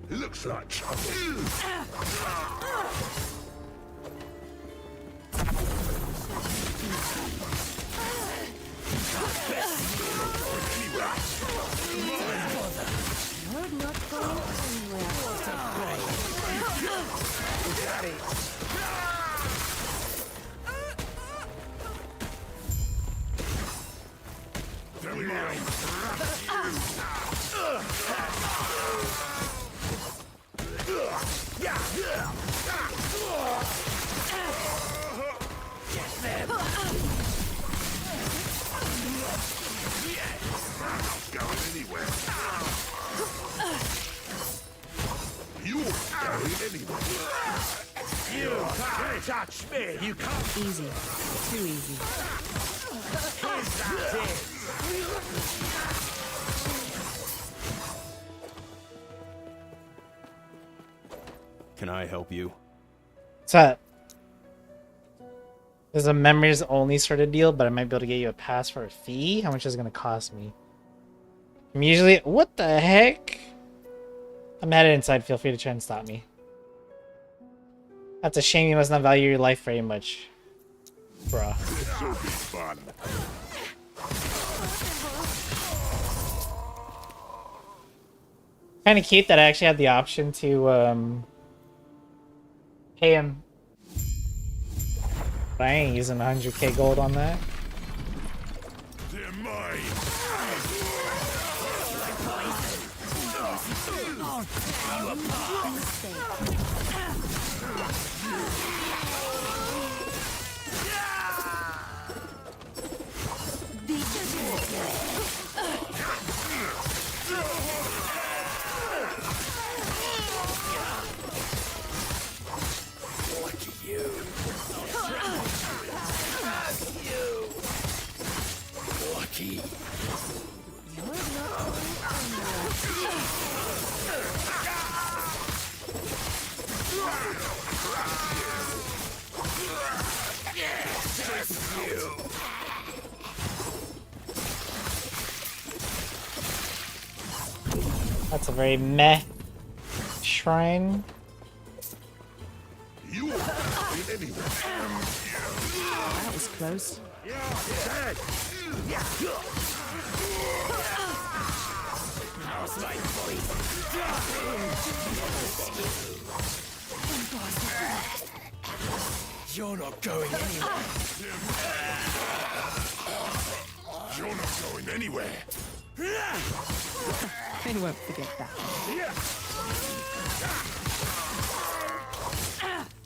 Looks like trouble. You're not going anywhere. They're mine. Going anywhere. You aren't going anywhere. You can't touch me. You can't. Easy. Too easy. Is that it? Can I help you? What's that? There's a members only sort of deal, but I might be able to get you a pass for a fee. How much is it going to cost me? I'm usually... What the heck? I'm headed inside. Feel free to try and stop me. That's a shame you must not value your life very much. Bruh. This will be fun. Kind of cute that I actually had the option to pay him. But I ain't using 100k gold on that. They're mine. Lucky. That's a very meh shrine. You won't find anywhere. That was close. How's my voice? You're not going anywhere. You're not going anywhere. They won't forget that.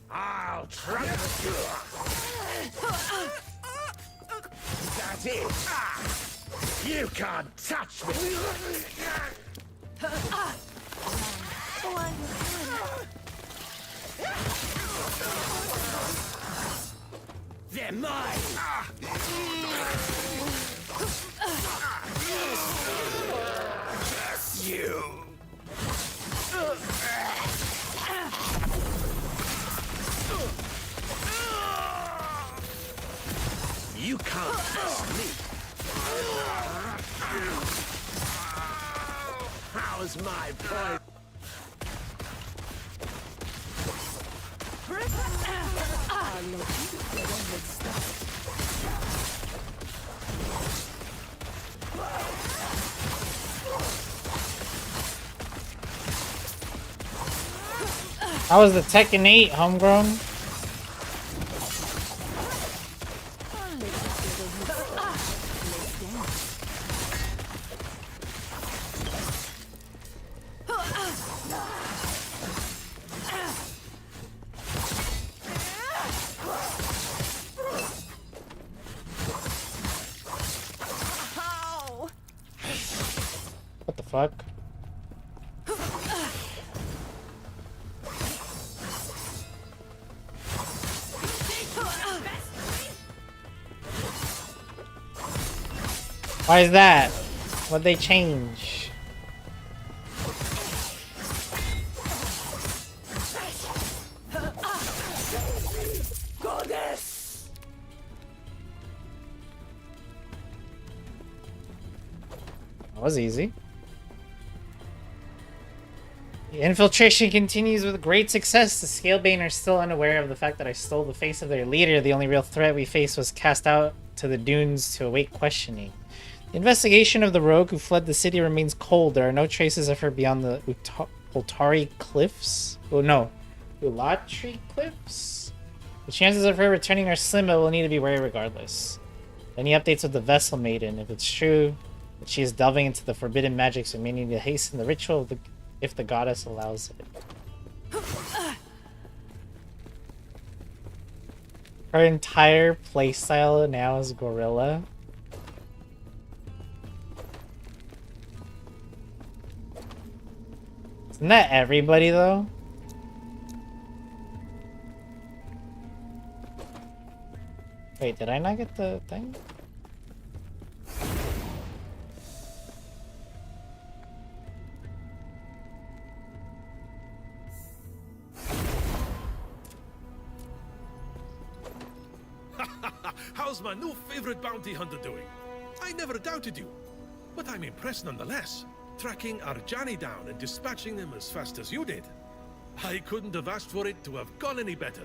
I'll trample you. That's it. You can't touch me. They're mine. Curse you. You can't test me. How's my point? How was the Tekken 8, homegrown? What the fuck? Why is that? What'd they change? Goddess! That was easy. The infiltration continues with great success. The Scalebane are still unaware of the fact that I stole the face of their leader. The only real threat we faced was cast out to the dunes to await questioning. The investigation of the rogue who fled the city remains cold. There are no traces of her beyond the Ultari Cliffs. Oh no, Ulatri Cliffs? The chances of her returning are slim, but we'll need to be wary regardless. Any updates with the Vessel Maiden? If it's true that she is delving into the forbidden magics, we may need to hasten the ritual of if the goddess allows it. Her entire playstyle now is gorilla. Isn't that everybody though? Wait, did I not get the thing? How's my new favorite bounty hunter doing? I never doubted you, but I'm impressed nonetheless. Tracking Arjani down and dispatching them as fast as you did. I couldn't have asked for it to have gone any better.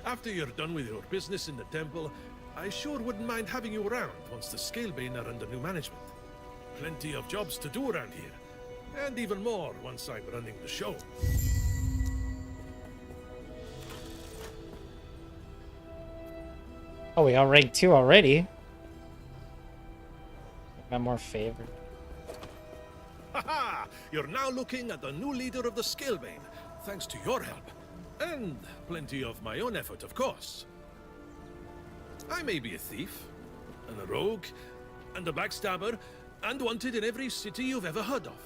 After you're done with your business in the temple, I sure wouldn't mind having you around once the Scalebane are under new management. Plenty of jobs to do around here, and even more once I'm running the show. Oh, we all ranked 2 already. Got more favor. Haha! You're now looking at the new leader of the Scalebane, thanks to your help. And plenty of my own effort, of course. I may be a thief, and a rogue, and a backstabber, and wanted in every city you've ever heard of.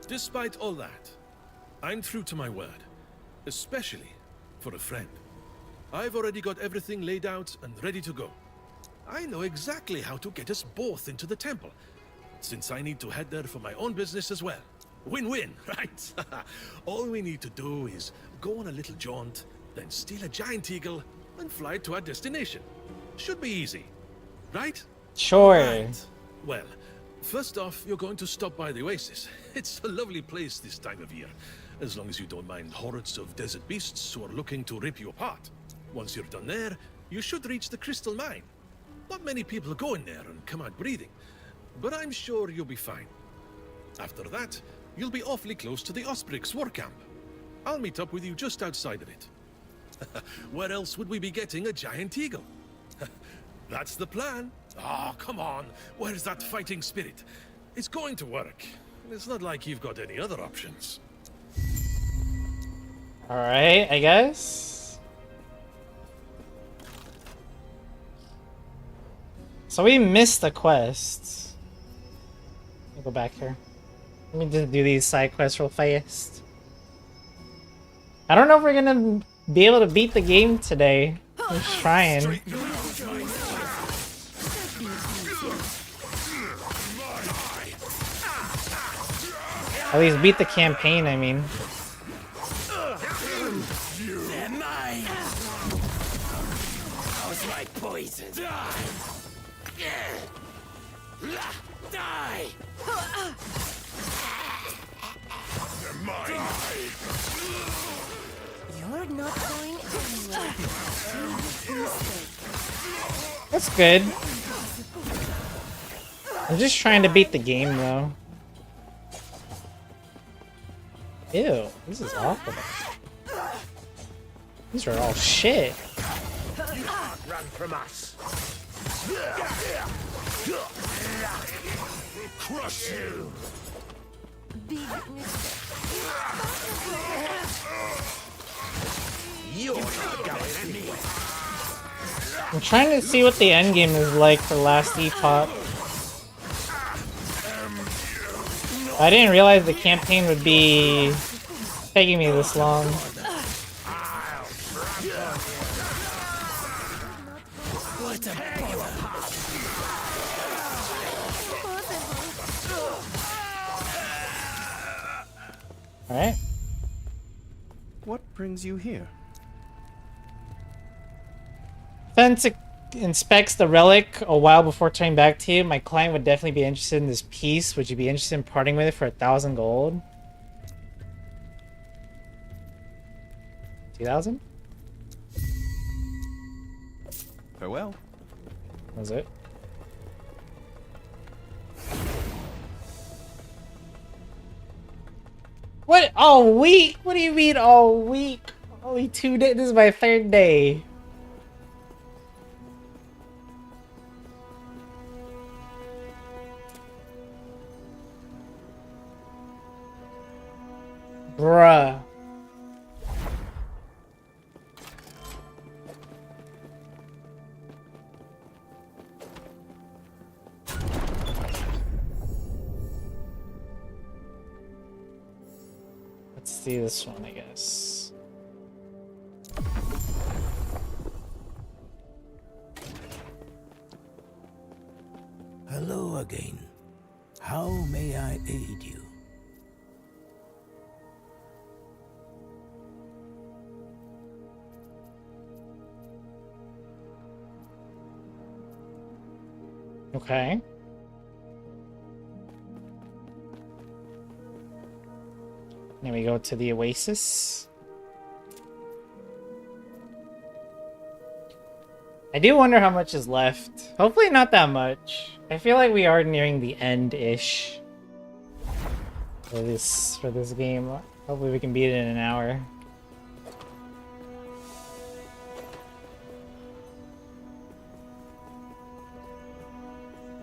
Despite all that, I'm true to my word, especially for a friend. I've already got everything laid out and ready to go. I know exactly how to get us both into the temple, since I need to head there for my own business as well. Win-win, right? All we need to do is go on a little jaunt, then steal a giant eagle, and fly to our destination. Should be easy, right? Sure. Right. Well, first off, you're going to stop by the Oasis. It's a lovely place this time of year. as long as you don't mind hordes of desert beasts who are looking to rip you apart. Once you're done there, you should reach the crystal mine. Not many people go in there and come out breathing, but I'm sure you'll be fine. After that, you'll be awfully close to the Osprix war camp. I'll meet up with you just outside of it. Where else would we be getting a giant eagle? That's the plan. Oh, come on. Where's that fighting spirit? It's going to work. It's not like you've got any other options. Alright, I guess. So we missed the quest. Let me go back here. Let me just do these side quests real fast. I don't know if we're gonna be able to beat the game today. We're trying. At least beat the campaign, I mean. They're mine. How's my poison? Die! Die! They're mine. You're not going anywhere. That's good. I'm just trying to beat the game, though. Ew, this is awful. These are all shit. You can't run from us. We'll crush you. Big mistake. You're not going anywhere. I'm trying to see what the endgame is like for last Epoch. I didn't realize the campaign would be taking me this long. What a bother! Alright. What brings you here? Fence inspects the relic a while before turning back to you. My client would definitely be interested in this piece. Would you be interested in parting with it for 1,000 gold? 2,000? Farewell. Was it? What? All week? What do you mean all week? Only 2 days. This is my 3rd day. Bruh. Let's see this one, I guess. Hello again. How may I aid you? Okay. Then we go to the Oasis. I do wonder how much is left. Hopefully not that much. I feel like we are nearing the end-ish for this game. Hopefully we can beat it in an hour.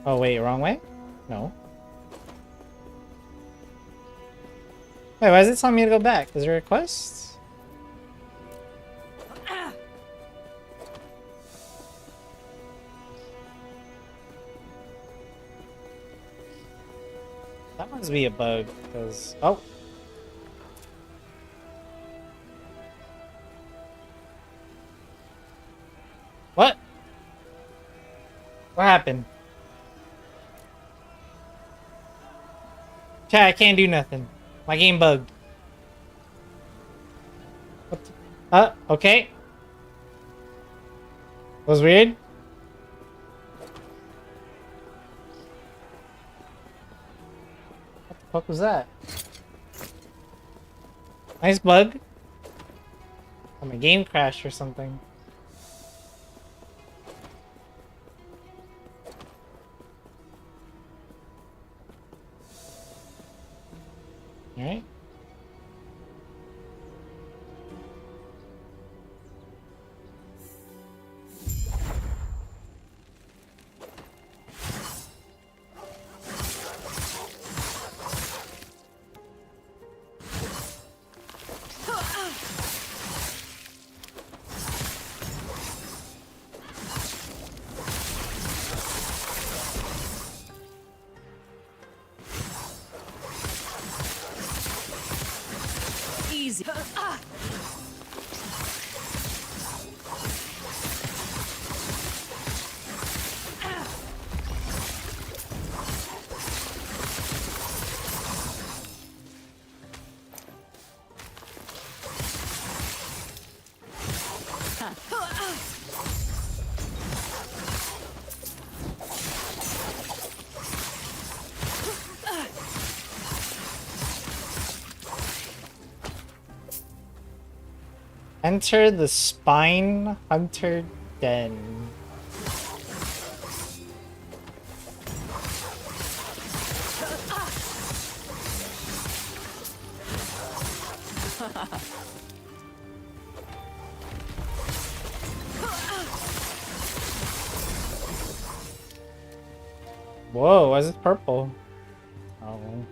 Oh wait, wrong way? No. Wait, why is it telling me to go back? Is there a quest? That must be a bug, because... Oh! What? What happened? Chat, I can't do nothing. My game bugged. What the? Okay. Was weird? What the fuck was that? Nice bug. I'm a game crash or something. Alright. Easy. Enter the Spine Hunter Den. Whoa, why is it purple? Oh.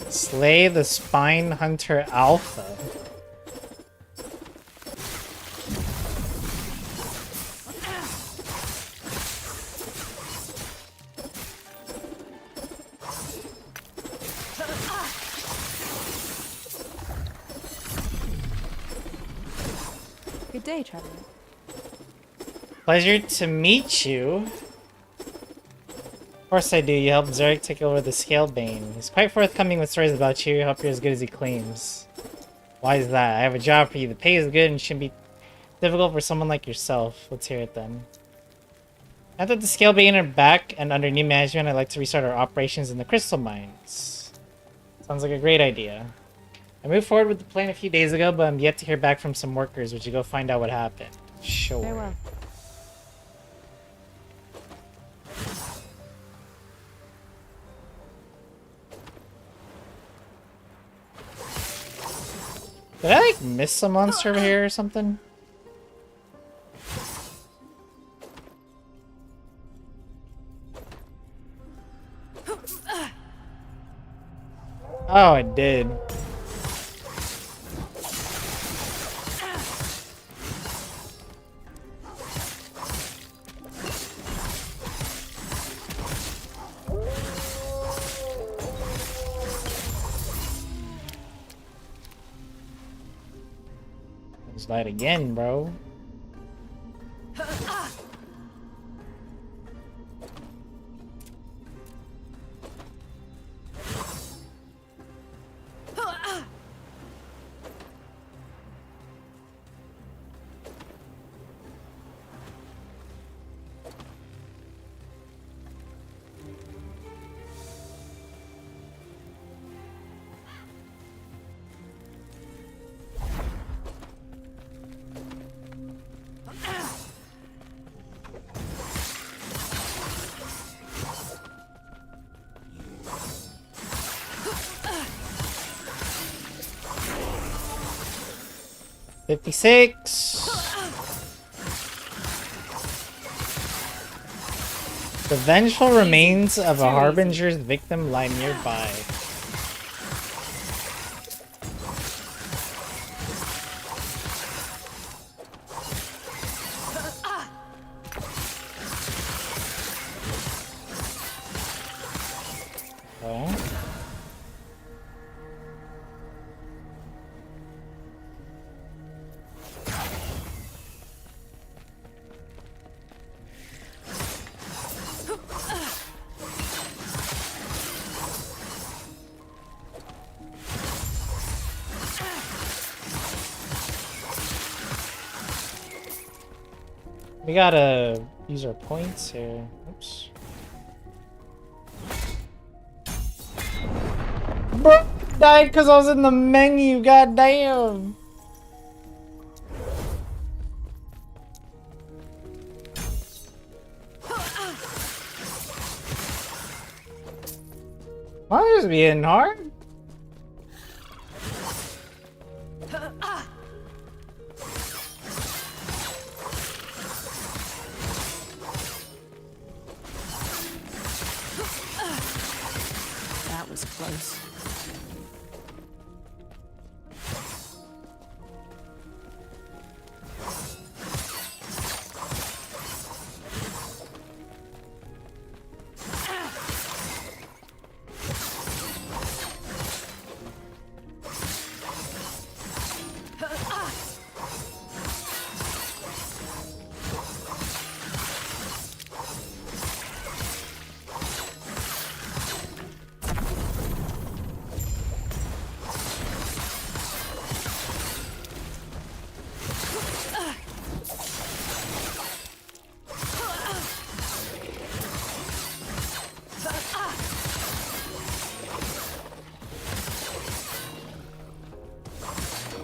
Slay the Spine Hunter Alpha. Good day, traveler. Pleasure to meet you. Of course I do. You helped Zurich take over the Scalebane. He's quite forthcoming with stories about you. I hope you're as good as he claims. Why is that? I have a job for you. The pay is good and shouldn't be difficult for someone like yourself. Let's hear it then. Now that the Scalebane are back and under new management, I'd like to restart our operations in the crystal mines. Sounds like a great idea. I moved forward with the plan a few days ago, but I'm yet to hear back from some workers. Would you go find out what happened? Sure. Farewell. Did I like miss a monster over here or something? Oh, I did. Let's light again, bro. $56. The vengeful remains of a harbinger's victim lie nearby. We gotta use our points here. Oops. Bro, died because I was in the menu. God damn. Why is it being hard? That was close.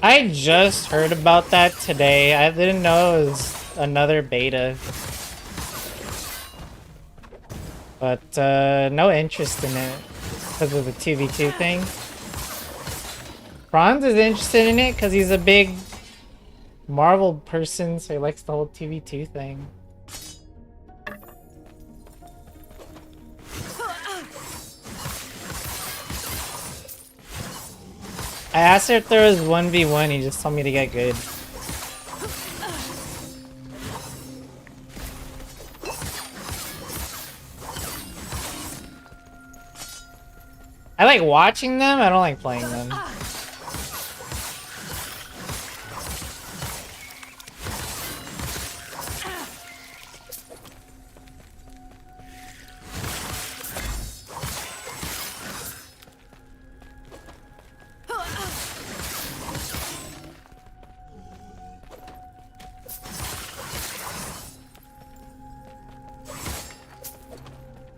I just heard about that today. I didn't know it was another beta. But, no interest in it because of the 2v2 thing. Franz is interested in it because he's a big Marvel person, so he likes the whole 2v2 thing. I asked her if there was 1v1, he just told me to get good. I like watching them, I don't like playing them.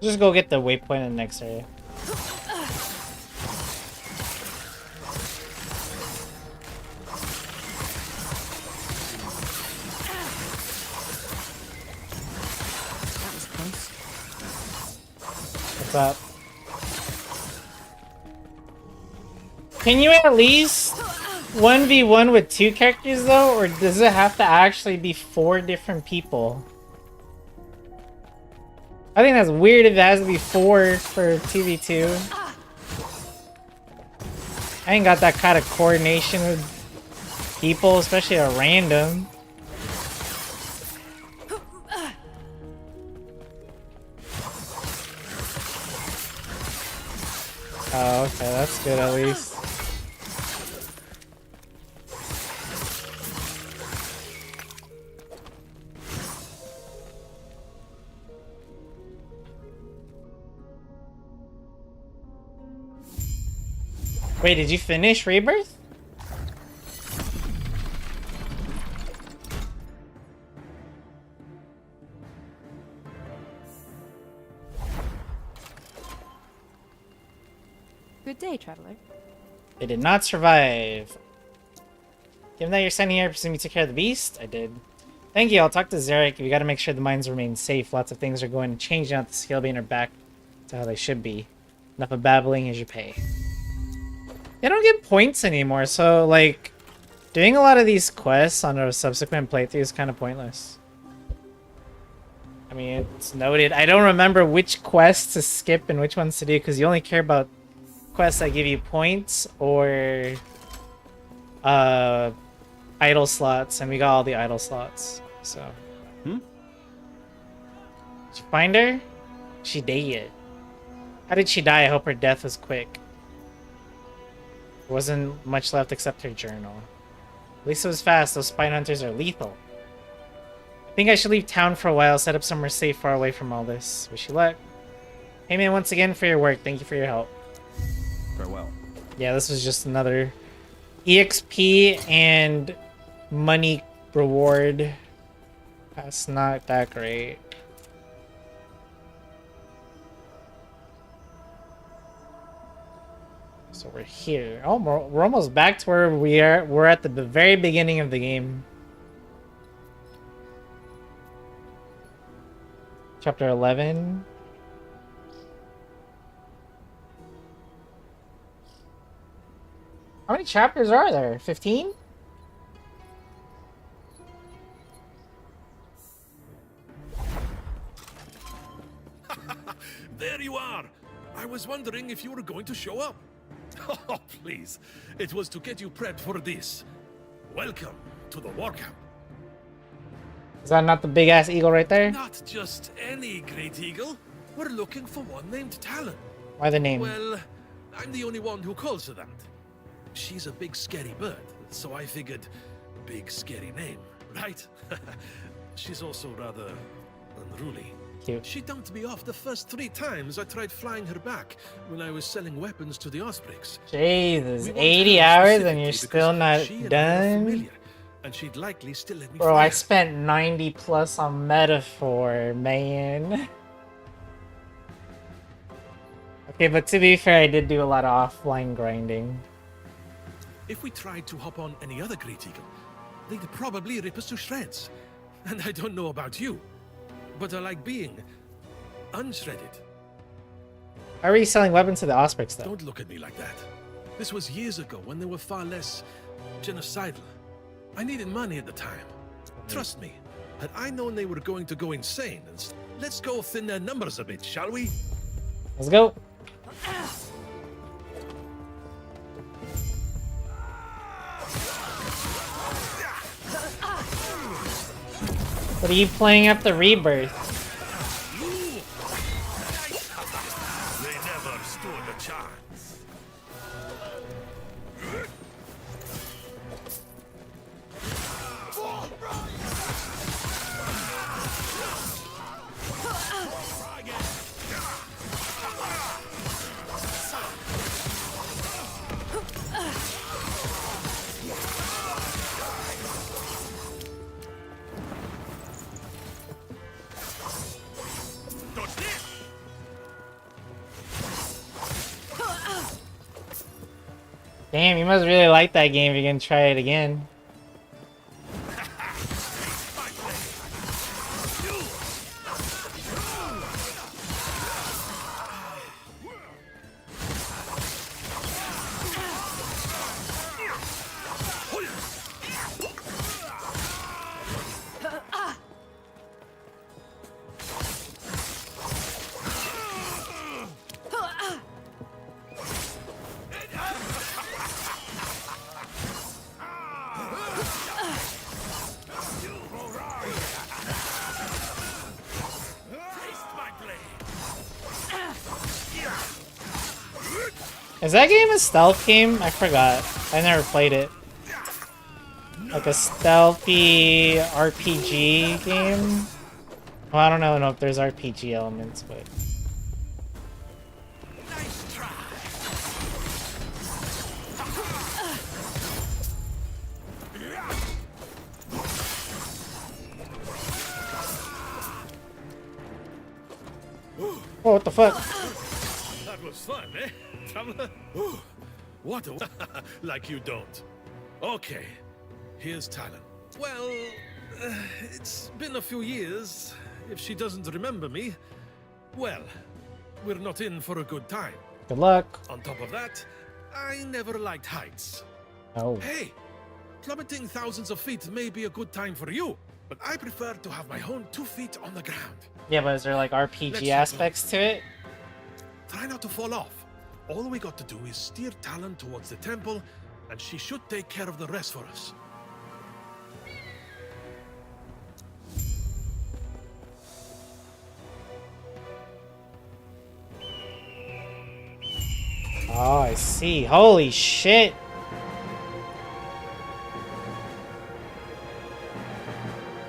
Just go get the waypoint in the next area. What's up? Can you at least 1v1 with 2 characters though, or does it have to actually be 4 different people? I think that's weird if it has to be 4 for 2v2. I ain't got that kind of coordination with people, especially a random. Oh, okay, that's good at least. Wait, did you finish Rebirth? Good day, traveler. They did not survive. Given that you're sending here, I presume you took care of the beast? I did. Thank you, I'll talk to Zarek. We gotta make sure the mines remain safe. Lots of things are going to change now that the scale being are back to how they should be. Enough of babbling, here's your pay. They don't get points anymore, so, like, doing a lot of these quests on a subsequent playthrough is kind of pointless. I mean, it's noted. I don't remember which quests to skip and which ones to do, because you only care about quests that give you points or idle slots, and we got all the idle slots, so. Did you find her? She dead. How did she die? I hope her death was quick. There wasn't much left except her journal. At least it was fast. Those spine hunters are lethal. I think I should leave town for a while, set up somewhere safe far away from all this. Wish you luck. Hey man, once again for your work. Thank you for your help. Farewell. Yeah, this was just another EXP and money reward That's not that great. So we're here. Oh, we're almost back to where we are. We're at the very beginning of the game. Chapter 11. How many chapters are there? 15? There you are! I was wondering if you were going to show up. Oh, please. It was to get you prepped for this. Welcome to the war camp. Is that not the big ass eagle right there? Not just any great eagle. We're looking for one named Talon. Why the name? Well, I'm the only one who calls her that. She's a big scary bird, so I figured big scary name, right? She's also rather unruly. Cute. She dumped me off the first 3 times I tried flying her back when I was selling weapons to the Ospreys. Jesus, 80 hours and you're still not done? And she'd likely still let me Bro, fly I her. spent 90 plus on Metaphor, man. Okay, but to be fair, I did do a lot of offline grinding. If we tried to hop on any other great eagle, they'd probably rip us to shreds. And I don't know about you, but I like being unshredded. How are you selling weapons to the Ospreys, though? Don't look at me like that. This was years ago when they were far less genocidal. I needed money at the time. Trust me, had I known they were going to go insane, let's go thin their numbers a bit, shall we? Let's go. What are you playing up the rebirth? They never stood a chance. Damn, you must really like that game if you're gonna try it again. Is that game a stealth game? I forgot. I never played it. Like a stealthy RPG game? Well, I don't know if there's RPG elements, but... Oh, what the fuck? That was fun, eh? Traveler? What a... like you don't. Okay, here's Talon. Well, it's been a few years. If she doesn't remember me, well, we're not in for a good time. Good luck. On top of that, I never liked heights. Oh. Hey, plummeting thousands of feet may be a good time for you, but I prefer to have my own 2 feet on the ground. Yeah, but is there like RPG aspects to it? Try not to fall off. All we got to do is steer Talon towards the temple, and she should take care of the rest for us. Oh, I see. Holy shit.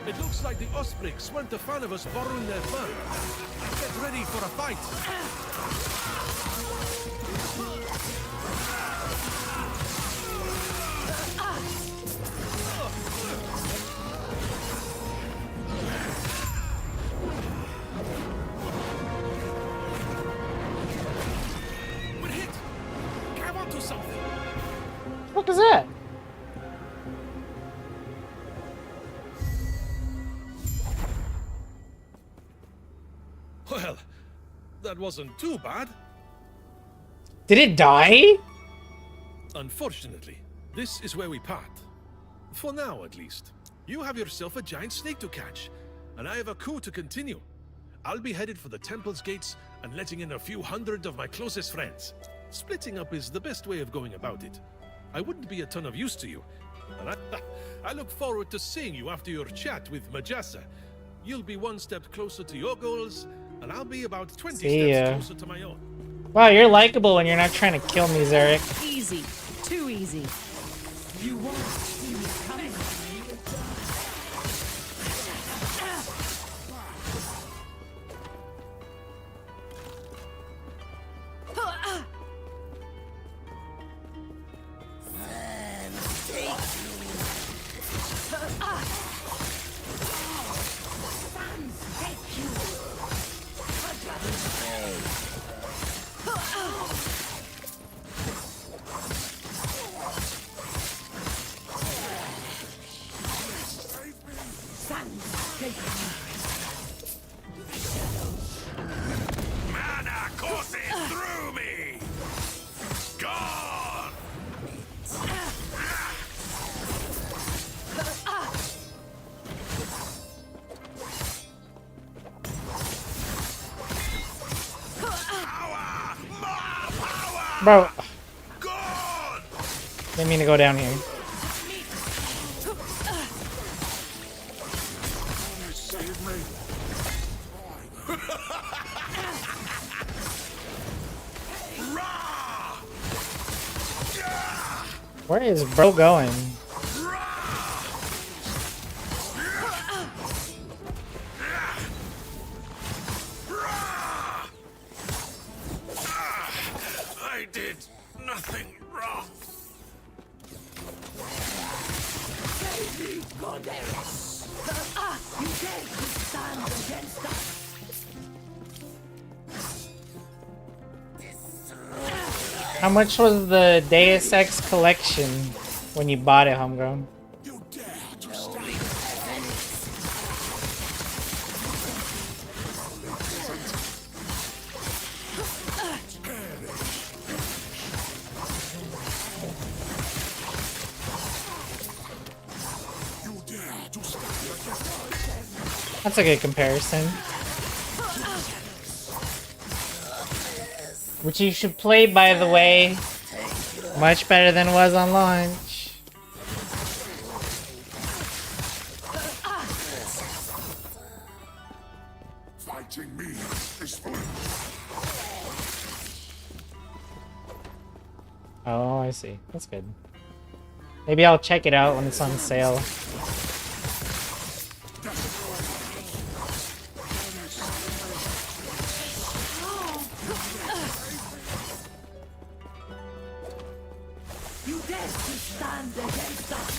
It looks like the Ospreys weren't a fan of us borrowing their fun. Get ready for a fight. Well, that wasn't too bad. Did it die? Unfortunately, this is where we part. For now, at least. You have yourself a giant snake to catch, and I have a coup to continue. I'll be headed for the temple's gates and letting in a few hundred of my closest friends. Splitting up is the best way of going about it. I wouldn't be a ton of use to you, and I look forward to seeing you after your chat with Majasa. You'll be one step closer to your goals, and I'll be about 20 steps closer to my own. Wow, you're likable when you're not trying to kill me, Zarek. Easy. Too easy. You won't see me coming. Mana coursing through me! Gone! Bro. Didn't mean to go down here. Where is bro going? I did nothing wrong. Goddess! You dare to stand against us! How much was the Deus Ex collection when you bought it, Homegrown? That's a good comparison. Which you should play, by the way. Much better than it was on launch. Fighting me is fun. Oh, I see. That's good. Maybe I'll check it out when it's on sale. You dare to stand against us!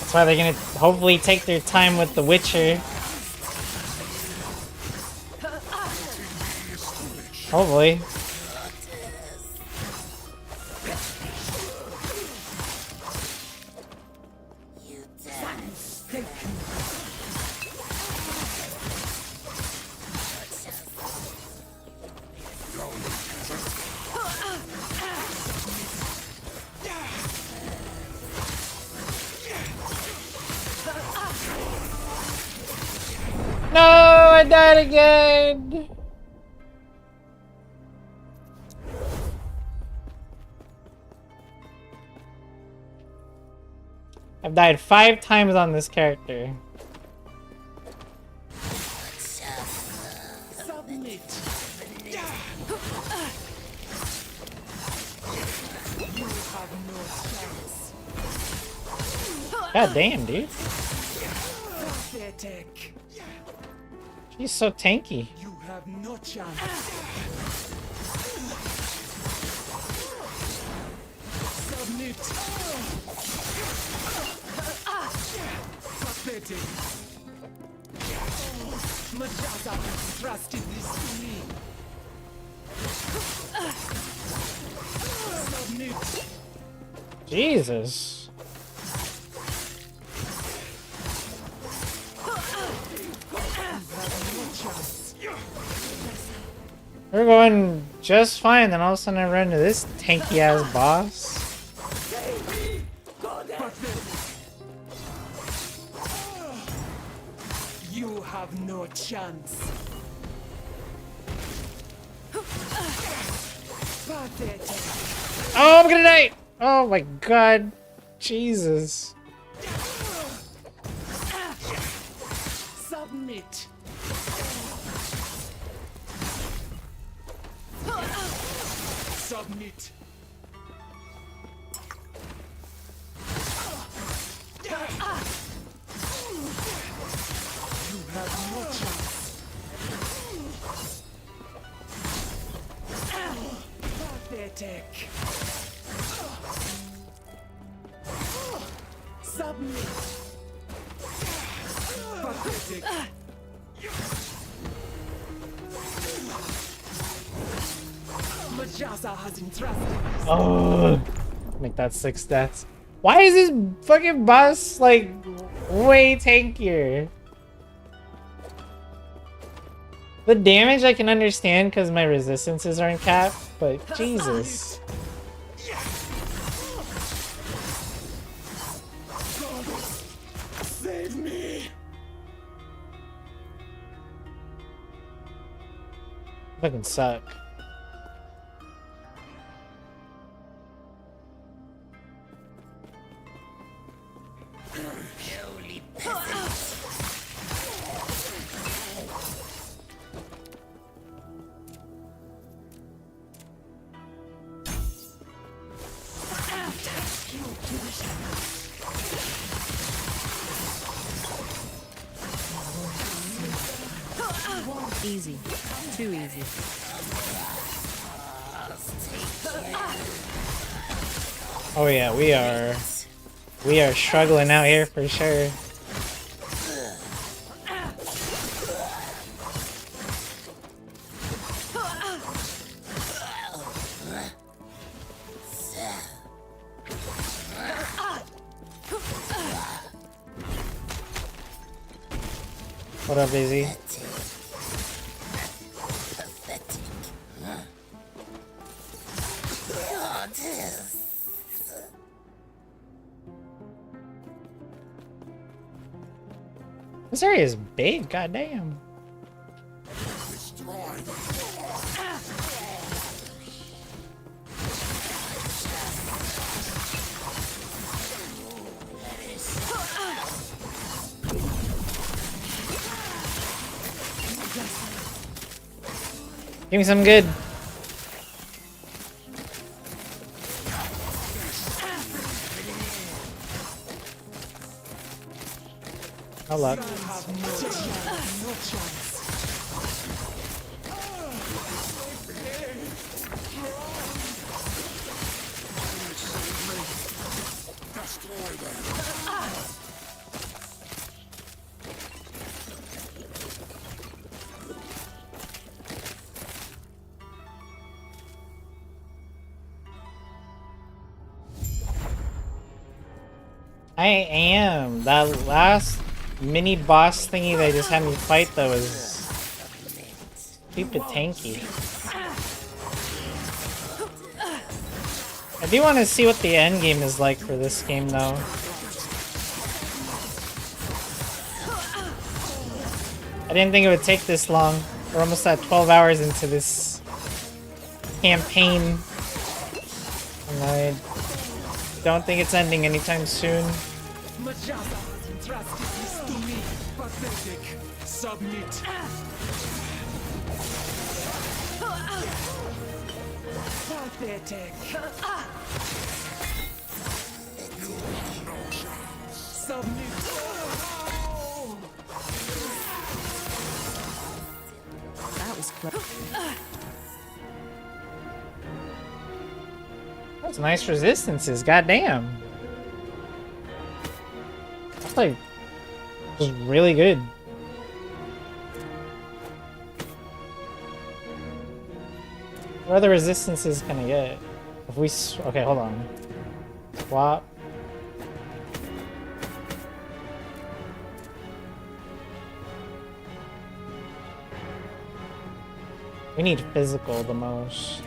That's why they're gonna hopefully take their time with The Witcher. Hopefully. No, I died again. I've died 5 times on this character. Submit. You have no chance. God damn, dude. Pathetic. She's so tanky. You have no chance. Submit. Pathetic. Majasa trusted this to me. Submit. Jesus. We're going just fine, then all of a sudden I run into this tanky ass boss. You have no chance. Pathetic. Oh, I'm gonna die! Oh my god. Jesus. Submit. Submit. You have no chance. Pathetic. Submit. Pathetic. Majasa has entrusted. Oh, make that 6 deaths. Why is this fucking boss like way tankier? The damage I can understand because my resistances aren't capped, but Jesus. Save me. Fucking suck. Easy. Too easy. Oh yeah, we are struggling out here for sure. What up, Izzy? This area is big, goddamn. Give me some good. No luck. I am. That last mini boss thingy they just had me fight though was stupid tanky. I do want to see what the end game is like for this game though. I didn't think it would take this long. We're almost at 12 hours into this campaign. And I don't think it's ending anytime soon. Majasa has entrusted this to me. Pathetic. Submit. Pathetic. Submit. That was close. That's nice resistances, goddamn. That's like just really good. What other resistances can I get? If we okay, hold on. Swap. We need physical the most.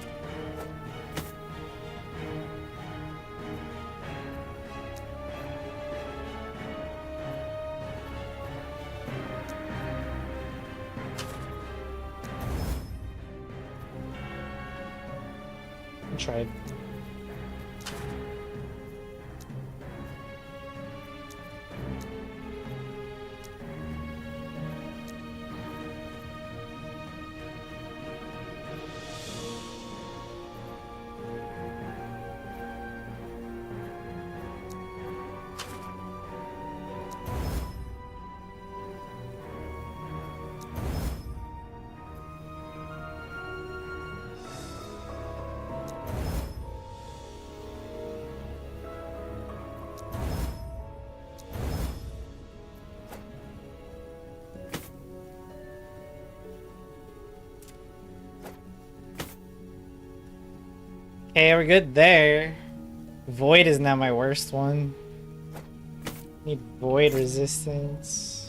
I tried. Okay, we're good there. Void is now my worst one. Need void resistance.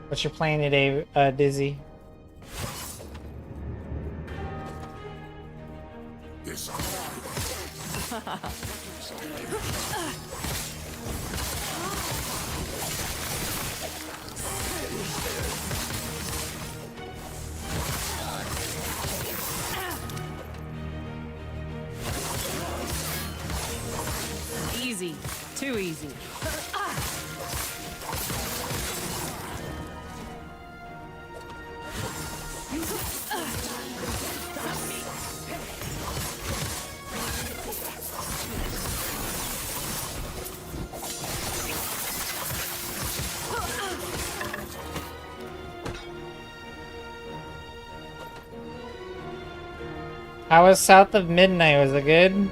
What's your plan today, Dizzy? Easy. Too easy. How was South of Midnight? Was it good?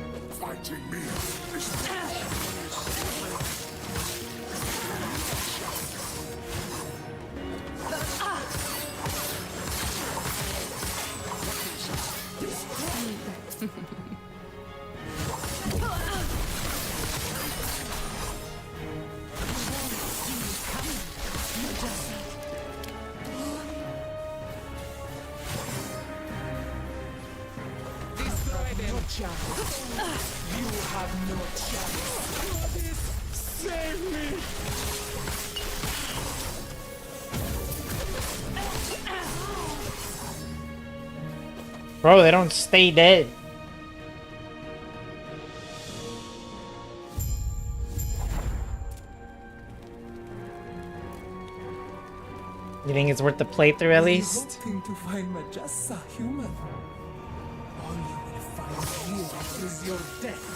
Bro, they don't stay dead. You think it's worth the playthrough at least? Hoping to find Majasa human. All you will find here is your death.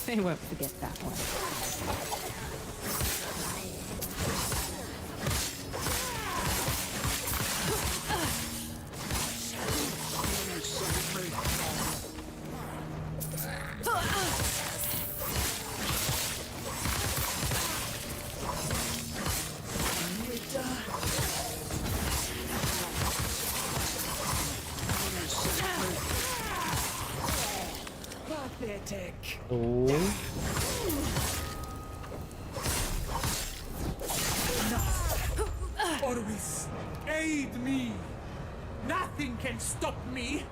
They won't forget that one. Pathetic. Ooh. Orvis, aid me. Nothing can stop me.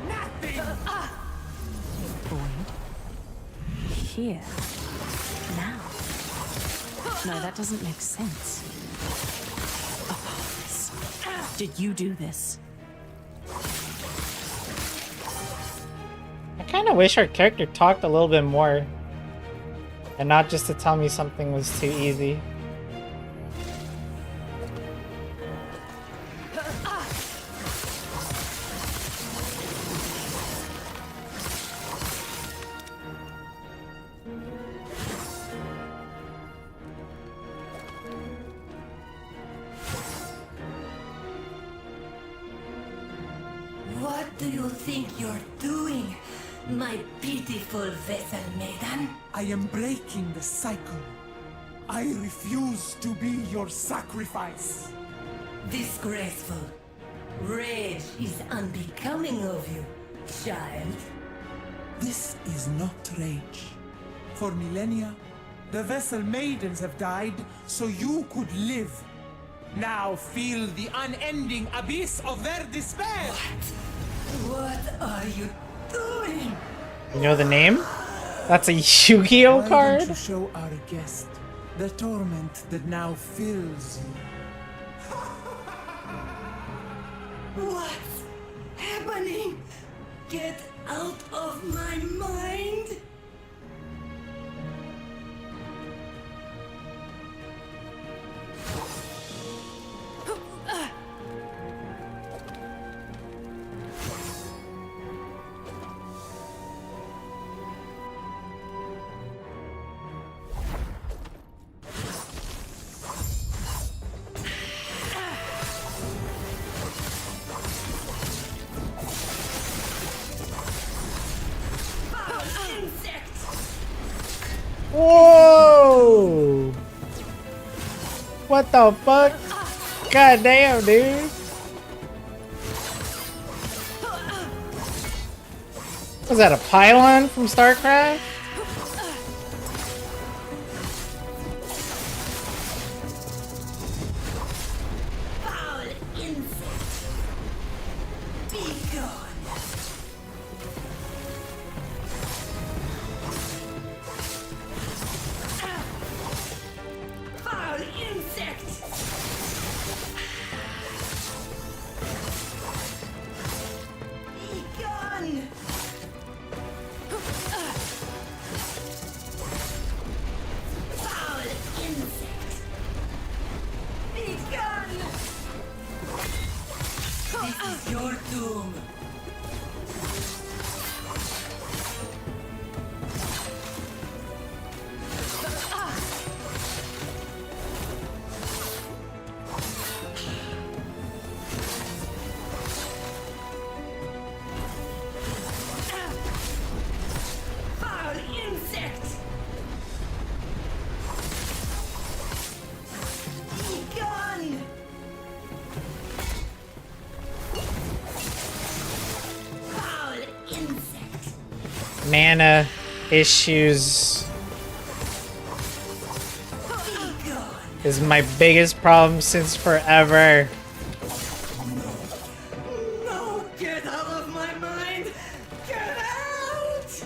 Nothing. Void. Here. Now. No, that doesn't make sense. Oppose. Did you do this? I kind of wish our character talked a little bit more. And not just to tell me something was too easy. What do you think you're doing, my beautiful vessel maiden? I am breaking the cycle. I refuse to be your sacrifice. Disgraceful. Rage is unbecoming of you, child. This is not rage. For millennia, the vessel maidens have died so you could live. Now feel the unending abyss of their despair! What are you doing? You know the name? That's a Yu-Gi-Oh Why card? don't you show our guest the torment that now fills you? What's happening? Get out of my mind! Whoa! What the fuck? God damn, dude. Was that a pylon from StarCraft? Foul insect! Be gone! Foul insect! Be gone! Foul insect! Be gone! This is your doom. Foul insect! Be gone! Foul insect! Mana issues is my biggest problem since forever. No! Get out of my mind! Get out!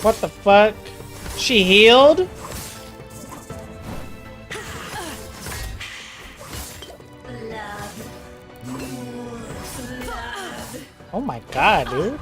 What the fuck? She healed? Oh my god, dude.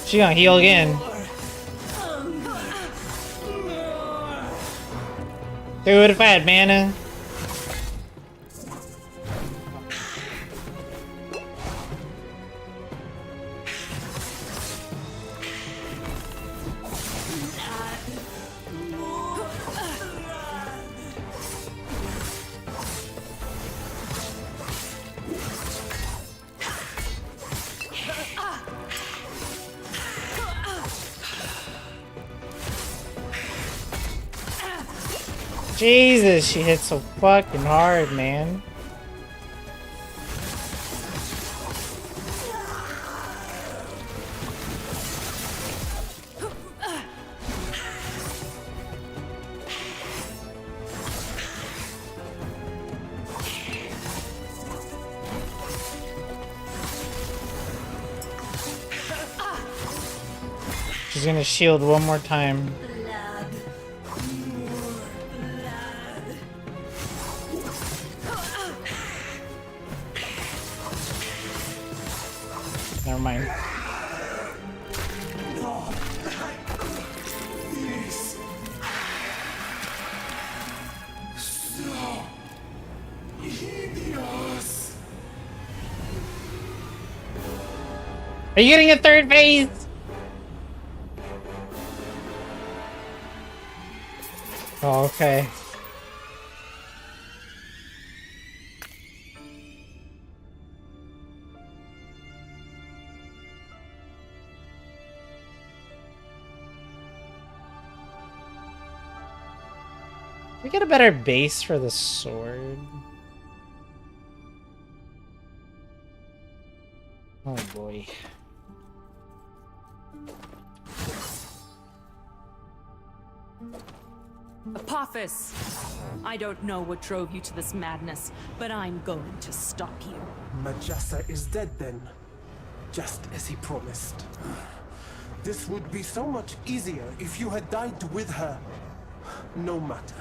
She gonna heal again. Dude, if I had mana. Jesus, she hit so fucking hard, man. She's gonna shield one more time. Never mind. Are you getting a third phase? Oh, okay. We get a better base for the sword. Oh boy. Apophis! I don't know what drove you to this madness, but I'm going to stop you. Majasa is dead then, just as he promised. This would be so much easier if you had died with her. No matter.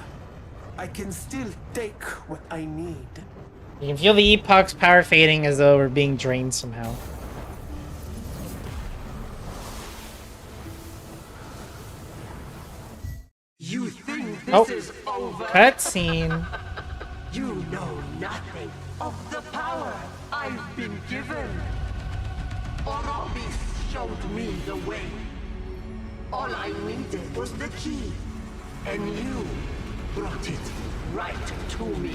I can still take what I need. You can feel the Epoch's power fading as though we're being drained somehow. You think this is over? Cutscene. You know nothing of the power I've been given. Orobis showed me the way. All I needed was the key, and you brought it right to me.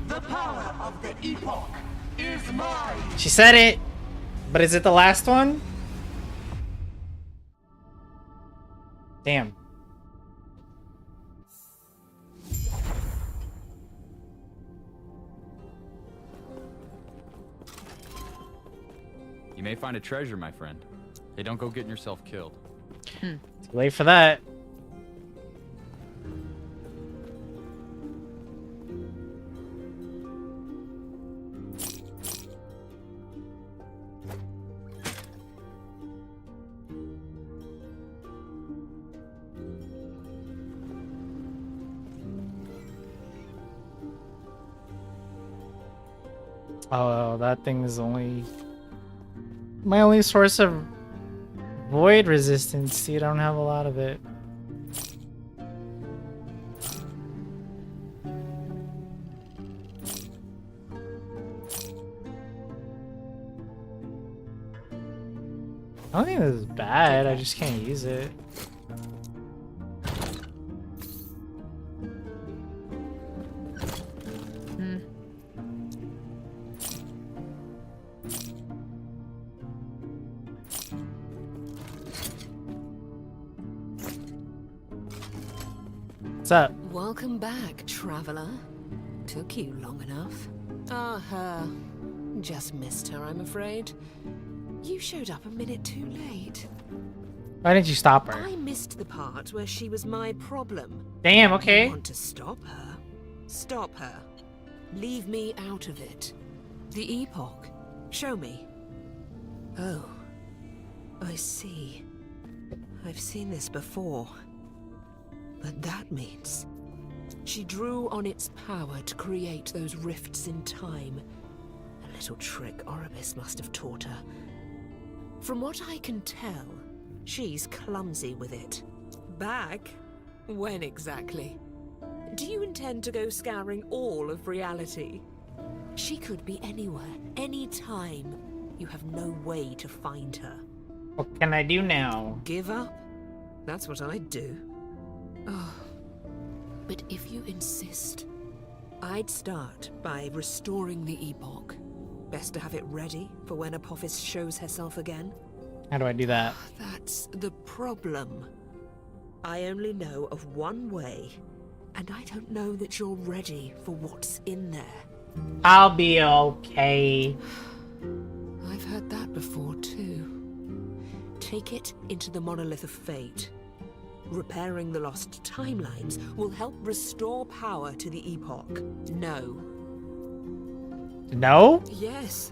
The power of the Epoch is mine. She said it, but is it the last one? Damn. You may find a treasure, my friend. Hey, don't go getting yourself killed. Too late for that. Oh, that thing is only my only source of void resistance. See, I don't have a lot of it. I don't think this is bad, I just can't use it. What's up? Welcome back, traveler. Took you long enough. Ah, her. Just missed her, I'm afraid. You showed up a minute too late. Why didn't you stop her? I missed the part where she was my problem. Damn, okay. You want to stop her? Stop her. Leave me out of it. The Epoch. Show me. Oh. I see. I've seen this before. But that means she drew on its power to create those rifts in time. A little trick Orobis must have taught her. From what I can tell, she's clumsy with it. Back? When exactly? Do you intend to go scouring all of reality? She could be anywhere, anytime. You have no way to find her. What can I do now? Give up? That's what I'd do. Oh. But if you insist, I'd start by restoring the Epoch. Best to have it ready for when Apophis shows herself again. How do I do that? That's the problem. I only know of one way, and I don't know that you're ready for what's in there. I'll be okay. I've heard that before, too. Take it into the Monolith of Fate. Repairing the lost timelines will help restore power to the Epoch. No. No? Yes.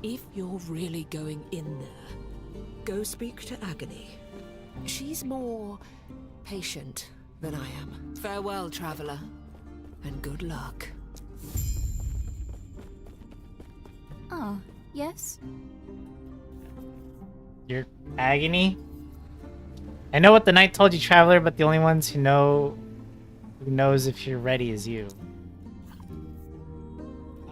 If you're really going in there, go speak to Agony. She's more patient than I am. Farewell, traveler, and good luck. Oh, yes? Your Agony? I know what the knight told you, traveler, but the only ones who knows if you're ready is you.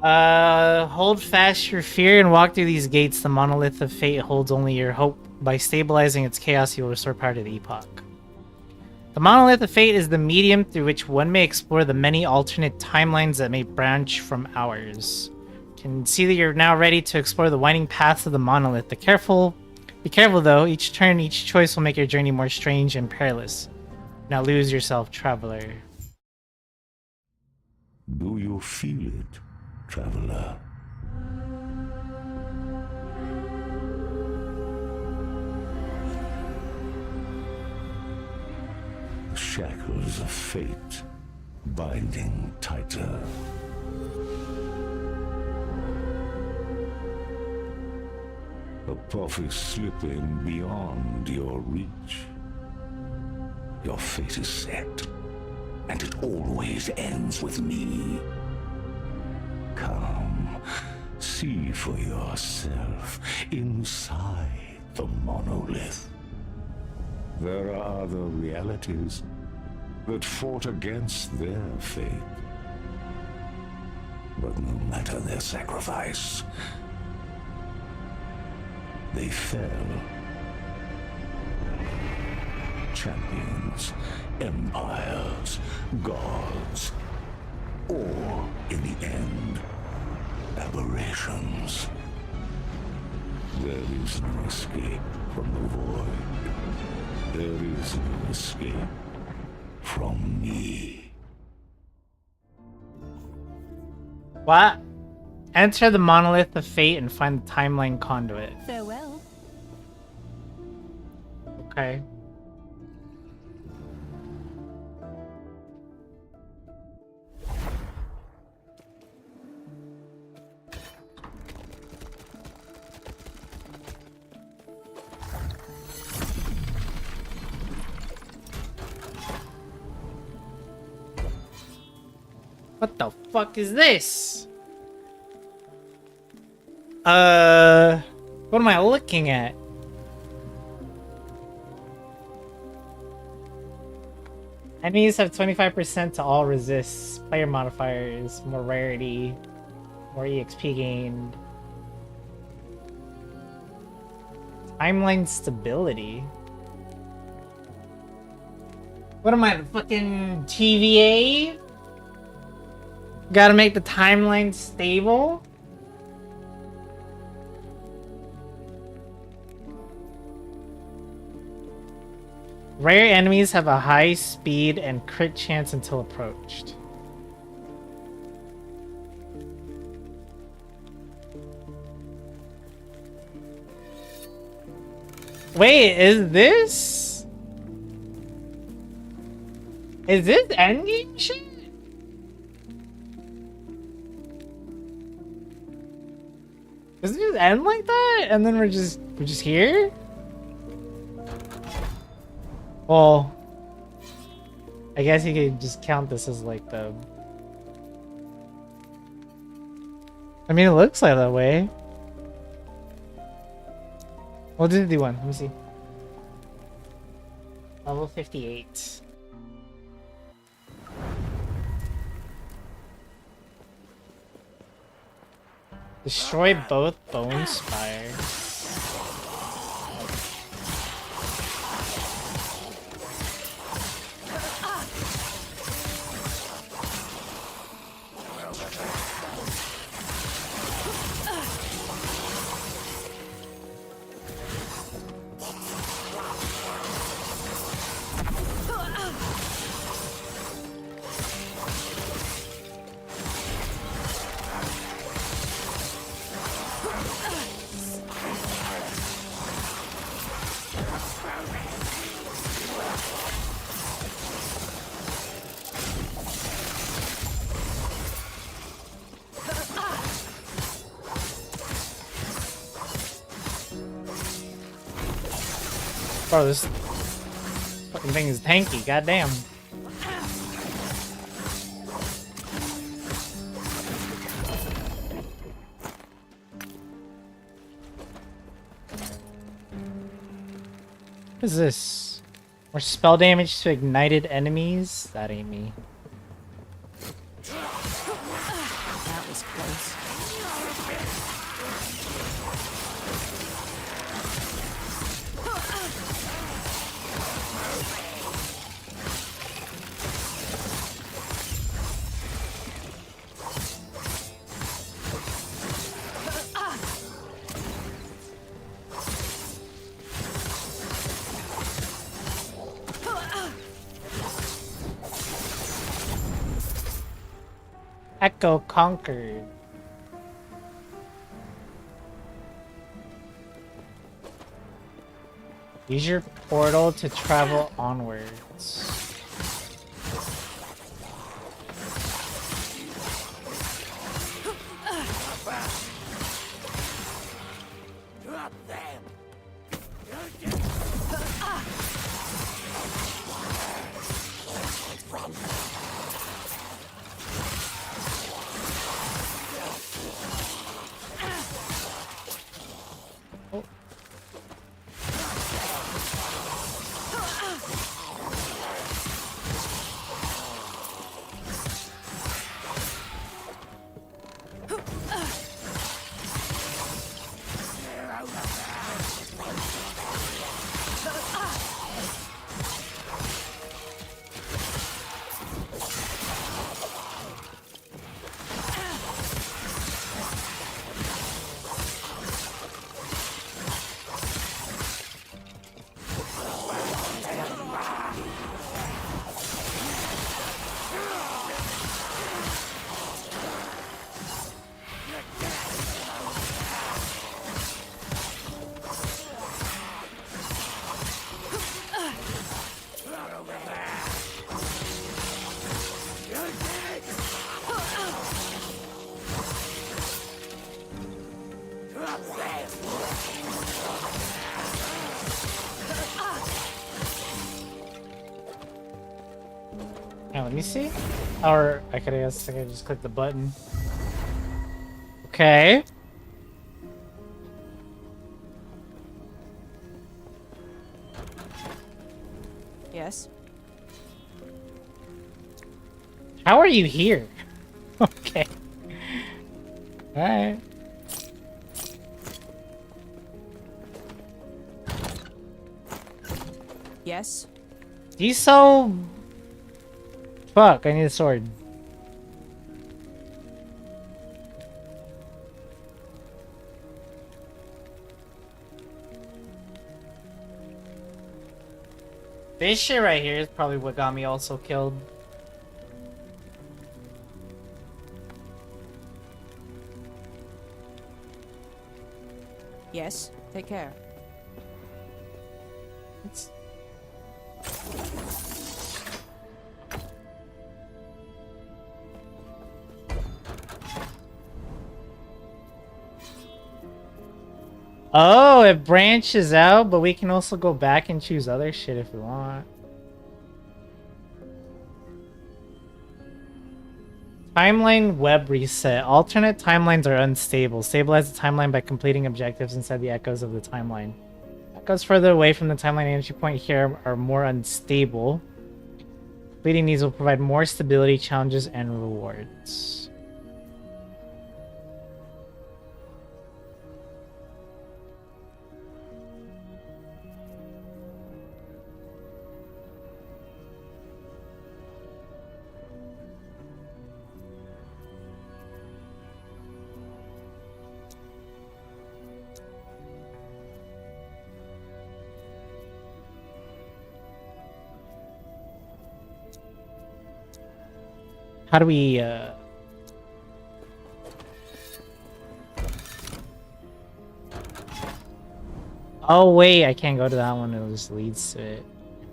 Hold fast your fear and walk through these gates. The Monolith of Fate holds only your hope. By stabilizing its chaos, you will restore power to the Epoch. The Monolith of Fate is the medium through which one may explore the many alternate timelines that may branch from ours. You can see that you're now ready to explore the winding paths of the Monolith. Be careful though. Each turn, each choice will make your journey more strange and perilous. Now lose yourself, traveler. Do you feel it, traveler? The shackles of fate binding tighter. Apophis slipping beyond your reach. Your fate is set, and it always ends with me. Come, see for yourself inside the monolith. There are other realities that fought against their fate. But no matter their sacrifice, they fell. Champions, empires, gods, or, in the end, aberrations. There is no escape from the void. There is no escape from me. What? Enter the Monolith of Fate and find the timeline conduit. Farewell. Okay. What the fuck is this? What am I looking at? Enemies have 25% to all resists, player modifiers, more rarity, more EXP gained. Timeline stability. What am I, the fucking TVA? Gotta make the timeline stable? Rare enemies have a high speed and crit chance until approached. Wait, is this endgame shit? Does it just end like that? And then we're just here? Well, I guess you could just count this as like the... I mean, it looks like that way. We'll do the one. Let me see. Level 58. Destroy both bone spires. Bro, this fucking thing is tanky, goddamn. What is this? More spell damage to ignited enemies? That ain't me. That was close. Echo conquered. Use your portal to travel onwards. Yeah, let me see. Or I could just click the button. Okay. Yes. How are you here? Okay. Alright. Yes. He's so... Fuck, I need a sword. This shit right here is probably what got me also killed. Yes. Take care. Oh, it branches out, but we can also go back and choose other shit if we want. Timeline web reset. Alternate timelines are unstable. Stabilize the timeline by completing objectives inside the echoes of the timeline. Echoes further away from the timeline entry point here are more unstable. Completing these will provide more stability, challenges, and rewards. How do we, Oh, wait, I can't go to that one. It just leads to it.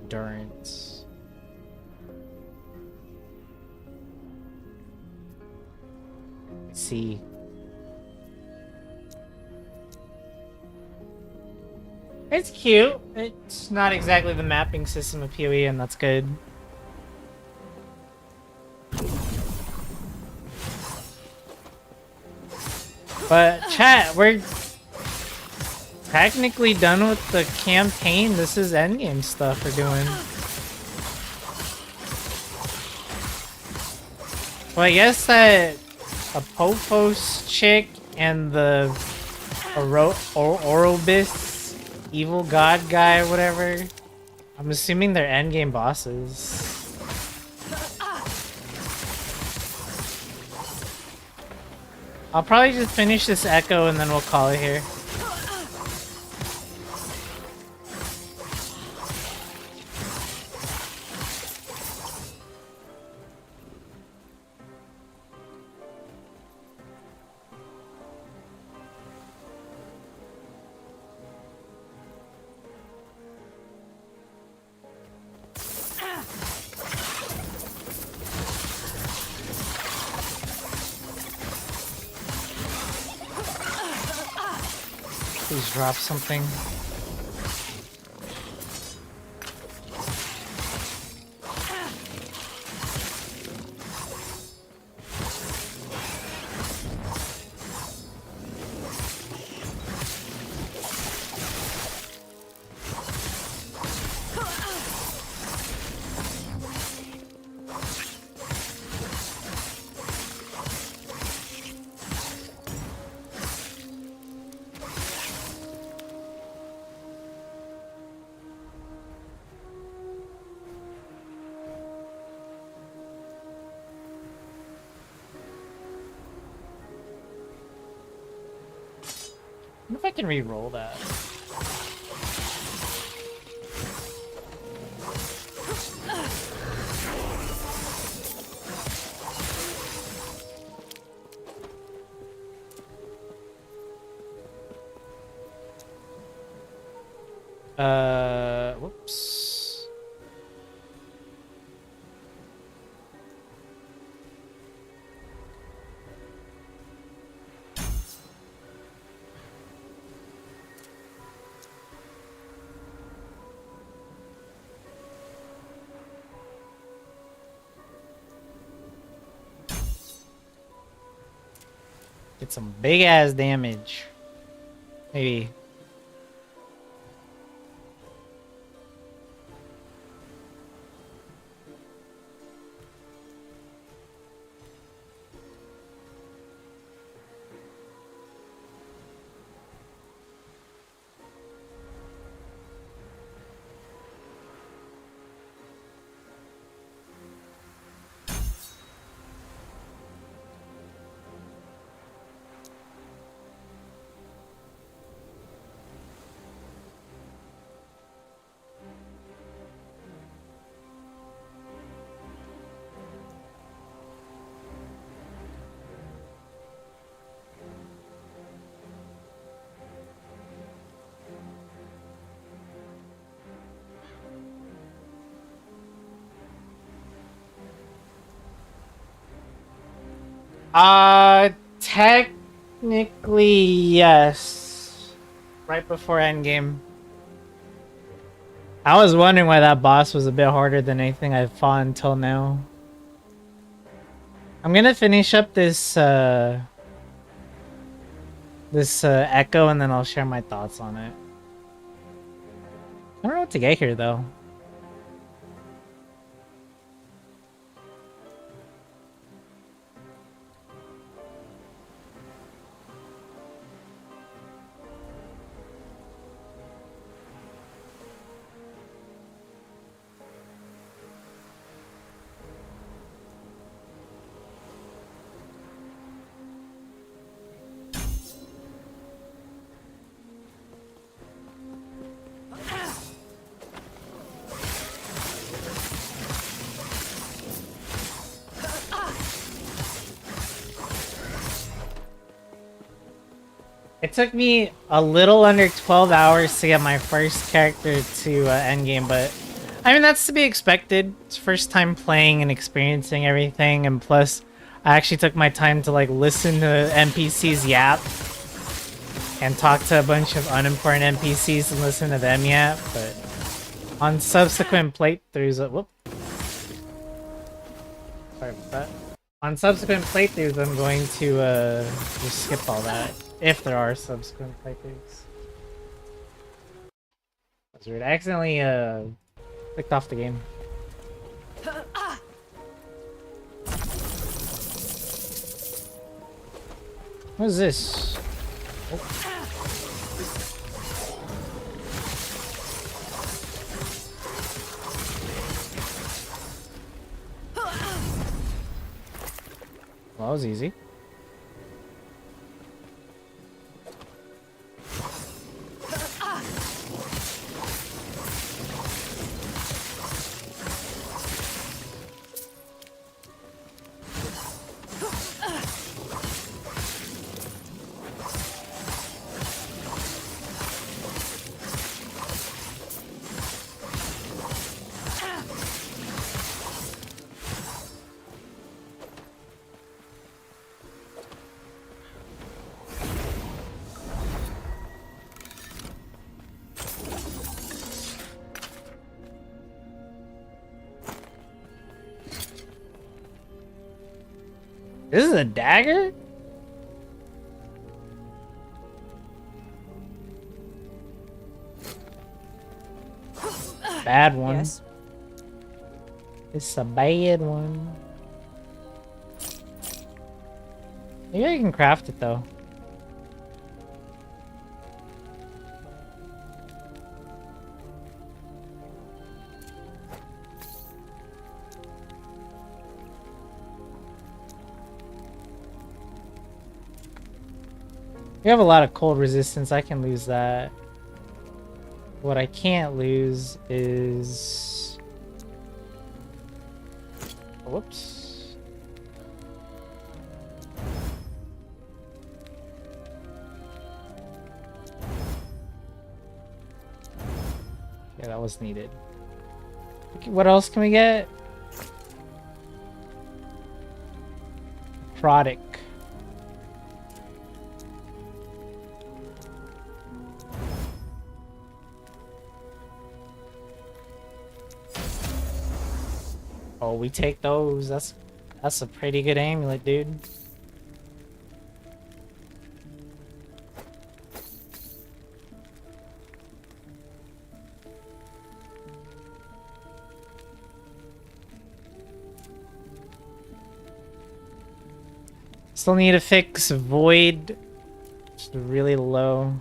Endurance. Let's see. It's cute. It's not exactly the mapping system of PoE, and that's good. But chat, we're technically done with the campaign. This is endgame stuff we're doing. Well, I guess that a Popos chick and the Orobis evil god guy or whatever, I'm assuming they're endgame bosses. I'll probably just finish this echo and then we'll call it here. Please drop something. I wonder if I can re-roll that. Whoops. Get some big ass damage. Maybe. Technically, yes. Right before endgame. I was wondering why that boss was a bit harder than anything I've fought until now. I'm gonna finish up this echo and then I'll share my thoughts on it. I don't know what to get here though. It took me a little under 12 hours to get my first character to endgame, but I mean, that's to be expected. It's first time playing and experiencing everything, and plus, I actually took my time to like listen to NPCs yap and talk to a bunch of unimportant NPCs and listen to them yap, but on subsequent playthroughs, whoop. Sorry about that. On subsequent playthroughs, I'm going to just skip all that. If there are subsequent playthroughs. That's weird. I accidentally clicked off the game. What is this? Oh. Well, that was easy. This is a dagger? Bad one. Yes. It's a bad one. Maybe I can craft it though. We have a lot of cold resistance. I can lose that. What I can't lose is... Whoops. Yeah, that was needed. Okay, what else can we get? Product. Oh, we take those. That's a pretty good amulet, dude. Still need to fix Void. It's really low.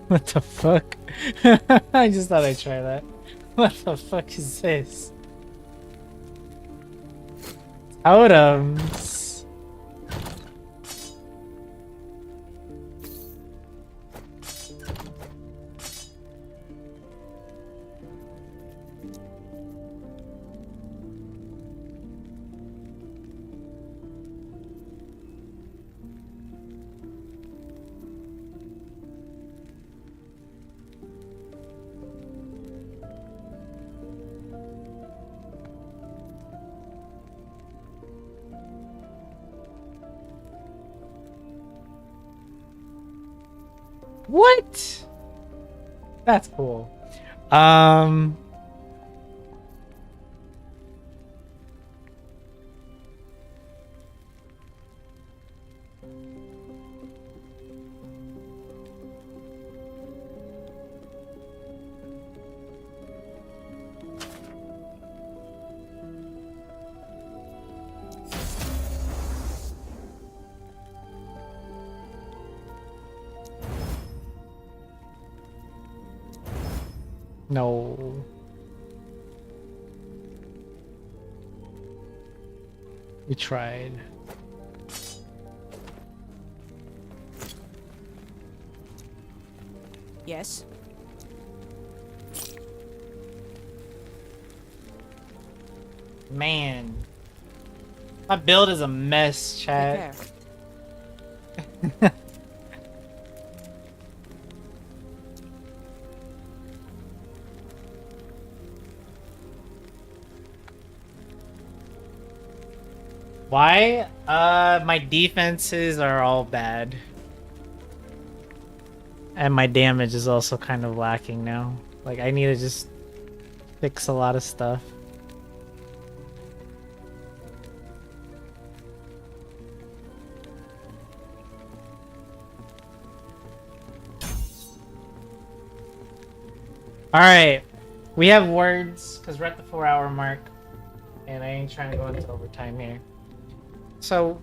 What the fuck? I just thought I'd try that. What the fuck is this? Totems. What? That's cool. No. We tried. Yes. Man. My build is a mess, chat. Why? My defenses are all bad. And my damage is also kind of lacking now. Like, I need to just fix a lot of stuff. Alright. We have words, because we're at the 4-hour mark. And I ain't trying to go into overtime here. So,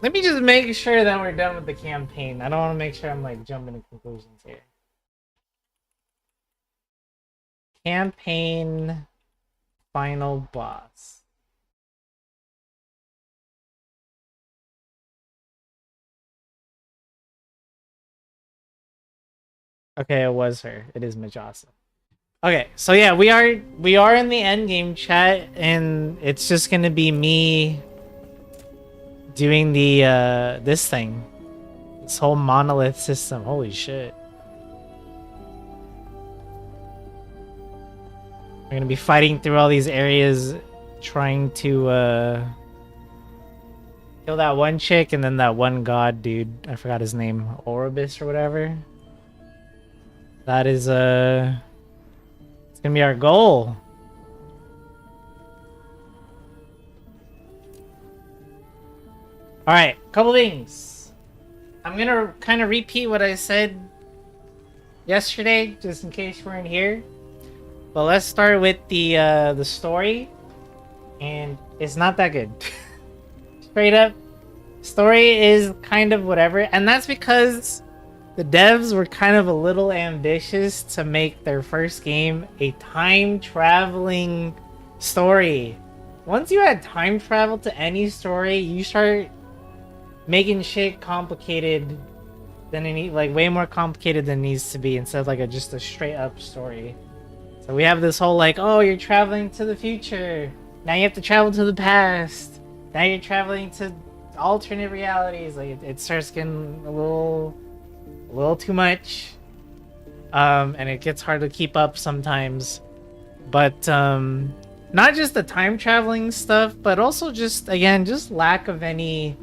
let me just make sure that we're done with the campaign. I don't want to make sure I'm like jumping to conclusions here. Campaign final boss. Okay, it was her. It is Majasa. Okay, so yeah, we are in the end game, chat, and it's just gonna be me doing the this thing. This whole monolith system. Holy shit. We're gonna be fighting through all these areas trying to kill that one chick and then that one god dude. I forgot his name. Oribus or whatever. That is it's gonna be our goal. Alright, couple things. I'm gonna kind of repeat what I said yesterday, just in case you weren't here. But let's start with the story. And it's not that good. Straight up. Story is kind of whatever. And that's because the devs were kind of a little ambitious to make their first game a time-traveling story. Once you add time travel to any story, you start making shit complicated than it need, like way more complicated than it needs to be, instead of like just a straight-up story. So we have this whole like, oh, you're traveling to the future. Now you have to travel to the past. Now you're traveling to alternate realities. Like it starts getting a little too much, and it gets hard to keep up sometimes. But not just the time traveling stuff, but also just again just lack of any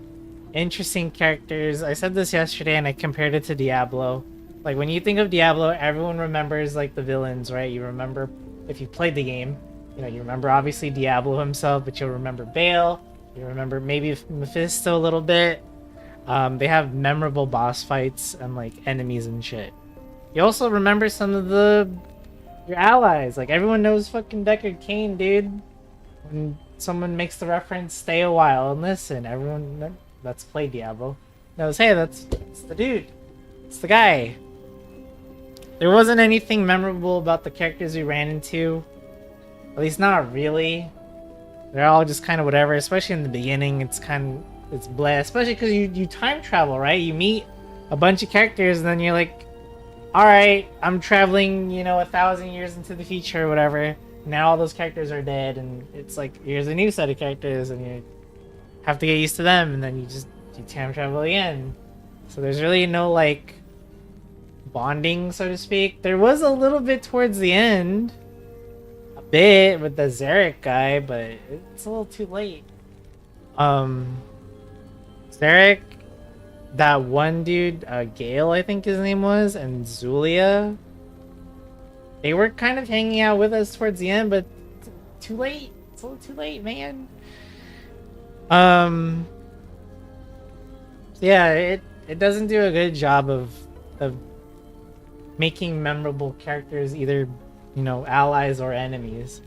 interesting characters. I said this yesterday and I compared it to Diablo. Like when you think of Diablo, everyone remembers like the villains, right? You remember, if you played the game, you know, you remember obviously Diablo himself, but you'll remember Baal, you remember maybe Mephisto a little bit. They have memorable boss fights and like enemies and shit. You also remember some of your allies. Like everyone knows fucking Deckard Cain, dude. When someone makes the reference, stay a while and listen. Everyone that's played Diablo knows, hey, that's the dude. It's the guy. There wasn't anything memorable about the characters we ran into. At least not really. They're all just kind of whatever, especially in the beginning. It's blah, especially because you time travel, right? You meet a bunch of characters and then you're like, alright, I'm traveling, you know, 1,000 years into the future or whatever. Now all those characters are dead and it's like, here's a new set of characters and you have to get used to them, and then you time travel again. So there's really no like bonding, so to speak. There was a little bit towards the end, a bit with the Zarek guy, but it's a little too late. Zarek, that one dude, Gale I think his name was, and Zulia, they were kind of hanging out with us towards the end, but too late. It's a little too late, man. Yeah, it doesn't do a good job of making memorable characters, either, you know, allies or enemies.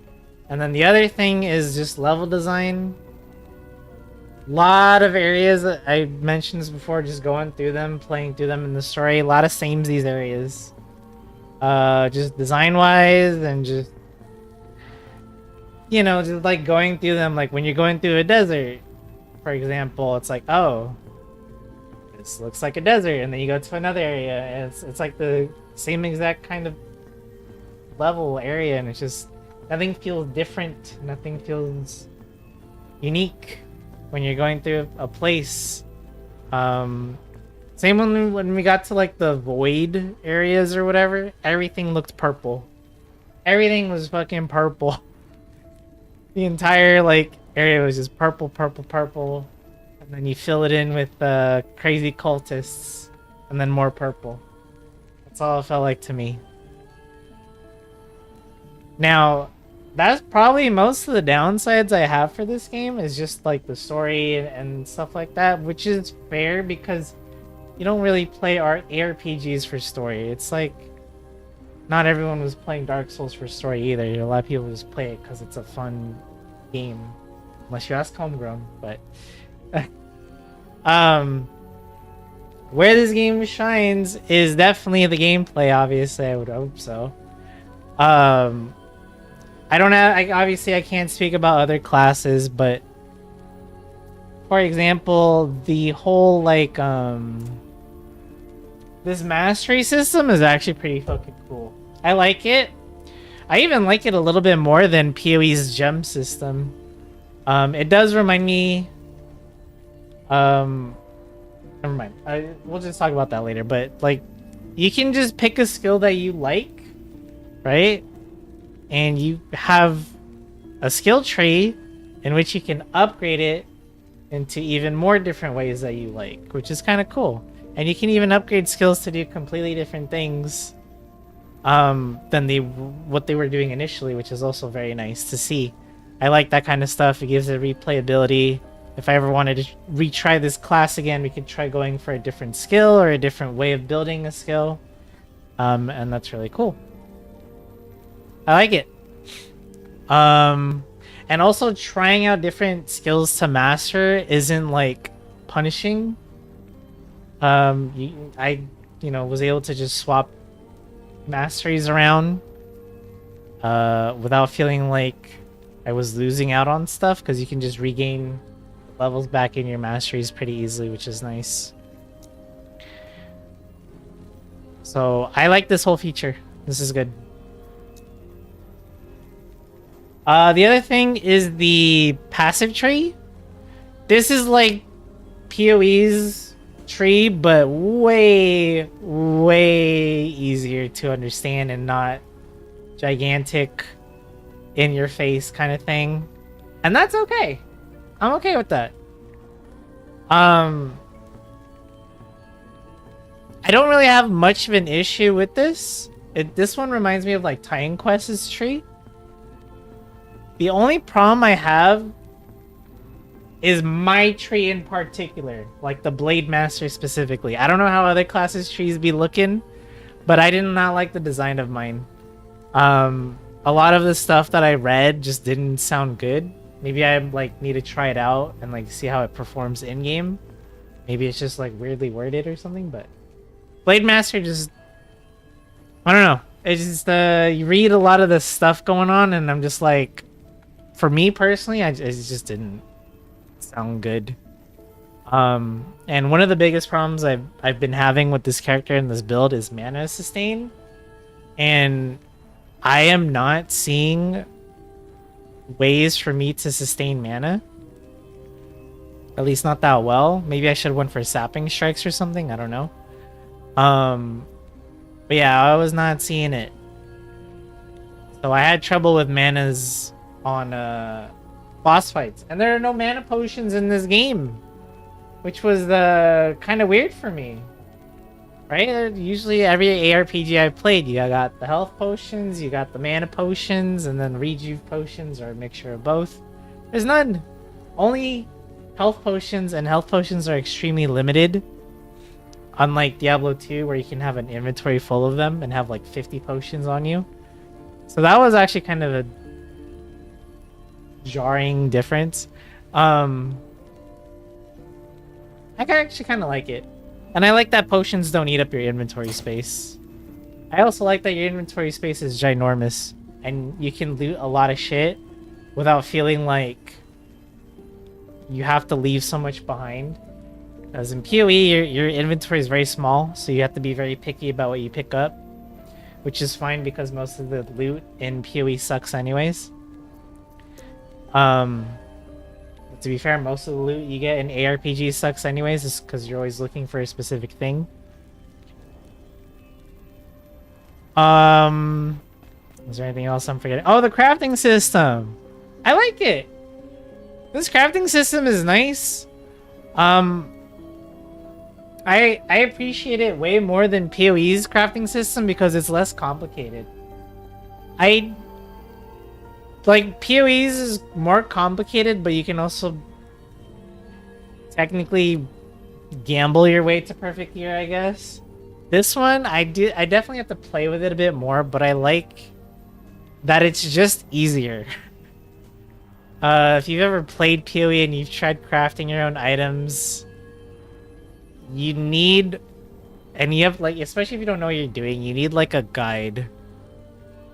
And then the other thing is just level design. Lot of areas that I mentioned this before, just going through them, playing through them in the story. A lot of samesies areas. just design-wise and just, you know, just like going through them. Like when you're going through a desert, for example, it's like, oh, this looks like a desert, and then you go to another area, and it's like the same exact kind of level area, and it's just nothing feels different, nothing feels unique when you're going through a place. Same when we got to like the void areas or whatever, everything looked purple. Everything was fucking purple. The entire like area was just purple, purple, purple. And then you fill it in with crazy cultists, and then more purple. That's all it felt like to me. Now, that's probably most of the downsides I have for this game, is just like the story and stuff like that, which is fair because you don't really play ARPGs for story. It's like, not everyone was playing Dark Souls for story either. A lot of people just play it because it's a fun game. Unless you ask Homegrown, but... where this game shines is definitely the gameplay, obviously. I would hope so. Obviously I can't speak about other classes, but for example, the whole like this mastery system is actually pretty fucking cool. I like it. I even like it a little bit more than PoE's gem system. It does remind me never mind. We'll just talk about that later, but like you can just pick a skill that you like, right? And you have a skill tree in which you can upgrade it into even more different ways that you like, which is kind of cool. And you can even upgrade skills to do completely different things than what they were doing initially, which is also very nice to see. I like that kind of stuff. It gives it replayability. If I ever wanted to retry this class again, we could try going for a different skill or a different way of building a skill. And that's really cool. I like it. And also trying out different skills to master isn't like punishing. I was able to just swap masteries around without feeling like I was losing out on stuff, because you can just regain levels back in your masteries pretty easily, which is nice. So I like this whole feature. This is good. The other thing is the passive tree. This is like PoE's tree, but way, way easier to understand and not gigantic in your face kind of thing. And that's okay. I'm okay with that. I don't really have much of an issue with this. This one reminds me of like Titan Quest's tree. The only problem I have is my tree in particular, like the Blade Master specifically. I don't know how other classes' trees be looking, but I did not like the design of mine. A lot of the stuff that I read just didn't sound good. Maybe I like need to try it out and like see how it performs in game. Maybe it's just like weirdly worded or something, but Blade Master just, I don't know. It's just you read a lot of the stuff going on, and I'm just like, for me personally, it just didn't sound good. And one of the biggest problems I've been having with this character in this build is mana sustain, and I am not seeing ways for me to sustain mana. At least not that well. Maybe I should have went for sapping strikes or something. I don't know. But yeah, I was not seeing it. So I had trouble with manas on boss fights, and there are no mana potions in this game, which was kind of weird for me. Right? Usually every ARPG I've played, you got the health potions, you got the mana potions, and then rejuve potions, or a mixture of both. There's none. Only health potions, and health potions are extremely limited. Unlike Diablo 2, where you can have an inventory full of them and have like 50 potions on you. So that was actually kind of a jarring difference. I actually kind of like it. And I like that potions don't eat up your inventory space. I also like that your inventory space is ginormous, and you can loot a lot of shit without feeling like you have to leave so much behind. As in PoE, your inventory is very small, so you have to be very picky about what you pick up, which is fine because most of the loot in PoE sucks anyways. To be fair, most of the loot you get in ARPG sucks anyways, just because you're always looking for a specific thing. Is there anything else I'm forgetting? Oh, the crafting system! I like it! This crafting system is nice. I appreciate it way more than PoE's crafting system because it's less complicated. Like, PoE's is more complicated, but you can also technically gamble your way to perfect gear, I guess. This one, I definitely have to play with it a bit more, but I like that it's just easier. If you've ever played PoE and you've tried crafting your own items, you need, and you have, like, especially if you don't know what you're doing, you need like a guide.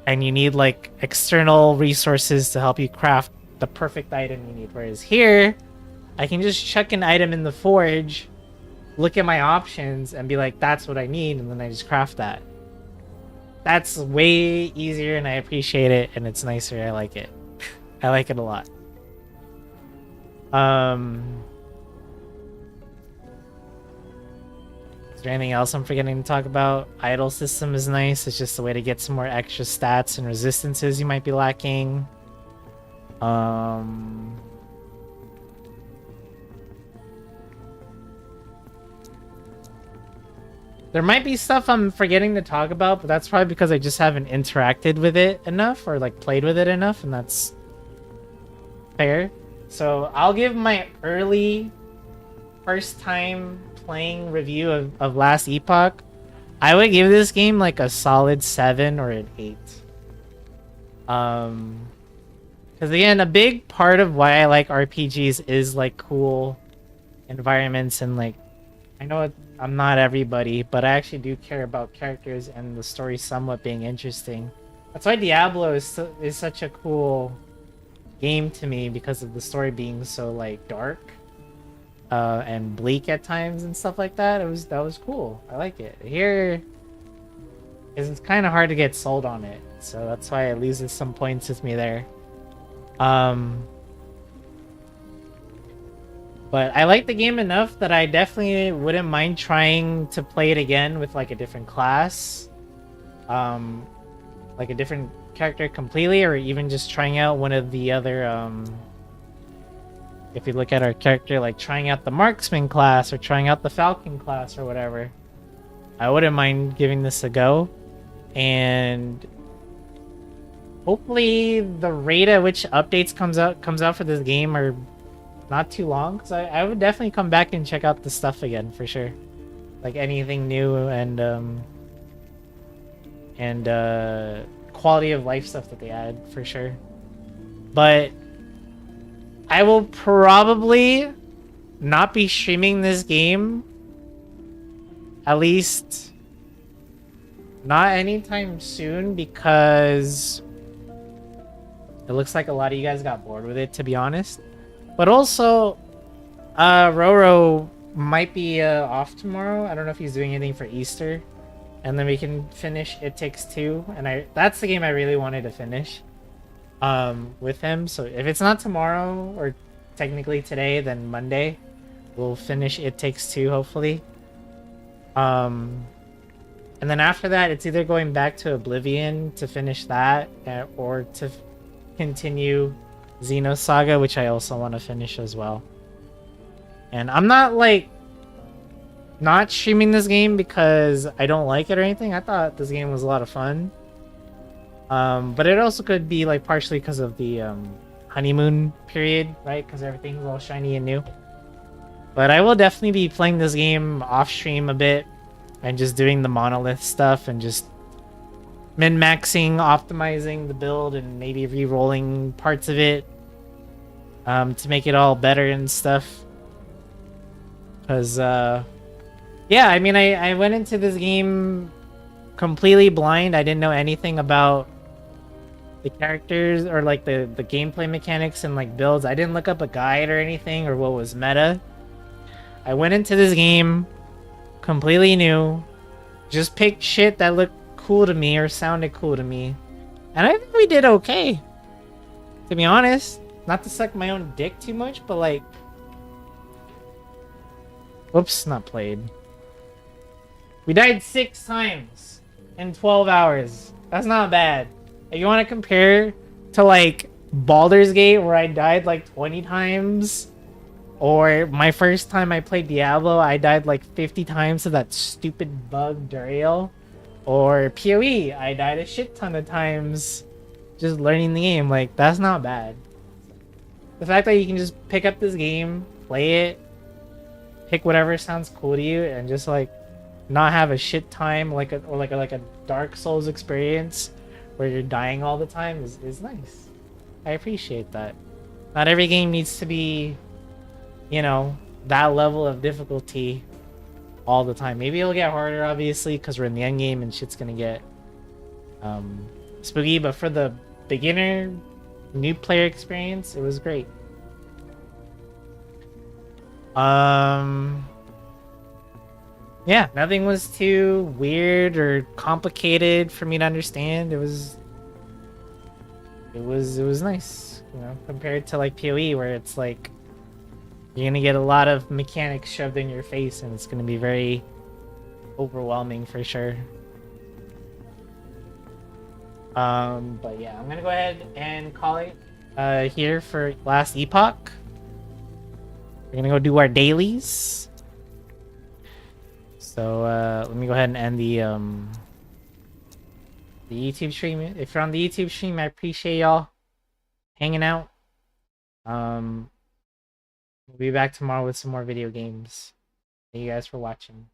And you need like external resources to help you craft the perfect item you need. Whereas here, I can just chuck an item in the forge, look at my options, and be like, that's what I need, and then I just craft that. That's way easier, and I appreciate it, and it's nicer. I like it. I like it a lot. Is there anything else I'm forgetting to talk about? Idle system is nice. It's just a way to get some more extra stats and resistances you might be lacking. There might be stuff I'm forgetting to talk about, but that's probably because I just haven't interacted with it enough or like played with it enough, and that's fair. So I'll give my early first time playing review of last Epoch. I would give this game like a solid 7 or an 8. Because again, a big part of why I like RPGs is like cool environments, and like, I know I'm not everybody, but I actually do care about characters and the story somewhat being interesting. That's why Diablo is such a cool game to me, because of the story being so like dark and bleak at times and stuff like that. That was cool. I like it. Here, it's kind of hard to get sold on it, so that's why it loses some points with me there. But I like the game enough that I definitely wouldn't mind trying to play it again with like a different class, like a different character completely, or even just trying out one of the other if you look at our character, like trying out the marksman class or trying out the falcon class or whatever. I wouldn't mind giving this a go, and hopefully the rate at which updates comes out for this game are not too long, because I would definitely come back and check out the stuff again for sure, like anything new and quality of life stuff that they add for sure. But I will probably not be streaming this game, at least not anytime soon, because it looks like a lot of you guys got bored with it, to be honest. But also, Roro might be off tomorrow. I don't know if he's doing anything for Easter. And then we can finish It Takes Two. And that's the game I really wanted to finish with him. So if it's not tomorrow, or technically today, then Monday, we'll finish It Takes Two, hopefully. And then after that, it's either going back to Oblivion to finish that, or to continue Xenosaga, which I also want to finish as well. And I'm not like not streaming this game because I don't like it or anything. I thought this game was a lot of fun. But it also could be like partially because of the honeymoon period, right? Because everything's all shiny and new. But I will definitely be playing this game off stream a bit and just doing the monolith stuff and just min-maxing, optimizing the build, and maybe re-rolling parts of it to make it all better and stuff. Because, yeah, I mean, I went into this game completely blind. I didn't know anything about the characters or like the gameplay mechanics and like builds. I didn't look up a guide or anything or what was meta. I went into this game completely new, just picked shit that looked cool to me or sounded cool to me, and I think we did okay, to be honest. Not to suck my own dick too much, but like, whoops, not played. We died 6 times in 12 hours. That's not bad. If you want to compare to like Baldur's Gate where I died like 20 times, or my first time I played Diablo, I died like 50 times to that stupid bug Duriel, or PoE, I died a shit ton of times just learning the game. Like, that's not bad. The fact that you can just pick up this game, play it, pick whatever sounds cool to you, and just like not have a shit time like a Dark Souls experience where you're dying all the time is nice. I appreciate that. Not every game needs to be, you know, that level of difficulty all the time. Maybe it'll get harder, obviously, because we're in the end game and shit's gonna get spooky, but for the beginner new player experience, it was great. Yeah, nothing was too weird or complicated for me to understand. It was nice, you know, compared to like PoE where it's like you're gonna get a lot of mechanics shoved in your face and it's gonna be very overwhelming for sure. But yeah, I'm gonna go ahead and call it here for last Epoch. We're gonna go do our dailies. So let me go ahead and end the YouTube stream. If you're on the YouTube stream, I appreciate y'all hanging out. We'll be back tomorrow with some more video games. Thank you guys for watching.